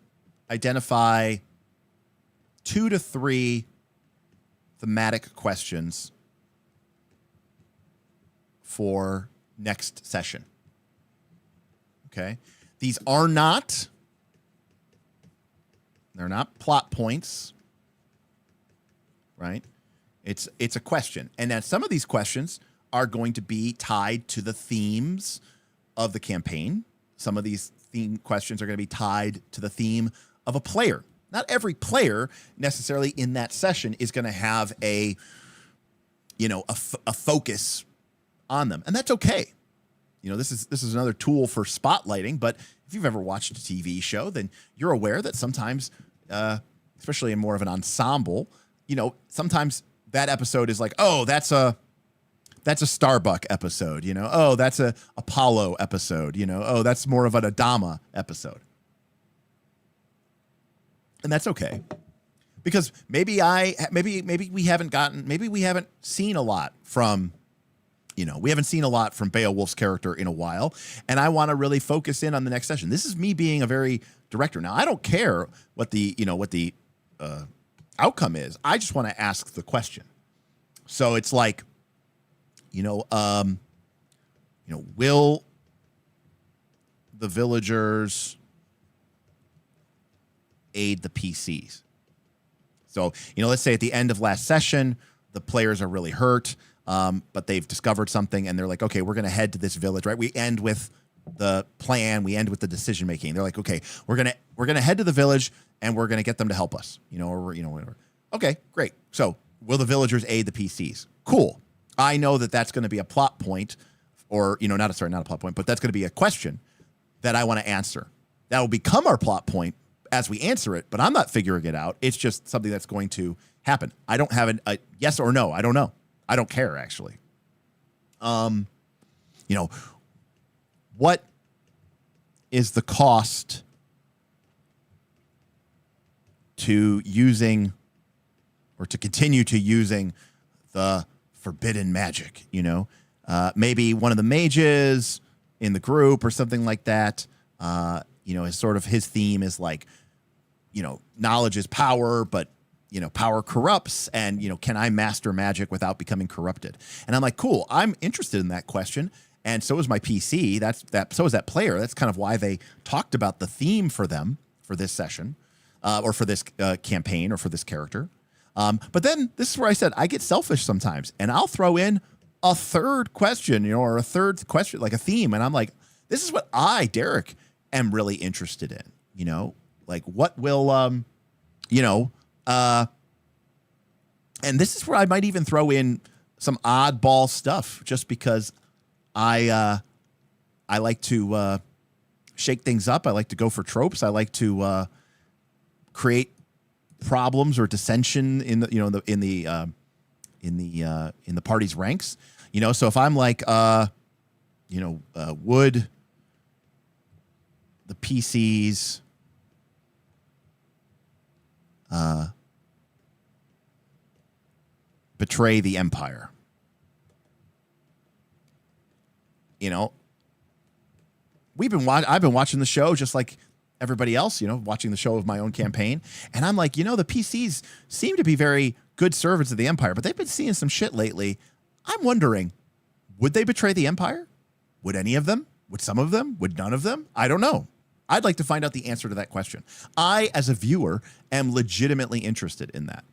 identify 2 to 3 thematic questions for next session. Okay. These are not, they're not plot points, right? It's a question. And then some of these questions are going to be tied to the themes of the campaign. Some of these theme questions are going to be tied to the theme of a player. Not every player necessarily in that session is going to have a focus on them. And that's okay. This is another tool for spotlighting, but if you've ever watched a TV show, then you're aware that sometimes, especially in more of an ensemble, sometimes that episode is like, oh, that's a Starbuck episode, oh, that's a Apollo episode, oh, that's more of an Adama episode. And that's okay. Because maybe we haven't seen a lot from, we haven't seen a lot from Beowulf's character in a while, and I want to really focus in on the next session. This is me being a very director. Now, I don't care what the outcome is. I just want to ask the question. So it's like, will the villagers aid the PCs? So, let's say at the end of last session, the players are really hurt, but they've discovered something and they're like, okay, we're going to head to this village, right? We end with the plan. We end with the decision making. They're like, okay, we're going to head to the village and we're going to get them to help us, or whatever. Okay, great. So will the villagers aid the PCs? Cool. I know that that's going to be a plot point or, not a plot point, but that's going to be a question that I want to answer. That will become our plot point as we answer it, but I'm not figuring it out. It's just something that's going to happen. I don't have a yes or no. I don't know. I don't care, actually. What is the cost to using or to continue to using the forbidden magic? Maybe one of the mages in the group or something like that, is sort of his theme is like, knowledge is power, but, power corrupts. And, can I master magic without becoming corrupted? And I'm like, cool, I'm interested in that question. And so is my PC. So is that player. That's kind of why they talked about the theme for them for this session or for this campaign or for this character. But then this is where I said I get selfish sometimes and I'll throw in a third question, or a third question, like a theme. And I'm like, this is what I, Derek, am really interested in, like what will, and this is where I might even throw in some oddball stuff just because I like to shake things up. I like to go for tropes. I like to create problems or dissension in the in the party's ranks. So if I'm like would the PCs betray the Empire? I've been watching the show just like everybody else, watching the show of my own campaign. And I'm like, the PCs seem to be very good servants of the Empire, but they've been seeing some shit lately. I'm wondering, would they betray the Empire? Would any of them? Would some of them? Would none of them? I don't know. I'd like to find out the answer to that question. I, as a viewer, am legitimately interested in that.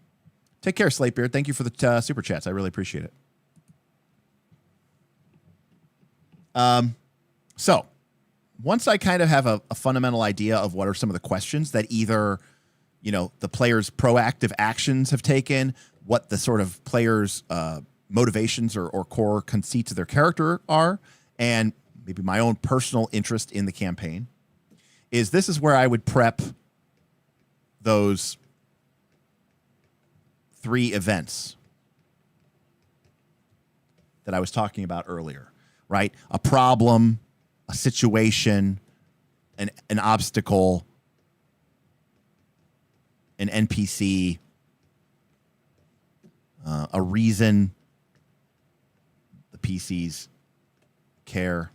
Take care, Slatebeard. Thank you for the super chats. I really appreciate it. So once I kind of have a fundamental idea of what are some of the questions that either, the player's proactive actions have taken, what the sort of player's motivations or core conceits of their character are, and maybe my own personal interest in the campaign, this is where I would prep those 3 events that I was talking about earlier, right? A problem, a situation, an obstacle, an NPC, a reason the PCs care.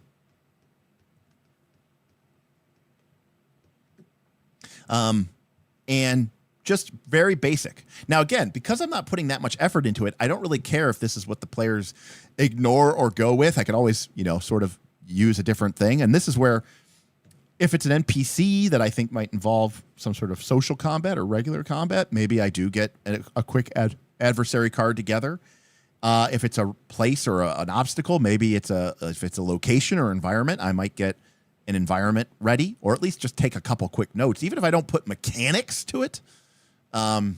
And just very basic. Now, again, because I'm not putting that much effort into it, I don't really care if this is what the players ignore or go with. I could always, sort of use a different thing. And this is where, if it's an NPC that I think might involve some sort of social combat or regular combat, maybe I do get a quick adversary card together. If it's a place or an obstacle, maybe if it's a location or environment, I might get an environment ready, or at least just take a couple quick notes. Even if I don't put mechanics to it, that's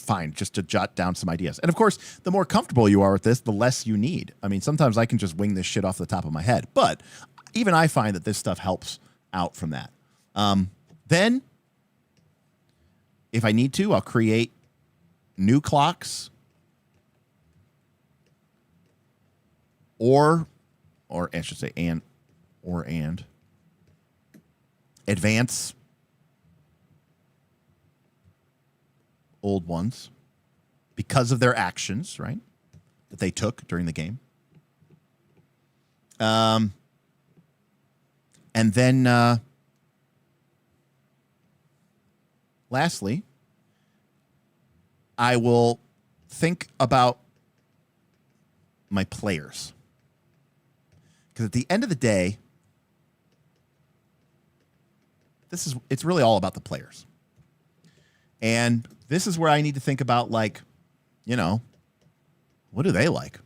fine, just to jot down some ideas. And of course, the more comfortable you are with this, the less you need. I mean, sometimes I can just wing this shit off the top of my head, but even I find that this stuff helps out from that. Then, if I need to, I'll create new clocks or I should say and advance old ones because of their actions, right, that they took during the game. And then lastly, I will think about my players. Because at the end of the day, it's really all about the players. And this is where I need to think about, like, you know, what do they like?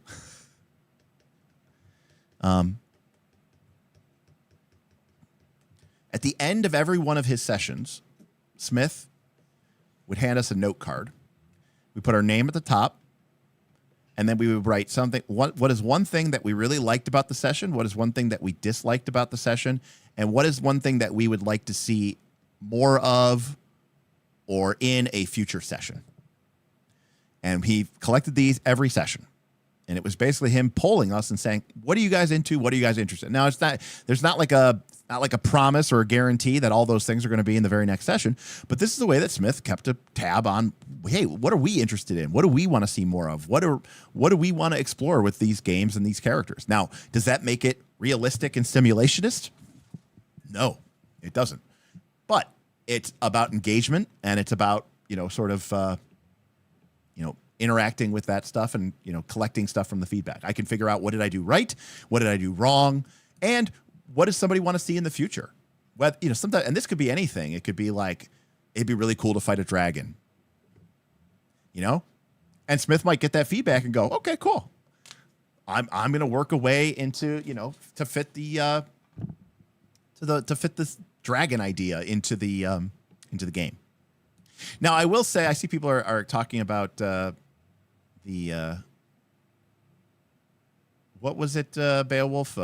At the end of every one of his sessions, Smith would hand us a note card. We put our name at the top, and then we would write something. What is one thing that we really liked about the session? What is one thing that we disliked about the session? And what is one thing that we would like to see more of or in a future session? And he collected these every session. And it was basically him polling us and saying, what are you guys into? What are you guys interested in? Now, there's not like a promise or a guarantee that all those things are going to be in the very next session. But this is the way that Smith kept a tab on, hey, what are we interested in? What do we want to see more of? What do we want to explore with these games and these characters? Now, does that make it realistic and simulationist? No, it doesn't. But it's about engagement, and it's about, sort of, interacting with that stuff and, collecting stuff from the feedback. I can figure out, what did I do right? What did I do wrong? And what does somebody want to see in the future? Well, sometimes, and this could be anything. It could be like, it'd be really cool to fight a dragon, and Smith might get that feedback and go, okay, cool. I'm going to work a way into, to fit the, to fit this dragon idea into the game. Now, I will say, I see people are talking about what was it, Beowulf?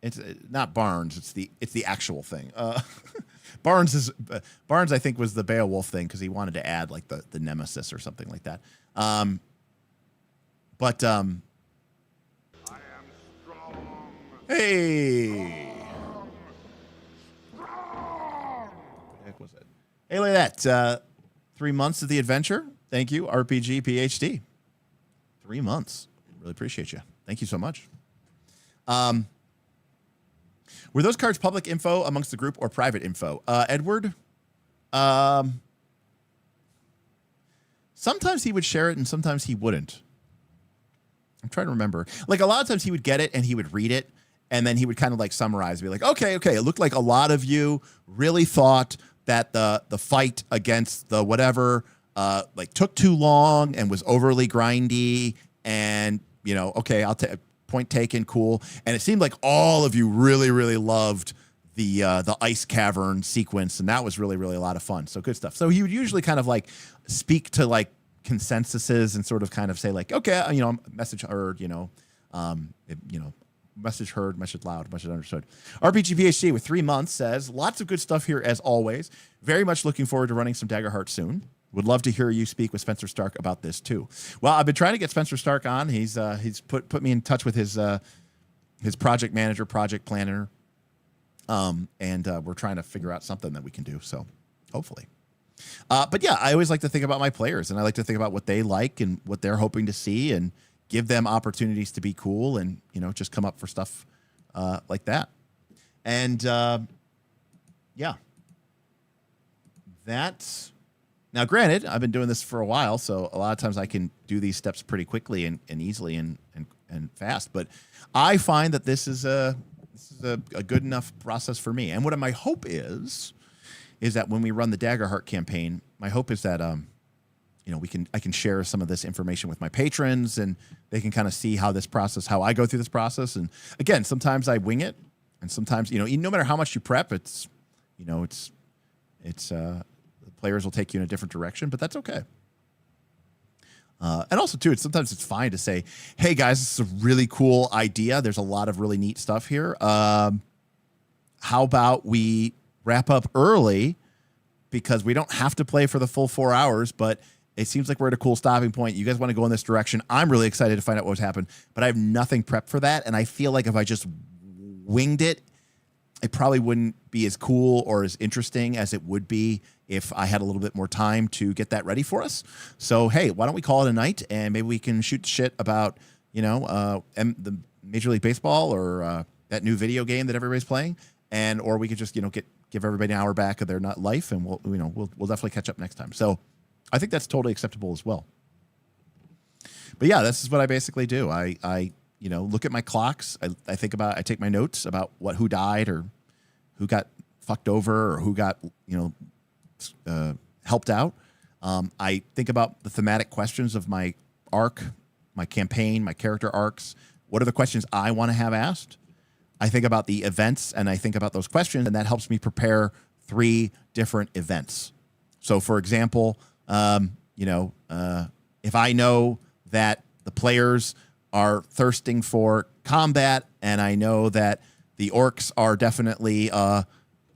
It's not Barnes. It's the actual thing. Barnes, I think, was the Beowulf thing because he wanted to add like the nemesis or something like that. But I am strong. hey. Strong. Heck was it? Hey, look at that. 3 months of the adventure. Thank you, RPG PhD. 3 months. Really appreciate you. Thank you so much. Were those cards public info amongst the group or private info? Edward, sometimes he would share it and sometimes he wouldn't. I'm trying to remember. Like, a lot of times he would get it and he would read it, and then he would kind of like summarize, be like, okay, it looked like a lot of you really thought that the fight against the whatever like took too long and was overly grindy, and okay, I'll take point taken, cool. And it seemed like all of you really, really loved the ice cavern sequence, and that was really, really a lot of fun. So good stuff. So he would usually kind of like speak to like consensuses and sort of kind of say like, okay, message heard, message heard, message loud, message understood. RPG PhD with 3 months says, lots of good stuff here as always. Very much looking forward to running some Daggerheart soon. Would love to hear you speak with Spencer Stark about this too. Well, I've been trying to get Spencer Stark on. He's put me in touch with his project manager, project planner, and we're trying to figure out something that we can do. So hopefully, but yeah, I always like to think about my players, and I like to think about what they like and what they're hoping to see, and give them opportunities to be cool, and just come up for stuff like that. And yeah, that's. Now, granted, I've been doing this for a while, so a lot of times I can do these steps pretty quickly and easily and fast. But I find that this is a good enough process for me. And what my hope is that when we run the Daggerheart campaign, my hope is that I can share some of this information with my patrons, and they can kind of see how I go through this process. And again, sometimes I wing it, and sometimes no matter how much you prep, it's players will take you in a different direction, but that's okay. And also, too, sometimes it's fine to say, hey, guys, this is a really cool idea. There's a lot of really neat stuff here. How about we wrap up early, because we don't have to play for the full 4 hours, but it seems like we're at a cool stopping point. You guys want to go in this direction. I'm really excited to find out what's happened, but I have nothing prepped for that, and I feel like if I just winged it, it probably wouldn't be as cool or as interesting as it would be if I had a little bit more time to get that ready for us. So, hey, why don't we call it a night, and maybe we can shoot shit about, the Major League Baseball or that new video game that everybody's playing, or we could just, give everybody an hour back of their life, and we'll definitely catch up next time. So I think that's totally acceptable as well. But yeah, this is what I basically do. I look at my clocks. I take my notes about who died or who got fucked over or who got, helped out. I think about the thematic questions of my arc, my campaign, my character arcs. What are the questions I want to have asked? I think about the events and I think about those questions, and that helps me prepare 3 different events. So, for example, if I know that the players are thirsting for combat, and I know that the orcs are definitely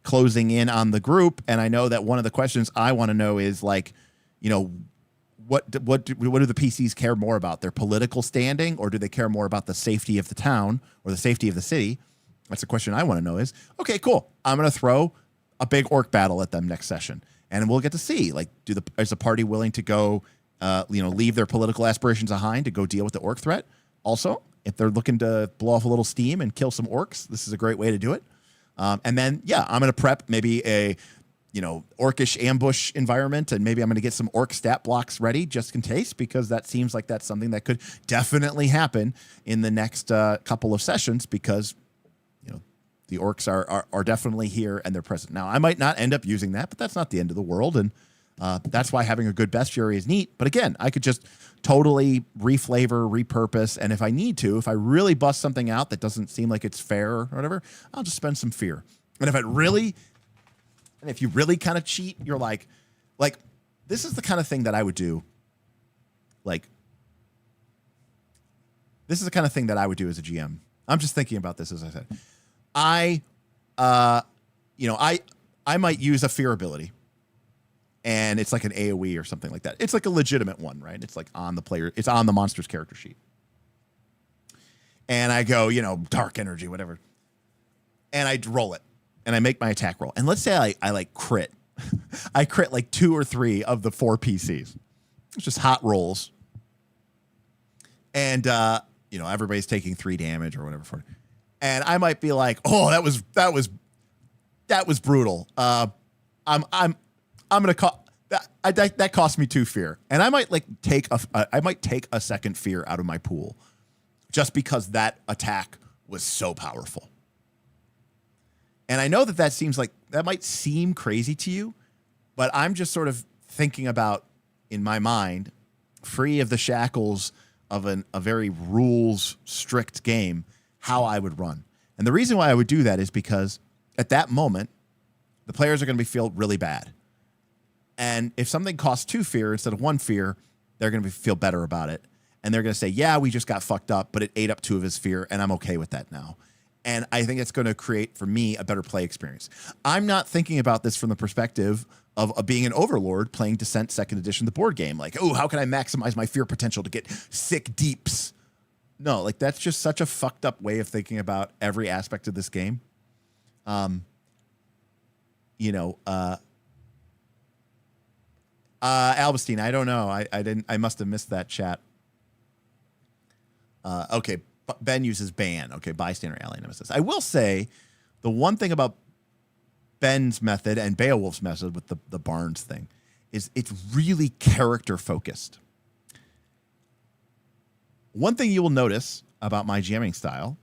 closing in on the group, and I know that one of the questions I want to know is what do the PCs care more about, their political standing, or do they care more about the safety of the town or the safety of the city? That's the question I want to know is, okay, cool. I'm going to throw a big orc battle at them next session, and we'll get to see, is the party willing to go, leave their political aspirations behind to go deal with the orc threat? Also, if they're looking to blow off a little steam and kill some orcs, this is a great way to do it. And then, I'm going to prep maybe a, orcish ambush environment, and maybe I'm going to get some orc stat blocks ready just in case, because that seems like that's something that could definitely happen in the next couple of sessions, because, the orcs are definitely here and they're present. Now, I might not end up using that, but that's not the end of the world, and that's why having a good bestiary is neat. But again, I could just totally reflavor, repurpose, and if I need to, if I really bust something out that doesn't seem like it's fair or whatever, I'll just spend some fear. And if you really kind of cheat, you're like this is the kind of thing that I would do. This is the kind of thing that I would do as a GM. I'm just thinking about this as I said. I might use a fear ability, and it's like an AoE or something like that. It's like a legitimate one, right? It's like on the player, it's on the monster's character sheet. And I go, dark energy, whatever. And I roll it, and I make my attack roll. And let's say I crit. I crit 2 or 3 of the 4 PCs. It's just hot rolls. And, everybody's taking 3 damage or whatever for it. And I might be like, oh, that was brutal. I'm gonna call that cost me 2 fear, and I might take a second fear out of my pool, just because that attack was so powerful. And I know that seems that might seem crazy to you, but I'm just sort of thinking about, in my mind, free of the shackles of a very rules strict game, how I would run. And the reason why I would do that is because at that moment, the players are going to feel really bad. And if something costs 2 fear instead of 1 fear, they're going to feel better about it. And they're going to say, yeah, we just got fucked up, but it ate up 2 of his fear, and I'm okay with that now. And I think it's going to create, for me, a better play experience. I'm not thinking about this from the perspective of being an overlord playing Descent 2nd Edition, the board game. How can I maximize my fear potential to get sick deeps? No, that's just such a fucked up way of thinking about every aspect of this game. Alberstein, I don't know. I must have missed that chat. Okay, Ben uses ban. Okay, bystander, ally, nemesis. I will say the one thing about Ben's method and Beowulf's method with the Barnes thing is it's really character focused. One thing you will notice about my GMing style,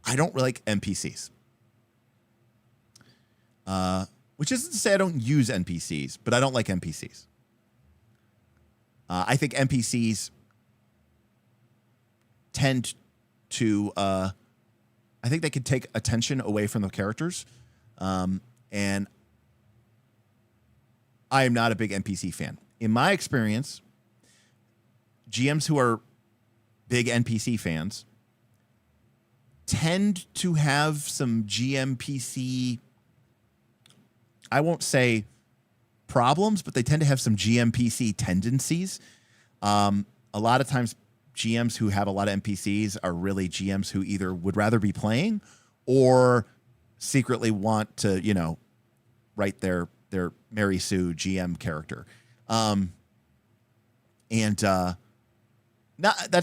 I don't really like NPCs. Which isn't to say I don't use NPCs, but I don't like NPCs. I think NPCs tend to, I think they can take attention away from the characters. And I am not a big NPC fan. In my experience, GMs who are big NPC fans tend to have some GMPC, I won't say problems, but they tend to have some GMPC tendencies. A lot of times GMs who have a lot of NPCs are really GMs who either would rather be playing or secretly want to, you know, write their Mary Sue GM character. That's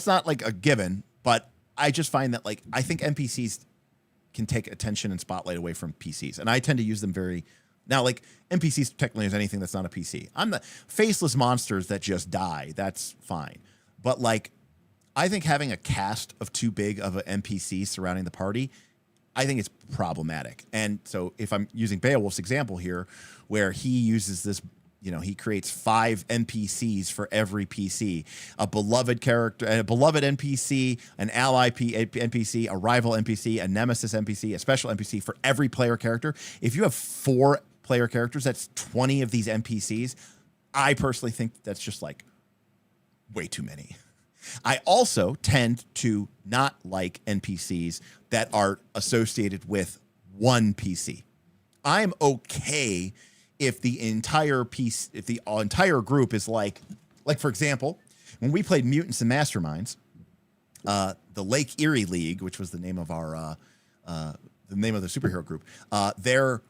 not like a given, but I just find that like I think NPCs can take attention and spotlight away from PCs, and I tend to use them very now. Like NPCs technically is anything that's not a PC. I'm the faceless monsters that just die. That's fine, but like I think having a cast of too big of an NPC surrounding the party, I think it's problematic. And so if I'm using Beowulf's example here, where he uses this. You know, he creates 5 NPCs for every PC, a beloved character, a beloved NPC, an ally NPC, a rival NPC, a nemesis NPC, a special NPC for every player character. If you have 4 player characters, that's 20 of these NPCs. I personally think that's just like way too many. I also tend to not like NPCs that are associated with one PC. I'm okay if the entire piece, if the entire group is like for example, when we played Mutants and Masterminds, the Lake Erie League, which was the name of our the name of the superhero group, their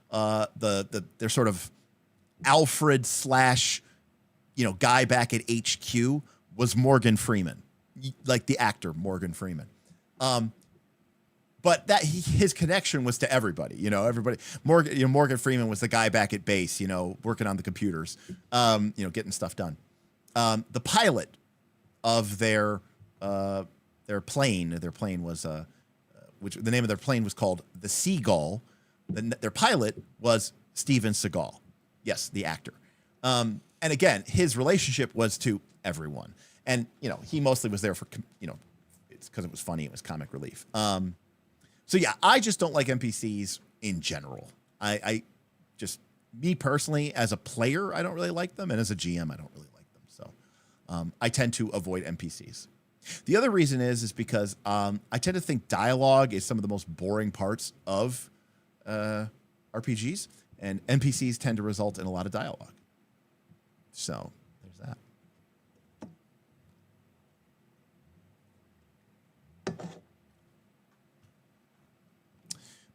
sort of Alfred / you know guy back at HQ was Morgan Freeman, like the actor Morgan Freeman. But that his connection was to everybody, you know, everybody. Morgan Freeman was the guy back at base, you know, working on the computers, you know, getting stuff done. The pilot of their plane was, which the name of their plane was called the Seagull. Their pilot was Steven Seagal. Yes, the actor. And again, his relationship was to everyone. And, you know, he mostly was there for, you know, it's because it was funny. It was comic relief. So yeah, I just don't like NPCs in general. I just, me personally, as a player, I don't really like them. And as a GM, I don't really like them. So I tend to avoid NPCs. The other reason is because I tend to think dialogue is some of the most boring parts of RPGs. And NPCs tend to result in a lot of dialogue. So there's that.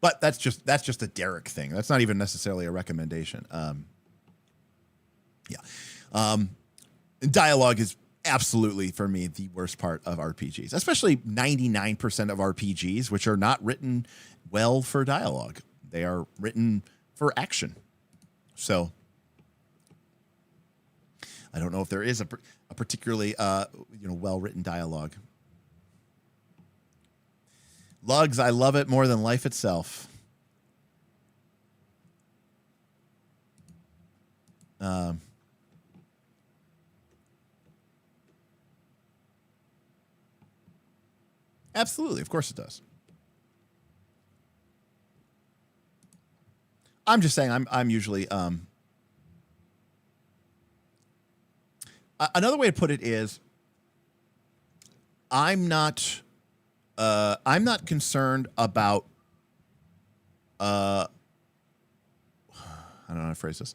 But that's just a Derek thing. That's not even necessarily a recommendation. Dialogue is absolutely, for me, the worst part of RPGs, especially 99% of RPGs, which are not written well for dialogue. They are written for action. So I don't know if there is a particularly well-written dialogue. Lugs, I love it more than life itself. Absolutely, of course it does. I'm just saying I'm usually another way to put it is I'm not concerned about I don't know how to phrase this.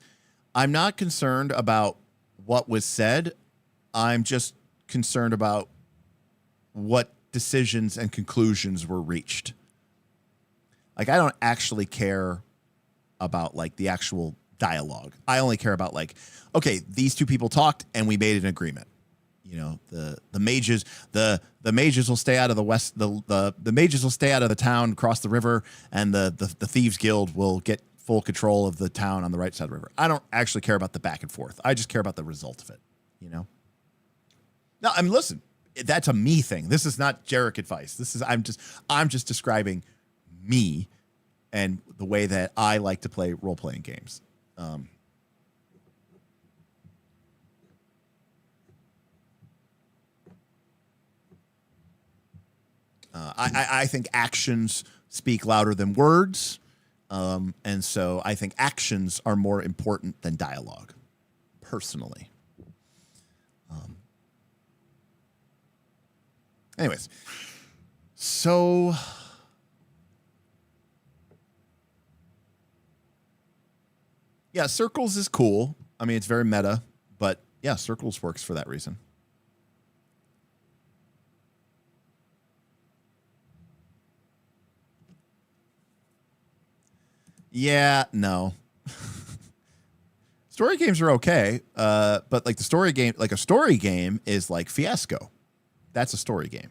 I'm not concerned about what was said. I'm just concerned about what decisions and conclusions were reached. Like, I don't actually care about like the actual dialogue. I only care about like, okay, these two people talked and we made an agreement. You know, the mages will stay out of the west. The mages will stay out of the town, cross the river, and the thieves guild will get full control of the town on the right side of the river. I don't actually care about the back and forth. I just care about the result of it. You know. No, I mean, listen, that's a me thing. This is not Jarek advice. I'm just describing me and the way that I like to play role playing games. I think actions speak louder than words. And so I think actions are more important than dialogue, personally. Anyways, so yeah, circles is cool. I mean, it's very meta, but yeah, circles works for that reason. Yeah, no. Story games are okay, but like the story game, like a story game is like Fiasco. That's a story game.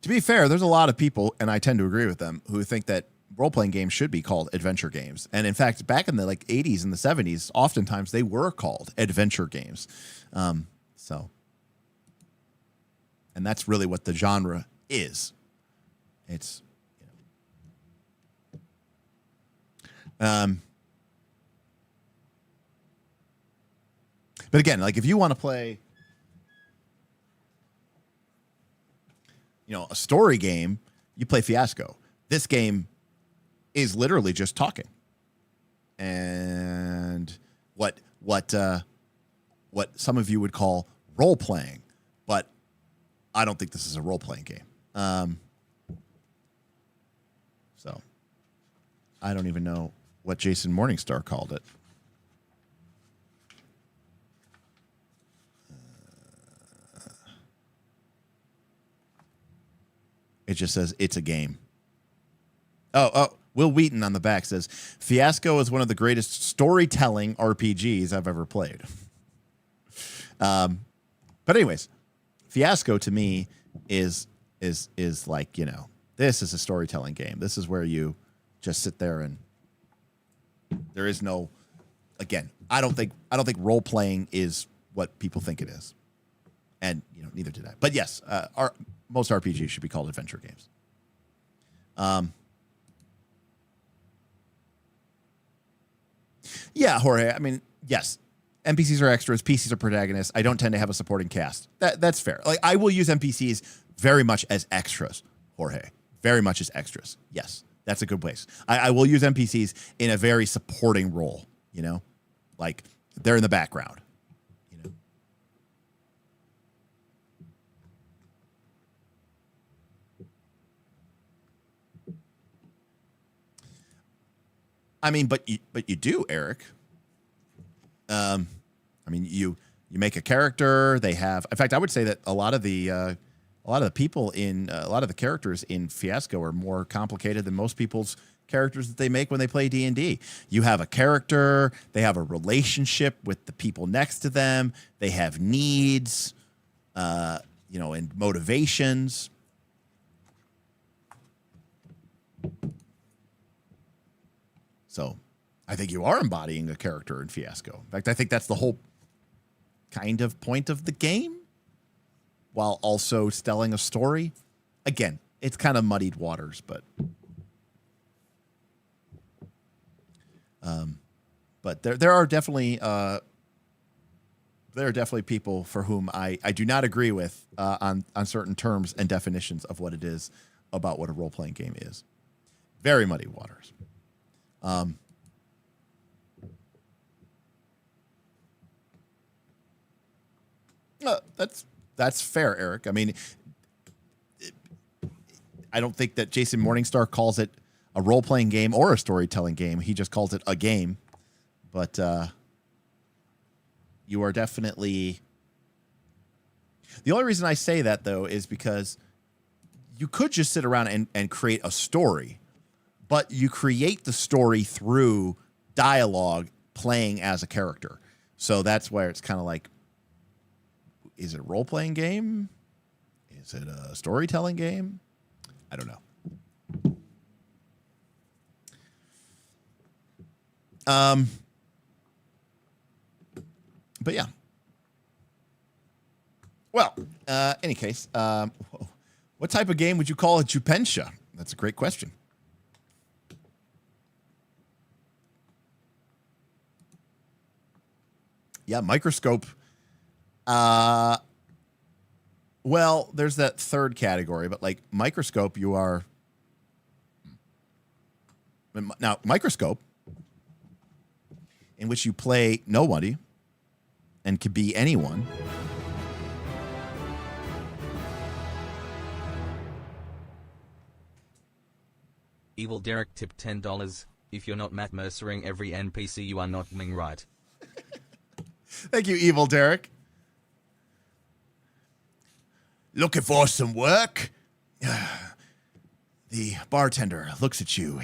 To be fair, there's a lot of people, and I tend to agree with them, who think that role-playing games should be called adventure games. And in fact, back in the like 80s and the 70s, oftentimes they were called adventure games. So, and that's really what the genre is. It's, but again, like if you want to play, a story game, you play Fiasco. This game is literally just talking, and what some of you would call role playing, but I don't think this is a role playing game. So I don't even know what Jason Morningstar called it. It just says it's a game. Oh, Will Wheaton on the back says, Fiasco is one of the greatest storytelling RPGs I've ever played. But anyways, Fiasco to me is like, this is a storytelling game. This is where you just sit there and there is no, again, I don't think role playing is what people think it is. And, neither did I. But yes, most RPGs should be called adventure games. Yeah, Jorge. I mean, yes, NPCs are extras. PCs are protagonists. I don't tend to have a supporting cast. That's fair. Like I will use NPCs very much as extras, Jorge. Very much as extras. Yes, that's a good place. I will use NPCs in a very supporting role. Like they're in the background. I mean, but you do, Eric. I mean, you make a character. They have, in fact, I would say that a lot of the people in a lot of the characters in Fiasco are more complicated than most people's characters that they make when they play D&D. You have a character. They have a relationship with the people next to them. They have needs, and motivations. So I think you are embodying a character in Fiasco. In fact, I think that's the whole kind of point of the game, while also telling a story. Again, it's kind of muddied waters, but there are definitely people for whom I do not agree with on certain terms and definitions of what it is about what a role-playing game is. Very muddy waters. That's fair, Eric. I mean, I don't think that Jason Morningstar calls it a role-playing game or a storytelling game. He just calls it a game. But you are definitely... The only reason I say that, though, is because you could just sit around and create a story, but you create the story through dialogue playing as a character. So that's where it's kind of like, is it a role-playing game? Is it a storytelling game? I don't know. But yeah. Well, any case, what type of game would you call a Jupensha? That's a great question. Yeah, Microscope. Well, there's that third category, but like Microscope, you are... Now, Microscope, in which you play nobody and can be anyone. Evil Derek tipped $10. If you're not Matt Mercering every NPC, you are not GMing right. Thank you, Evil Derek. looking for some work? The bartender looks at you.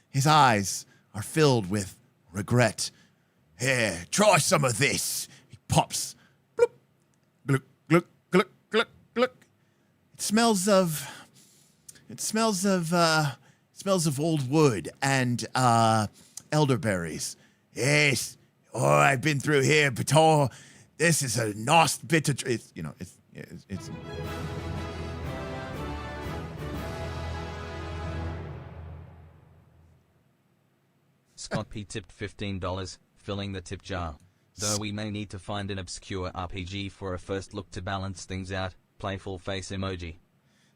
His eyes are filled with regret. Here, try some of this. He pops. Bloop. Gluck, gluck, gluck, gluck, gluck. It smells of old wood and elderberries. Yes. Oh, I've been through here before. This is a nice bit of. It's. Scott P tipped $15, filling the tip jar. Though we may need to find an obscure RPG for a first look to balance things out. Playful face emoji.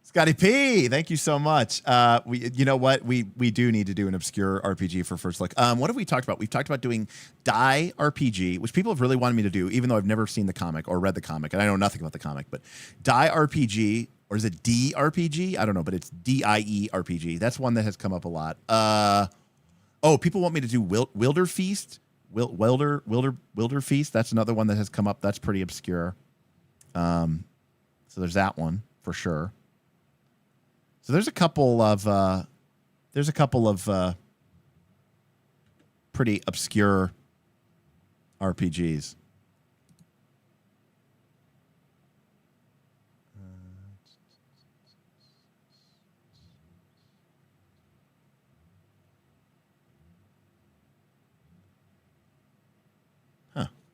Scotty P, thank you so much. You know what? We do need to do an obscure RPG for first look. What have we talked about? We've talked about doing Die RPG, which people have really wanted me to do, even though I've never seen the comic or read the comic, and I know nothing about the comic. But Die RPG, or is it DRPG? I don't know, but it's DIE RPG. That's one that has come up a lot. People want me to do Wilder Feast. Wilder Feast. That's another one that has come up. That's pretty obscure. So there's that one for sure. So there's a couple of pretty obscure RPGs.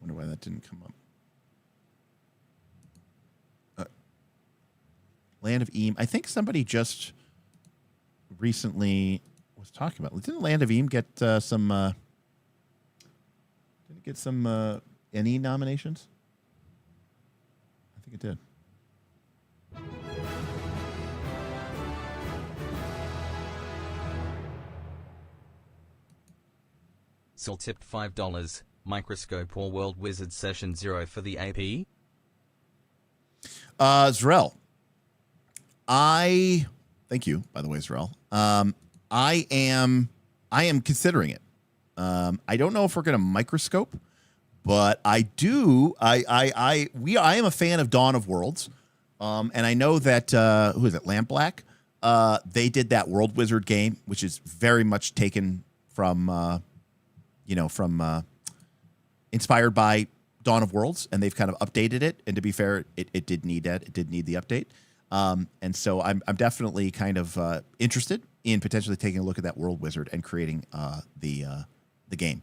Wonder why that didn't come up. Land of Eam. I think somebody just recently was talking about. Didn't Land of Eam get some? Did it get some NE nominations? I think it did. Sil tipped $5. Microscope or World Wizard Session 0 for the AP? Zrel. Thank you, by the way, Zrel. I am considering it. I don't know if we're going to microscope, but I do. I am a fan of Dawn of Worlds, and I know that who is it? Lampblack. They did that World Wizard game, which is very much taken from, inspired by Dawn of Worlds, and they've kind of updated it. And to be fair, it did need that. It did need the update. And so I'm definitely kind of interested in potentially taking a look at that World Wizard and creating the game.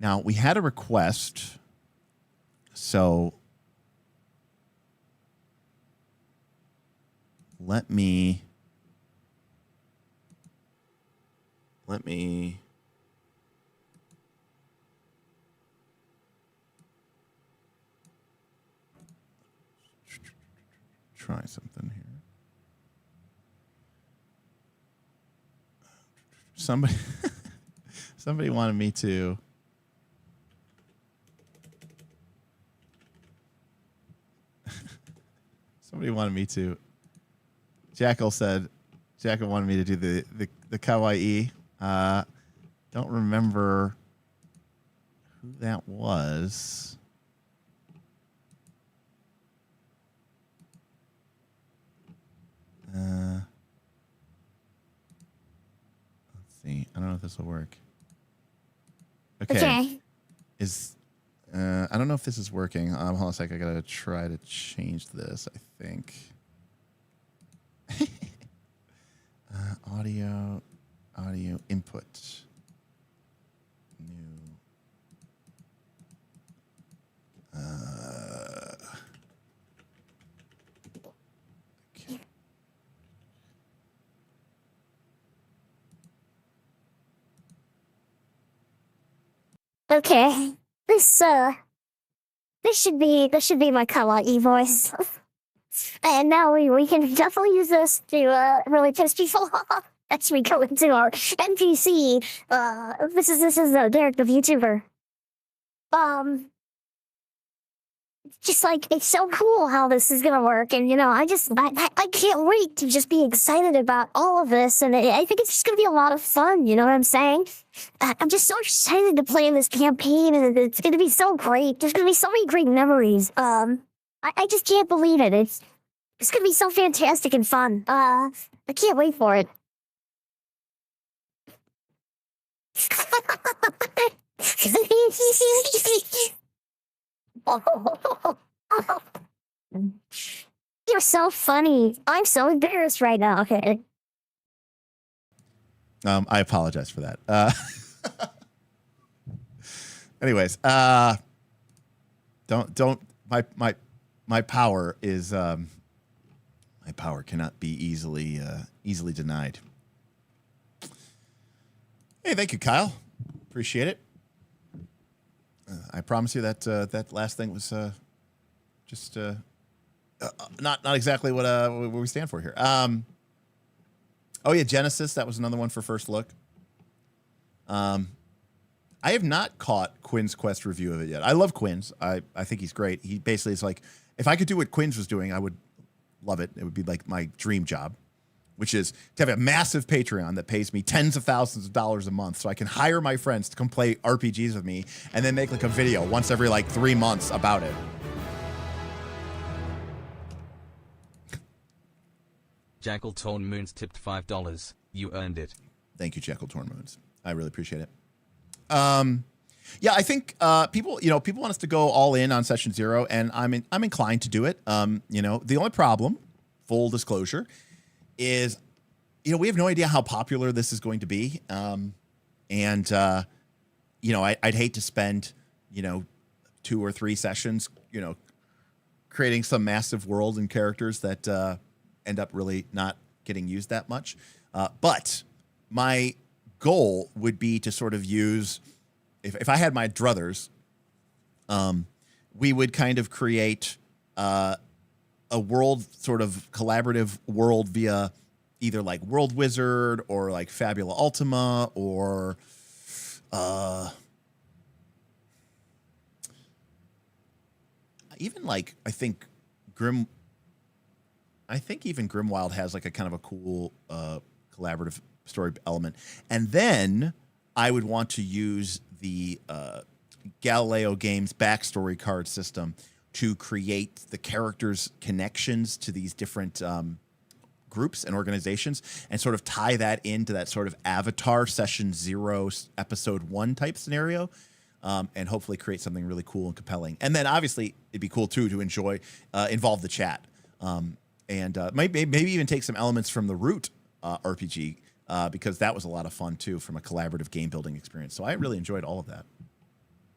Now, we had a request, so let me try something here. Somebody wanted me to. Somebody wanted me to. Jackal wanted me to do the kawaii. Don't remember who that was. Let's see. I don't know if this will work. Okay. I don't know if this is working. Hold on a sec. I gotta try to change this. I think. Audio input. New. Okay. This should be my kawaii voice. And now we can definitely use this to really piss people off as we go into our NPC. This is Derek the VTuber. Just like, it's so cool how this is gonna work, and I can't wait to just be excited about all of this, and I think it's just gonna be a lot of fun. You know what I'm saying? I'm just so excited to play in this campaign, and it's gonna be so great. There's gonna be so many great memories. I just can't believe it. It's gonna be so fantastic and fun. I can't wait for it. You're so funny. I'm so embarrassed right now. Okay. I apologize for that. Anyways, don't my power is my power cannot be easily denied. Hey, thank you, Kyle. Appreciate it. I promise you that that last thing was just not exactly what we stand for here. Oh yeah, Genesis. That was another one for first look. I have not caught Quinn's Quest review of it yet. I love Quinn's. I think he's great. He basically is like, if I could do what Quinn's was doing, I would love it. It would be like my dream job, which is to have a massive Patreon that pays me tens of thousands of dollars a month so I can hire my friends to come play RPGs with me and then make like a video once every like 3 months about it. Jackal Torn Moons tipped $5. You earned it. Thank you, Jackal Torn Moons. I really appreciate it. Yeah, I think people want us to go all in on session 0, and I'm inclined to do it. The only problem, full disclosure, is we have no idea how popular this is going to be. I'd hate to spend 2 or 3 sessions creating some massive world and characters that end up really not getting used that much. But my goal would be to sort of use, if I had my druthers, we would kind of create a world, sort of collaborative world via either like World Wizard or like Fabula Ultima or even like I think even Grimwild has like a kind of a cool collaborative story element. And then I would want to use the Galileo Games backstory card system to create the characters' connections to these different groups and organizations and sort of tie that into that sort of Avatar Session 0 Episode 1 type scenario. And hopefully create something really cool and compelling. And then obviously it'd be cool too to involve the chat. And maybe even take some elements from the Root RPG because that was a lot of fun too from a collaborative game building experience. So I really enjoyed all of that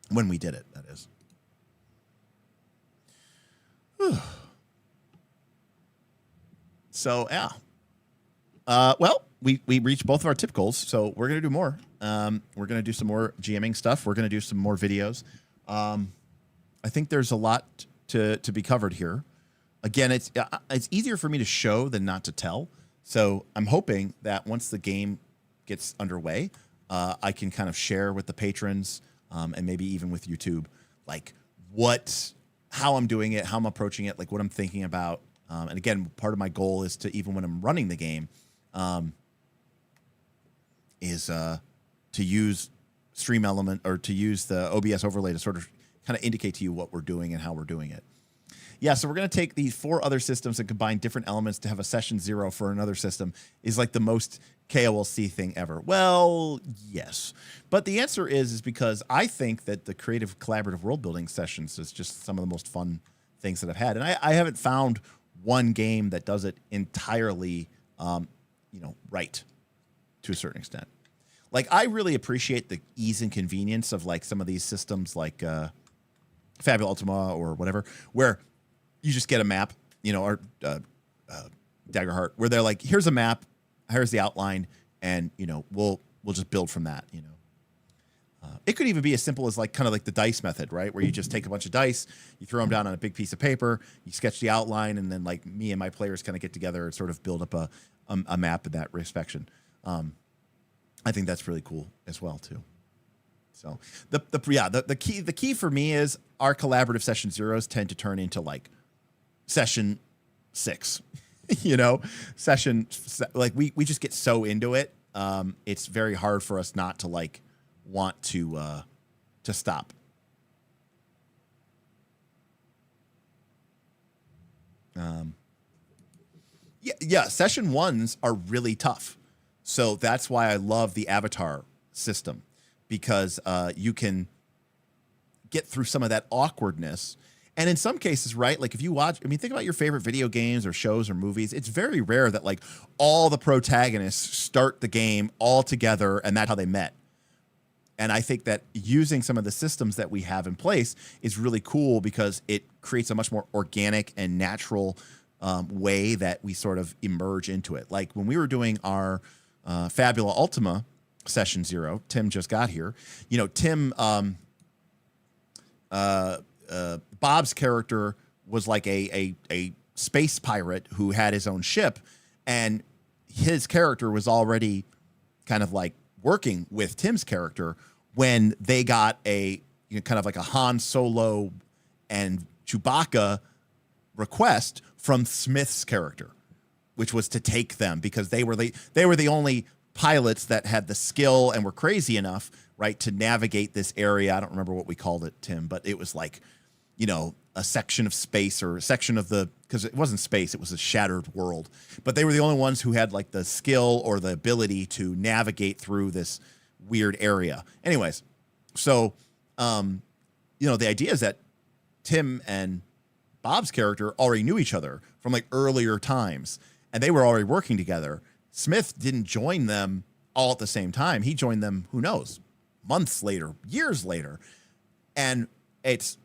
when we did it, that is. So yeah. Well, we reached both of our tip goals, so we're gonna do more. We're gonna do some more GMing stuff. We're gonna do some more videos. I think there's a lot to be covered here. Again, it's easier for me to show than not to tell. So I'm hoping that once the game gets underway, I can kind of share with the patrons and maybe even with YouTube, like how I'm doing it, how I'm approaching it, like what I'm thinking about. And again, part of my goal is to, even when I'm running the game, is to use Stream Element or to use the OBS overlay to sort of kind of indicate to you what we're doing and how we're doing it. Yeah, so we're going to take these 4 other systems and combine different elements to have a session 0 for another system is like the most KOLC thing ever. Well, yes. But the answer is because I think that the creative collaborative world building sessions is just some of the most fun things that I've had. And I haven't found one game that does it entirely, right to a certain extent. Like, I really appreciate the ease and convenience of like some of these systems like Fabula Ultima or whatever, where you just get a map, or Daggerheart, where they're like, here's a map, here's the outline, and we'll just build from that. It could even be as simple as like kind of like the dice method, right? Where you just take a bunch of dice, you throw them down on a big piece of paper, you sketch the outline, and then like me and my players kind of get together and sort of build up a map in that respect. I think that's really cool as well too. So the key for me is our collaborative session 0s tend to turn into like session 6, like we just get so into it. It's very hard for us not to like want to stop. Yeah, session ones are really tough. So that's why I love the avatar system, because you can get through some of that awkwardness. And in some cases, right, like if you watch, I mean, think about your favorite video games or shows or movies. It's very rare that like all the protagonists start the game all together and that's how they met. And I think that using some of the systems that we have in place is really cool because it creates a much more organic and natural way that we sort of emerge into it. Like when we were doing our Fabula Ultima session 0, Tim just got here. You know, Tim, Bob's character was like a space pirate who had his own ship, and his character was already kind of like working with Tim's character when they got a kind of like a Han Solo and Chewbacca request from Smith's character, which was to take them because they were the only pilots that had the skill and were crazy enough, right, to navigate this area. I don't remember what we called it, Tim, but it was like, you know, a section of space or a section of because it wasn't space, it was a shattered world. But they were the only ones who had like the skill or the ability to navigate through this weird area. Anyways, so, you know, the idea is that Tim and Bob's character already knew each other from like earlier times, and they were already working together. Smith didn't join them all at the same time. He joined them, who knows, months later, years later. And it's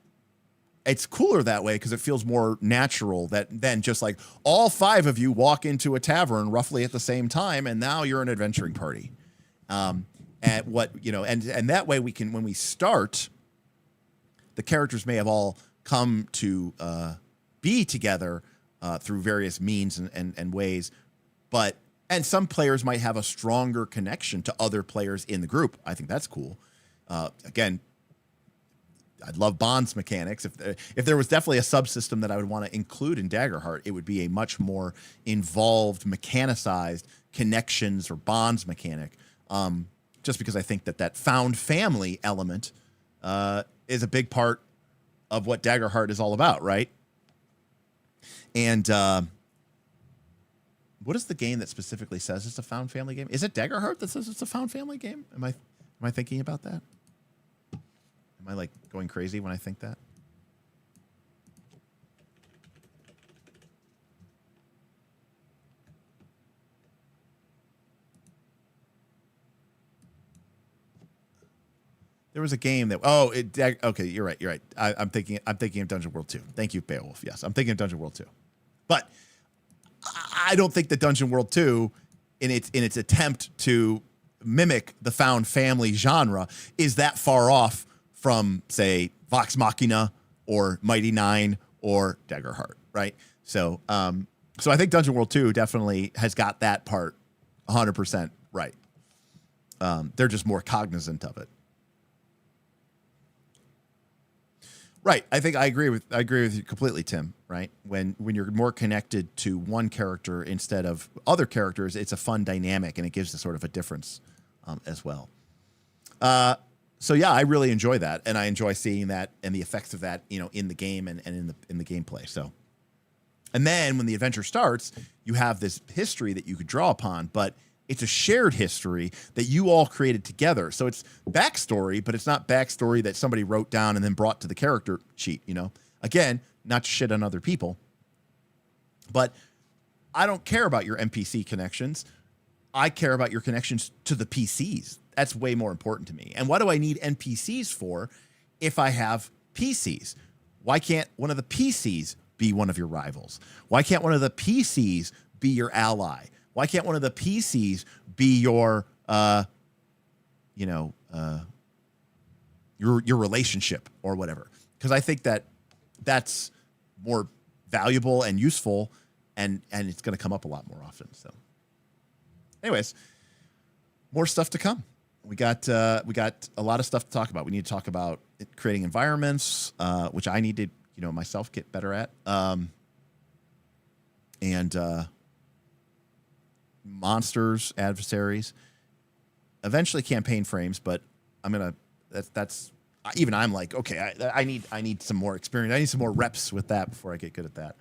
cooler that way because it feels more natural than just like all 5 of you walk into a tavern roughly at the same time, and now you're an adventuring party. And what, you know, and that way we can, when we start, the characters may have all come to be together through various means and ways, and some players might have a stronger connection to other players in the group. I think that's cool. Again, I'd love bonds mechanics. If there was definitely a subsystem that I would want to include in Daggerheart, it would be a much more involved, mechanicized connections or bonds mechanic. Just because I think that found family element is a big part of what Daggerheart is all about, right? And what is the game that specifically says it's a found family game? Is it Daggerheart that says it's a found family game? Am I thinking about that? Am I like going crazy when I think that? There was a game that okay, you're right. I'm thinking of Dungeon World 2. Thank you, Beowulf. Yes, I'm thinking of Dungeon World 2. But I don't think that Dungeon World 2 in its attempt to mimic the found family genre is that far off from, say, Vox Machina or Mighty Nine or Daggerheart, right? So so I think Dungeon World 2 definitely has got that part 100% right. They're just more cognizant of it. Right. I think I agree with you completely, Tim, right? When you're more connected to one character instead of other characters, it's a fun dynamic and it gives a sort of a difference as well. So yeah, I really enjoy that, and I enjoy seeing that and the effects of that, you know, in the game and in the gameplay. So, and then when the adventure starts, you have this history that you could draw upon, but it's a shared history that you all created together. So it's backstory, but it's not backstory that somebody wrote down and then brought to the character sheet, you know? Again, not to shit on other people, but I don't care about your NPC connections. I care about your connections to the PCs. That's way more important to me. And what do I need NPCs for if I have PCs? Why can't one of the PCs be one of your rivals? Why can't one of the PCs be your ally? Why can't one of the PCs be your relationship or whatever? Because I think that's more valuable and useful, and it's going to come up a lot more often. So, anyways, more stuff to come. We got a lot of stuff to talk about. We need to talk about creating environments, which I need to myself get better at, and monsters, adversaries, eventually campaign frames. But that's even I'm like, okay, I need some more experience. I need some more reps with that before I get good at that.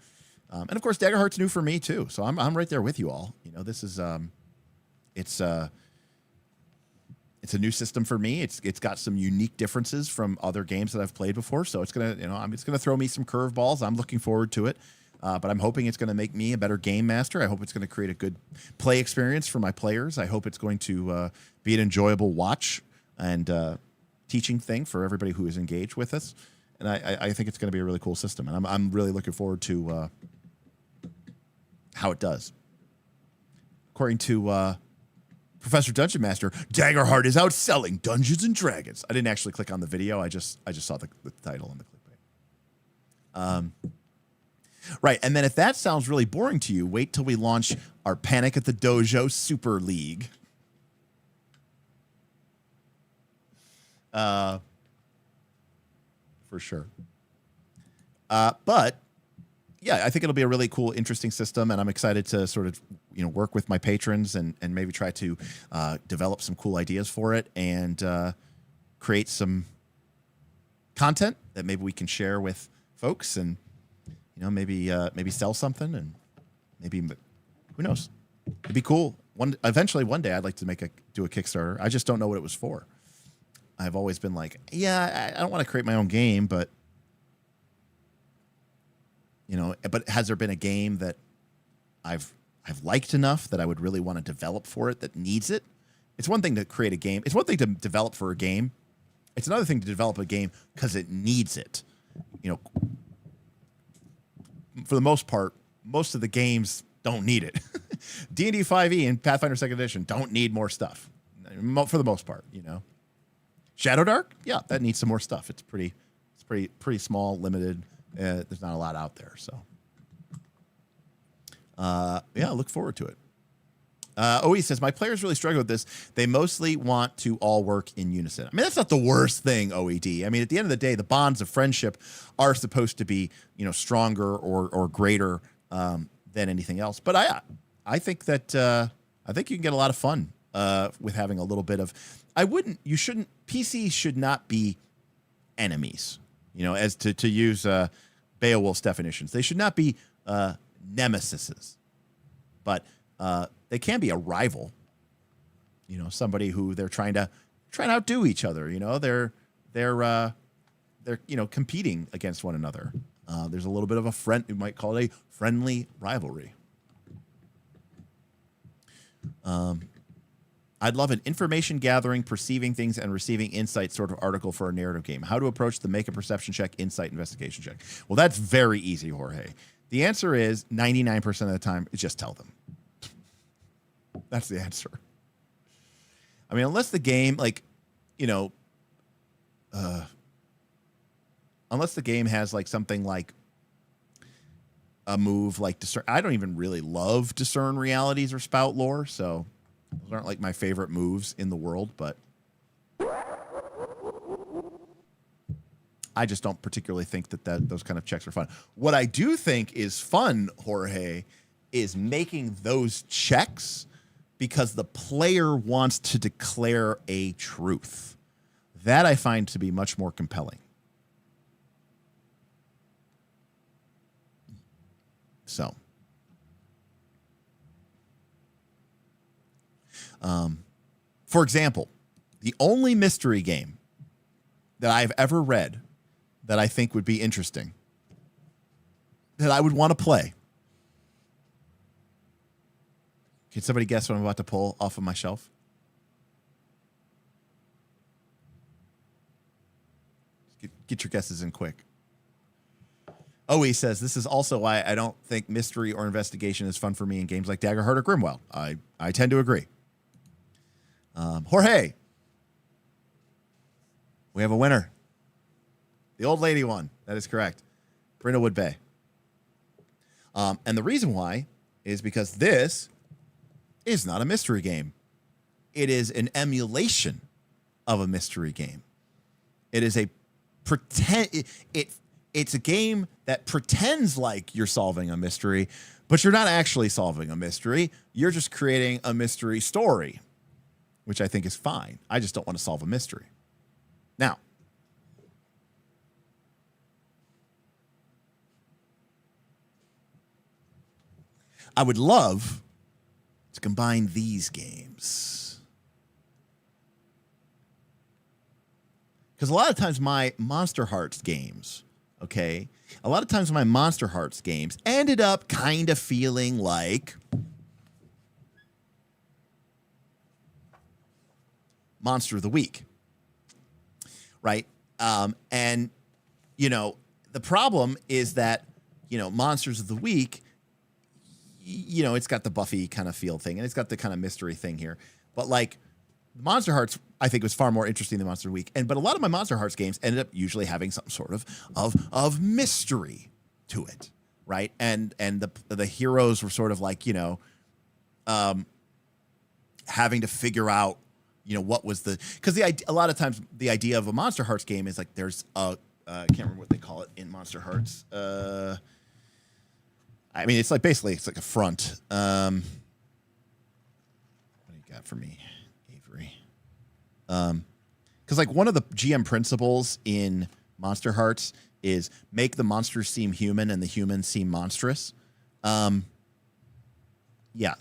And of course, Daggerheart's new for me too, so I'm right there with you all. You know, this is it's a new system for me. It's got some unique differences from other games that I've played before, so it's gonna it's gonna throw me some curveballs. I'm looking forward to it, but I'm hoping it's gonna make me a better game master. I hope it's gonna create a good play experience for my players. I hope it's going to be an enjoyable watch and teaching thing for everybody who is engaged with us. And I think it's going to be a really cool system, and I'm really looking forward to how it does. According to Professor Dungeon Master, Daggerheart is outselling Dungeons and Dragons. I didn't actually click on the video. I just saw the title and the clickbait. Right, and then if that sounds really boring to you, wait till we launch our Panic at the Dojo Super League. For sure. But yeah, I think it'll be a really cool, interesting system, and I'm excited to sort of work with my patrons and maybe try to develop some cool ideas for it and create some content that maybe we can share with folks, and maybe sell something, and maybe who knows? It'd be cool. Eventually one day I'd like to do a Kickstarter. I just don't know what it was for. I've always been like, yeah, I don't want to create my own game, but but has there been a game that I've liked enough that I would really want to develop for it that needs it? It's one thing to create a game. It's one thing to develop for a game. It's another thing to develop a game because it needs it. For the most part, most of the games don't need it. D&D 5e and Pathfinder 2nd Edition don't need more stuff for the most part, Shadow Dark, yeah, that needs some more stuff. It's pretty small, limited. There's not a lot out there, so yeah, look forward to it. He says, my players really struggle with this. They mostly want to all work in unison. I mean, that's not the worst thing, OED. I mean, at the end of the day, the bonds of friendship are supposed to be, stronger or greater than anything else. But I think that I think you can get a lot of fun with having a little bit of. PCs should not be enemies. As to use Beowulf's definitions, they should not be nemesises, but they can be a rival. Somebody who they're trying to outdo each other. They're competing against one another. There's a little bit of a friend. You might call it a friendly rivalry. I'd love an information gathering, perceiving things, and receiving insight sort of article for a narrative game. How to approach the make a perception check, insight, investigation check. Well, that's very easy, Jorge. The answer is 99% of the time, just tell them. That's the answer. I mean, unless the game, unless the game has something like a move like discern. I don't even really love discern realities or spout lore, so those aren't my favorite moves in the world, but I just don't particularly think that those kind of checks are fun. What I do think is fun, Jorge, is making those checks because the player wants to declare a truth. That I find to be much more compelling. So, for example, the only mystery game that I've ever read that I think would be interesting, that I would want to play. Can somebody guess what I'm about to pull off of my shelf? Get your guesses in quick. He says, this is also why I don't think mystery or investigation is fun for me in games like Daggerheart or Grimwell. I tend to agree. Jorge, we have a winner. The old lady won. That is correct. Brindlewood Bay. And the reason why is because this is not a mystery game. It is an emulation of a mystery game. It is a it's a game that pretends like you're solving a mystery, but you're not actually solving a mystery. You're just creating a mystery story, which I think is fine. I just don't want to solve a mystery. Now, I would love to combine these games. Because a lot of times my Monster Hearts games, okay, a lot of times my Monster Hearts games ended up kind of feeling like Monster of the Week, right? And, you know, the problem is that, you know, Monsters of the Week, you know, it's got the Buffy kind of feel thing, and it's got the kind of mystery thing here. But, like, Monster Hearts, I think, was far more interesting than Monster of the Week. But a lot of my Monster Hearts games ended up usually having some sort of mystery to it, right? And the heroes were sort of like, you know, having to figure out, you know, what was the, because a lot of times the idea of a Monster Hearts game is like there's a I can't remember what they call it in Monster Hearts. I mean, it's like basically it's like a front. What do you got for me, Avery? Because like one of the GM principles in Monster Hearts is make the monsters seem human and the humans seem monstrous. Yeah,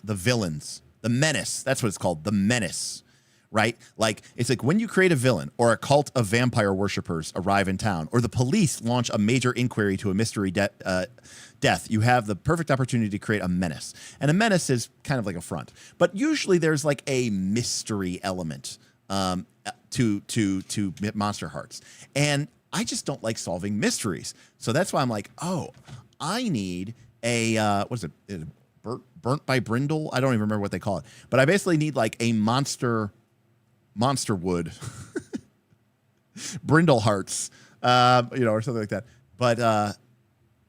the villains, the menace. That's what it's called, the menace. Right? Like, it's like when you create a villain or a cult of vampire worshippers arrive in town, or the police launch a major inquiry to a mystery death, you have the perfect opportunity to create a menace. And a menace is kind of like a front. But usually there's like a mystery element to Monster Hearts. And I just don't like solving mysteries. So that's why I'm like, oh, I need a, what is it? Burnt by Brindle? I don't even remember what they call it. But I basically need like a monster wood, Brindle Hearts, you know, or something like that. But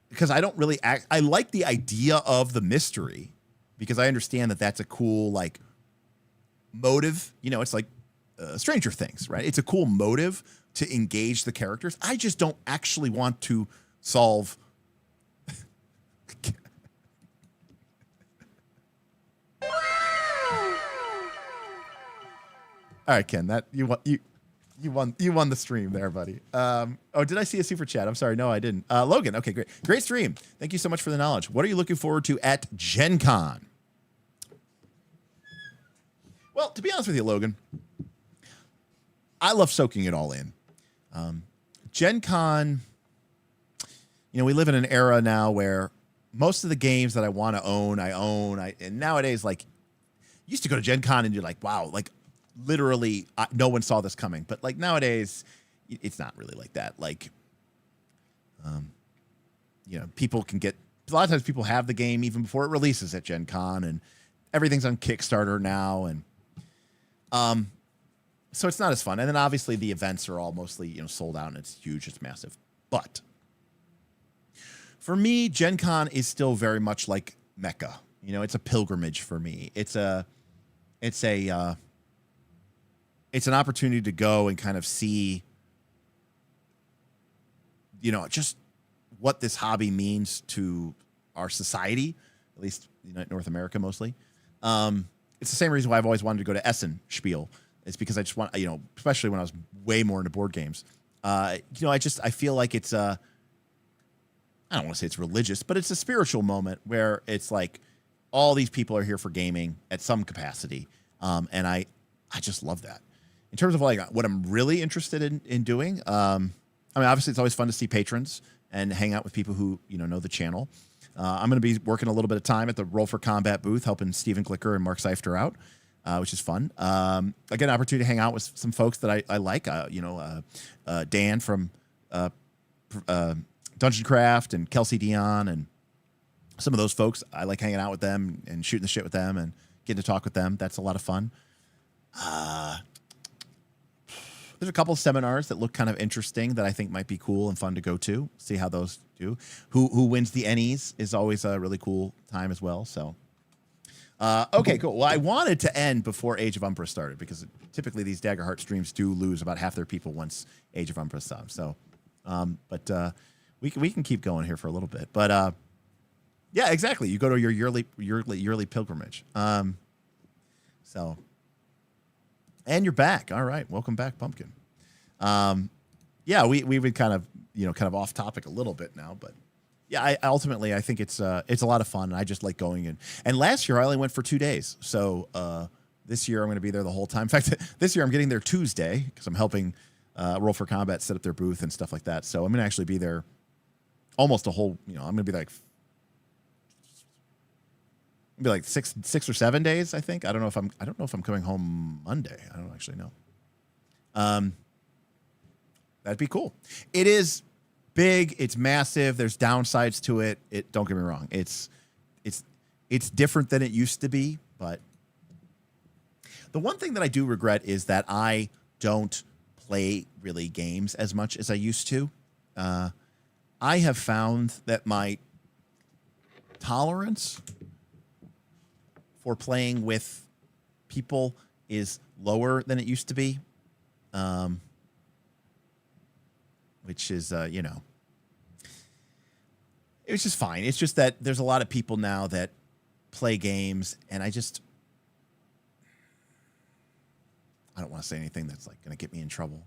because I don't really I like the idea of the mystery because I understand that that's a cool like motive. You know, it's like Stranger Things, right? It's a cool motive to engage the characters. I just don't actually want to solve. All right, Ken, that you won the stream there, buddy. Oh, did I see a super chat? I'm sorry, no, I didn't. Logan, okay, great stream. Thank you so much for the knowledge. What are you looking forward to at Gen Con? Well, to be honest with you, Logan, I love soaking it all in. Gen Con, you know, we live in an era now where most of the games that I want to own, I own. And nowadays, like, you used to go to Gen Con and you're like, wow, like, literally, no one saw this coming. But like nowadays, it's not really like that. Like, you know, people can get, a lot of times people have the game even before it releases at Gen Con, and everything's on Kickstarter now. And so it's not as fun. And then obviously the events are all mostly, you know, sold out, and it's huge, it's massive. But for me, Gen Con is still very much like Mecca. You know, it's a pilgrimage for me. It's an opportunity to go and kind of see, you know, just what this hobby means to our society, at least North America mostly. It's the same reason why I've always wanted to go to Essen Spiel. It's because I just want, you know, especially when I was way more into board games. You know, I feel like it's I don't want to say it's religious, but it's a spiritual moment where it's like all these people are here for gaming at some capacity. And I just love that. In terms of like what I'm really interested in doing, I mean, obviously it's always fun to see patrons and hang out with people who, you know the channel. I'm going to be working a little bit of time at the Roll for Combat booth, helping Stephen Glicker and Mark Seifter out, which is fun. I get an opportunity to hang out with some folks that I like, you know, Dan from Dungeon Craft and Kelsey Dion, and some of those folks. I like hanging out with them and shooting the shit with them and getting to talk with them. That's a lot of fun. There's a couple of seminars that look kind of interesting that I think might be cool and fun to go to, see how those do. Who wins the Ennies is always a really cool time as well. So, okay, cool. Well, I wanted to end before Age of Umbra started because typically these Daggerheart streams do lose about half their people once Age of Umbra stops. So, but we can keep going here for a little bit. But yeah, exactly. You go to your yearly pilgrimage. So. And you're back. All right. Welcome back, Pumpkin. Yeah, we would kind of off topic a little bit now, but yeah, I ultimately I think it's a lot of fun. I just like going in. And last year I only went for 2 days, so this year I'm going to be there the whole time. In fact, this year I'm getting there Tuesday because I'm helping Roll for Combat set up their booth and stuff like that. So I'm going to actually be there almost a whole. I'm going to be like 6 or 7 days. I think. I don't know if I'm coming home Monday. I don't actually know. That'd be cool. It is big. It's massive. There's downsides to it. Don't get me wrong. It's different than it used to be. But the one thing that I do regret is that I don't play really games as much as I used to. I have found that my tolerance for playing with people is lower than it used to be. Which is, it was just fine. It's just that there's a lot of people now that play games, and I don't want to say anything that's like going to get me in trouble.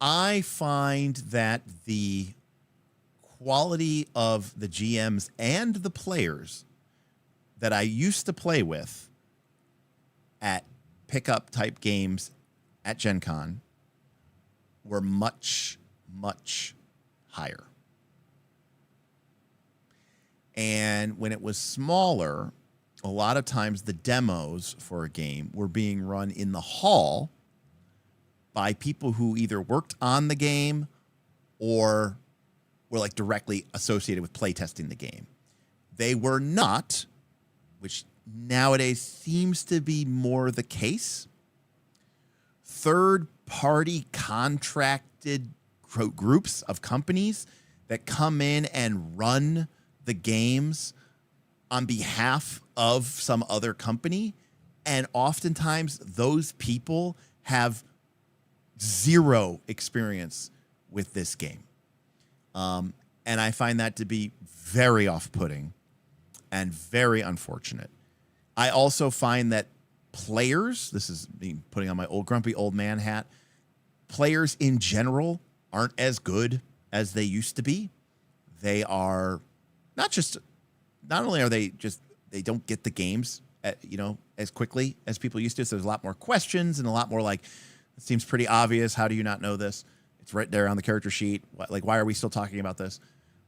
I find that the quality of the GMs and the players that I used to play with at pickup type games at Gen Con were much, much higher. And when it was smaller, a lot of times the demos for a game were being run in the hall by people who either worked on the game or were like directly associated with playtesting the game. They were not, which nowadays seems to be more the case, third-party contracted groups of companies that come in and run the games on behalf of some other company. And oftentimes those people have zero experience with this game. And I find that to be very off-putting and very unfortunate. I also find that players, this is me putting on my old grumpy old man hat, players in general aren't as good as they used to be. They are not only are they just, they don't get the games as quickly as people used to. So there's a lot more questions and a lot more like, it seems pretty obvious. How do you not know this? It's right there on the character sheet. Like, why are we still talking about this?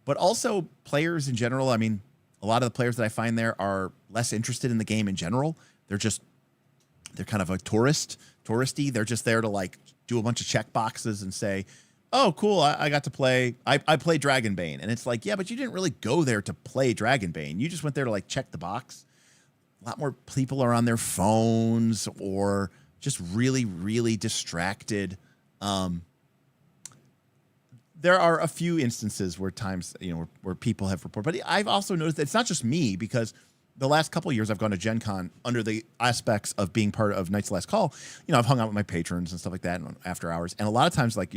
But also players in general. I mean, a lot of the players that I find there are less interested in the game in general. They're kind of a touristy. They're just there to like do a bunch of check boxes and say, oh, cool, I got to play. I played Dragonbane. And it's like, yeah, but you didn't really go there to play Dragonbane. You just went there to like check the box. A lot more people are on their phones or just really, really distracted. There are a few instances where where people have reported, but I've also noticed that it's not just me, because the last couple of years I've gone to Gen Con under the aspects of being part of Night's Last Call. I've hung out with my patrons and stuff like that after hours. And a lot of times, like,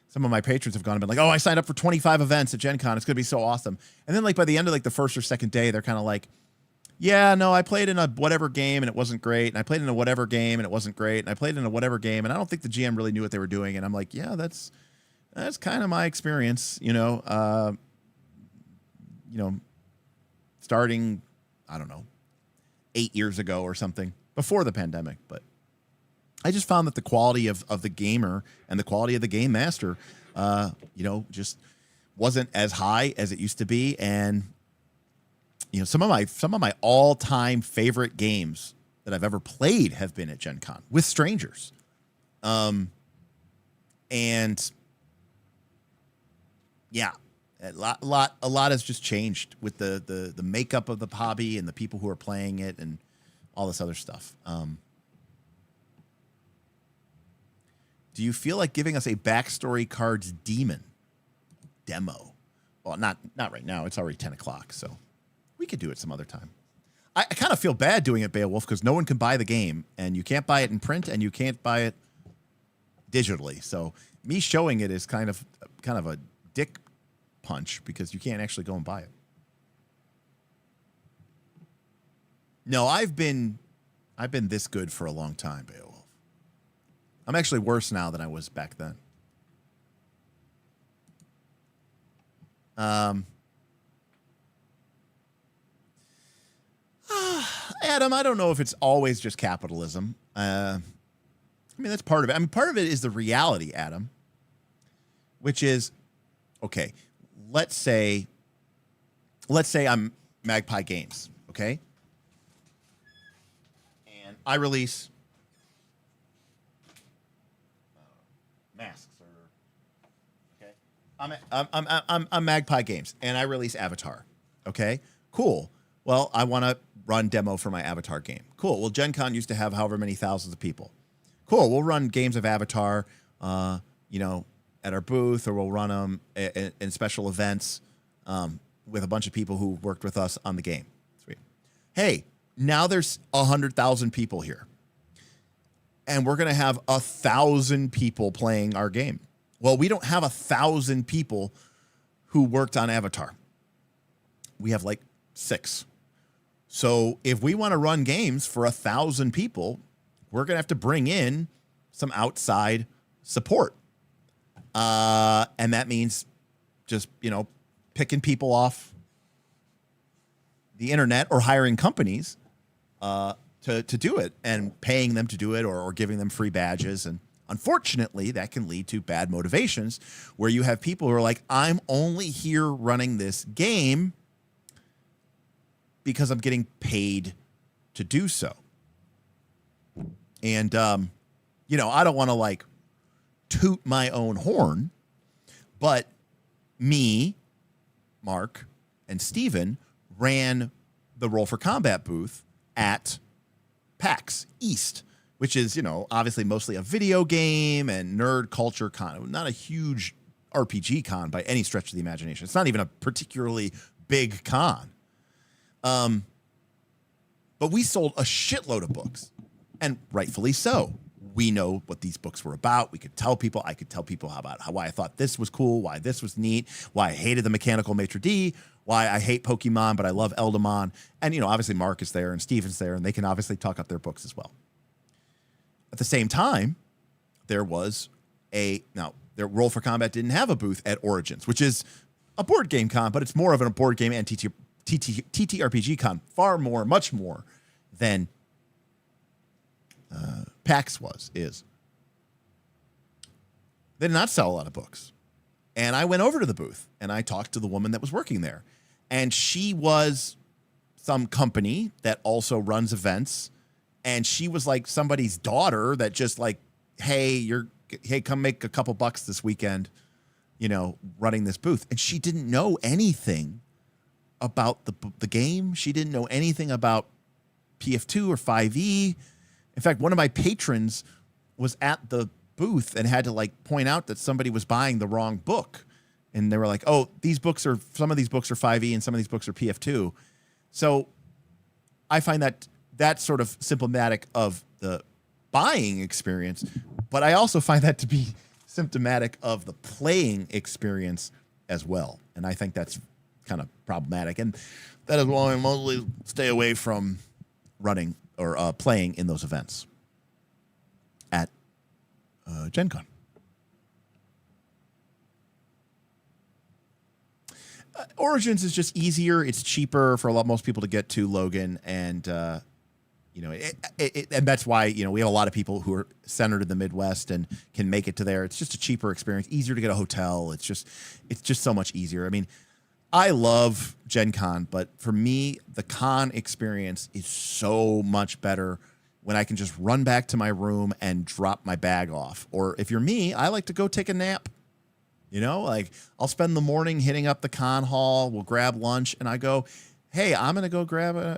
some of my patrons have gone and been like, oh, I signed up for 25 events at Gen Con. It's going to be so awesome. And then like by the end of like the first or second day, they're kind of like, yeah, no, I played in a whatever game and it wasn't great. And I played in a whatever game and it wasn't great. And I played in a whatever game and I don't think the GM really knew what they were doing. And I'm like, yeah, that's kind of my experience, starting, I don't know, 8 years ago or something before the pandemic. But I just found that the quality of the gamer and the quality of the game master, just wasn't as high as it used to be. And, some of my all-time favorite games that I've ever played have been at Gen Con with strangers. And yeah, a lot has just changed with the makeup of the hobby and the people who are playing it and all this other stuff. Do you feel like giving us a backstory cards demon demo? Well, not right now. It's already 10 o'clock, so we could do it some other time. I kind of feel bad doing it, Beowulf, because no one can buy the game, and you can't buy it in print, and you can't buy it digitally. So me showing it is kind of a dick punch, because you can't actually go and buy it. No, I've been this good for a long time, Beowulf. I'm actually worse now than I was back then. Adam, I don't know if it's always just capitalism. I mean, that's part of it. I mean, part of it is the reality, Adam, which is, okay, let's say I'm Magpie Games, okay? And I release masks, or okay, I'm Magpie Games, and I release Avatar, okay? Cool. Well, I want to run demo for my Avatar game. Cool. Well, Gen Con used to have however many thousands of people. Cool. We'll run games of Avatar, you know, at our booth, or we'll run them in special events with a bunch of people who worked with us on the game. Sweet. Hey, now there's 100,000 people here, and we're going to have 1,000 people playing our game. Well, we don't have 1,000 people who worked on Avatar. We have like 6. So if we want to run games for 1,000 people, we're going to have to bring in some outside support. And that means just, you know, picking people off the internet or hiring companies to do it, and paying them to do it, or giving them free badges. And unfortunately, that can lead to bad motivations, where you have people who are like, I'm only here running this game because I'm getting paid to do so. And, you know, I don't want to like toot my own horn, but me, Mark, and Steven ran the Roll for Combat booth at PAX East, which is, you know, obviously mostly a video game and nerd culture con, not a huge RPG con by any stretch of the imagination. It's not even a particularly big con. But we sold a shitload of books, and rightfully so. We know what these books were about. We could tell people. I could tell people why I thought this was cool, why this was neat, why I hated the mechanical maitre d', why I hate Pokemon, but I love Eldamon. And, you know, obviously Mark is there and Steven's there, and they can obviously talk up their books as well. At the same time, there was their Roll for Combat didn't have a booth at Origins, which is a board game con, but it's more of a board game and TTRPG con, much more than PAX is. They did not sell a lot of books. And I went over to the booth and I talked to the woman that was working there. And she was some company that also runs events. And she was like somebody's daughter that just like, hey, come make a couple bucks this weekend, you know, running this booth. And she didn't know anything about the game. She didn't know anything about PF2 or 5e. In fact, one of my patrons was at the booth and had to like point out that somebody was buying the wrong book. And they were like, oh, some of these books are 5e and some of these books are PF2. So I find that sort of symptomatic of the buying experience, but I also find that to be symptomatic of the playing experience as well. And I think that's kind of problematic. And that is why I mostly stay away from running or playing in those events at Gen Con. Origins is just easier. It's cheaper for most people to get to, Logan. And, you know, and that's why, you know, we have a lot of people who are centered in the Midwest and can make it to there. It's just a cheaper experience, easier to get a hotel. It's just so much easier. I mean, I love Gen Con, but for me, the con experience is so much better when I can just run back to my room and drop my bag off. Or if you're me, I like to go take a nap. You know, like I'll spend the morning hitting up the con hall. We'll grab lunch, and I go, "Hey, I'm gonna go grab a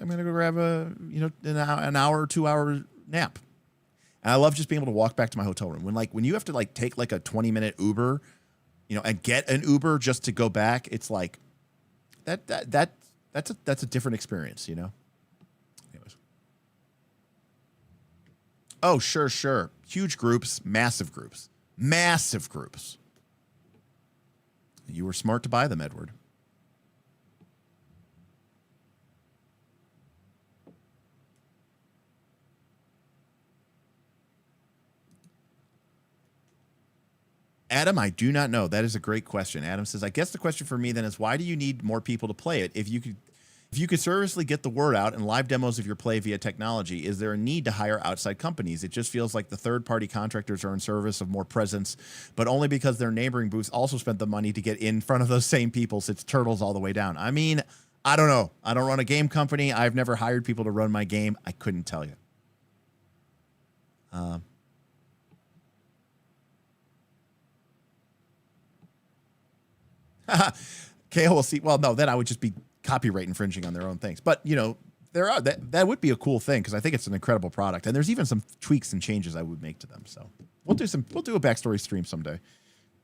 you know, an hour or 2 hour nap." And I love just being able to walk back to my hotel room. When you have to like take like a 20-minute Uber, you know, and get an Uber just to go back, it's like that's a different experience, you know. Anyways. Oh, sure. Huge groups, massive groups. You were smart to buy them, Edward. Adam, I do not know. That is a great question. Adam says, I guess the question for me then is, why do you need more people to play it? If you could seriously get the word out and live demos of your play via technology, is there a need to hire outside companies? It just feels like the third-party contractors are in service of more presence, but only because their neighboring booths also spent the money to get in front of those same people, so it's turtles all the way down. I mean, I don't know. I don't run a game company. I've never hired people to run my game. I couldn't tell you. KO will see. Well, no, then I would just be copyright infringing on their own things. But, you know, there are that would be a cool thing because I think it's an incredible product. And there's even some tweaks and changes I would make to them. So we'll do a backstory stream someday.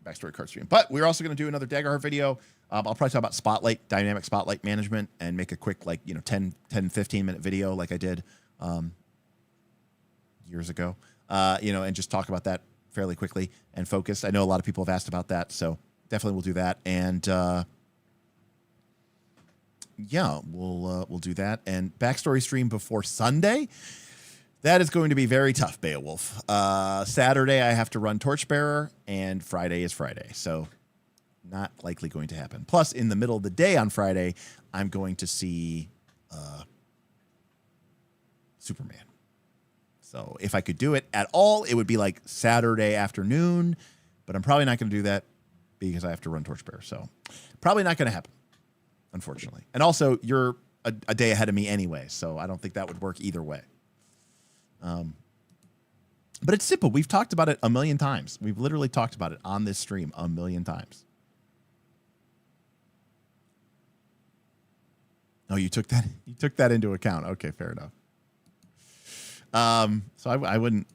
Backstory card stream. But we're also going to do another Daggerheart video. I'll probably talk about Spotlight, dynamic Spotlight management, and make a quick, 10, 15 minute video like I did years ago. And just talk about that fairly quickly and focus. I know a lot of people have asked about that, so definitely we'll do that. And we'll do that. And backstory stream before Sunday. That is going to be very tough, Beowulf. Saturday I have to run Torchbearer, and Friday is Friday, so not likely going to happen. Plus, in the middle of the day on Friday, I'm going to see Superman. So if I could do it at all, it would be like Saturday afternoon, but I'm probably not going to do that because I have to run Torchbearer. So probably not going to happen, unfortunately. And also, you're a day ahead of me anyway, so I don't think that would work either way. But it's simple. We've talked about it a million times. We've literally talked about it on this stream a million times. Oh, you took that into account. Okay, fair enough. So I wouldn't.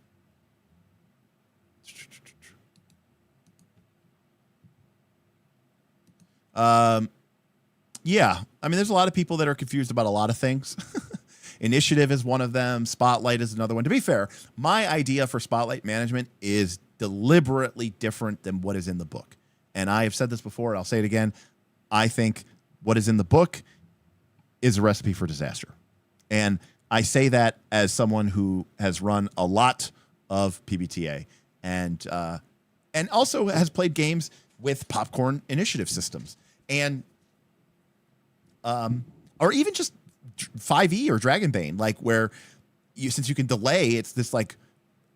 Yeah, I mean, there's a lot of people that are confused about a lot of things. Initiative is one of them. Spotlight is another one. To be fair, my idea for Spotlight management is deliberately different than what is in the book. And I have said this before, and I'll say it again. I think what is in the book is a recipe for disaster. And I say that as someone who has run a lot of PBTA and also has played games with popcorn initiative systems. And or even just 5e or Dragonbane, like where since you can delay, it's this like,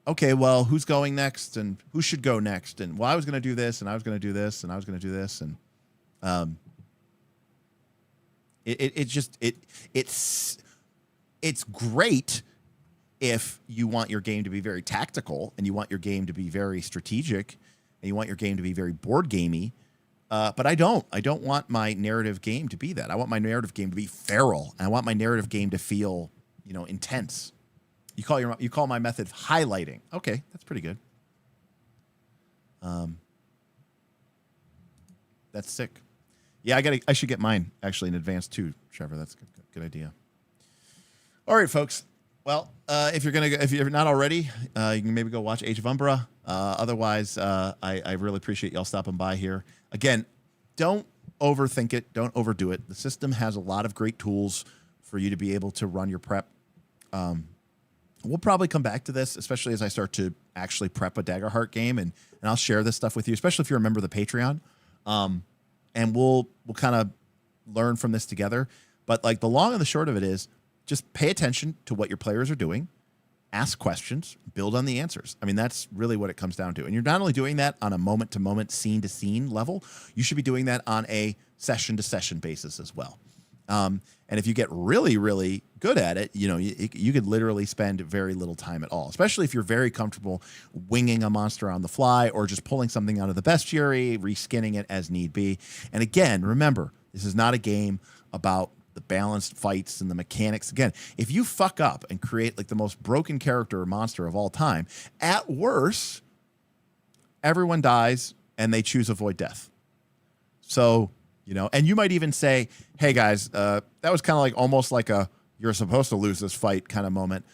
okay, well, who's going next and who should go next? And well, I was going to do this and I was going to do this and I was going to do this. And it's great if you want your game to be very tactical and you want your game to be very strategic and you want your game to be very board gamey. But I don't want my narrative game to be that. I want my narrative game to be feral. And I want my narrative game to feel, intense. You call my method highlighting. Okay, that's pretty good. That's sick. Yeah, I should get mine actually in advance too, Trevor. That's a good idea. All right, folks. Well, if you're not already, you can maybe go watch Age of Umbra. Otherwise, I really appreciate y'all stopping by here. Again, don't overthink it. Don't overdo it. The system has a lot of great tools for you to be able to run your prep. We'll probably come back to this, especially as I start to actually prep a Daggerheart game, and I'll share this stuff with you, especially if you're a member of the Patreon. And we'll kind of learn from this together. But like the long and the short of it is, just pay attention to what your players are doing, ask questions, build on the answers. I mean, that's really what it comes down to. And you're not only doing that on a moment-to-moment, scene-to-scene level, you should be doing that on a session-to-session basis as well. And if you get really, really good at it, you could literally spend very little time at all, especially if you're very comfortable winging a monster on the fly or just pulling something out of the bestiary, reskinning it as need be. And again, remember, this is not a game about the balanced fights and the mechanics. Again, if you fuck up and create like the most broken character or monster of all time, at worst, everyone dies and they choose avoid death. So, and you might even say, hey guys, that was kind of like almost like a you're supposed to lose this fight kind of moment.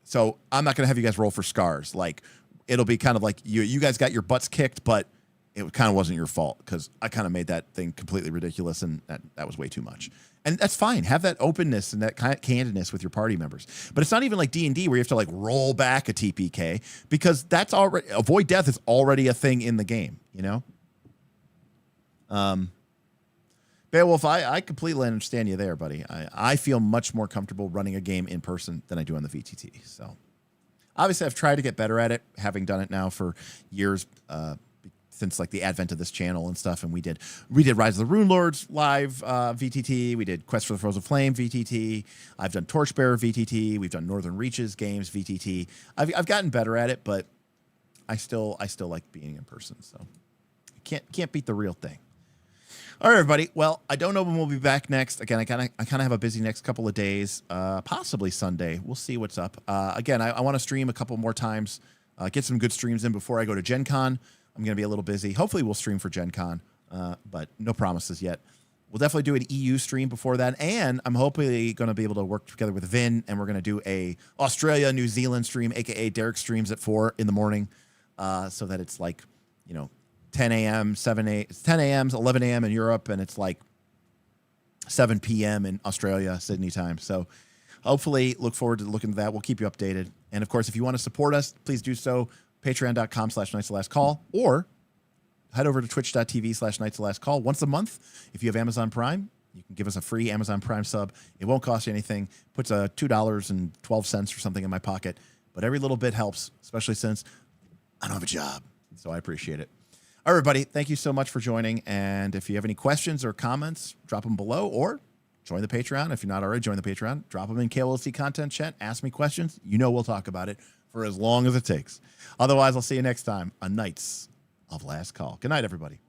So I'm not going to have you guys roll for scars. Like it'll be kind of like you guys got your butts kicked, but it kind of wasn't your fault because I kind of made that thing completely ridiculous and that was way too much. And that's fine. Have that openness and that candidness with your party members. But it's not even like D&D where you have to like roll back a TPK, because that's already, avoid death is already a thing in the game, you know? Beowulf, I completely understand you there, buddy. I feel much more comfortable running a game in person than I do on the VTT. So obviously I've tried to get better at it, having done it now for years, since like the advent of this channel and stuff. And we did Rise of the Rune Lords live VTT. We did Quest for the Frozen Flame VTT. I've done Torchbearer VTT. We've done Northern Reaches games VTT. I've gotten better at it, but I still like being in person. So can't beat the real thing. All right, everybody. Well, I don't know when we'll be back next. Again, I kind of have a busy next couple of days, possibly Sunday. We'll see what's up. Again, I want to stream a couple more times, get some good streams in before I go to Gen Con. I'm going to be a little busy. Hopefully we'll stream for Gen Con, but no promises yet. We'll definitely do an EU stream before that, and I'm hopefully going to be able to work together with Vin, and we're going to do a Australia, New Zealand stream, a.k.a. Derek streams at 4 in the morning, so that it's like, 10 a.m., 10 a.m., 11 a.m. in Europe, and it's like 7 p.m. in Australia, Sydney time. So hopefully look forward to looking at that. We'll keep you updated. And, of course, if you want to support us, please do so. Patreon.com/NightsToLastCall, or head over to twitch.tv/NightsToLastCall. Once a month, if you have Amazon Prime, you can give us a free Amazon Prime sub. It won't cost you anything. Puts $2.12 or something in my pocket. But every little bit helps, especially since I don't have a job. So I appreciate it. All right, everybody, thank you so much for joining. And if you have any questions or comments, drop them below, or join the Patreon. If you're not already, join the Patreon. Drop them in KLC content chat. Ask me questions. We'll talk about it for as long as it takes. Otherwise, I'll see you next time on Knights of Last Call. Good night, everybody.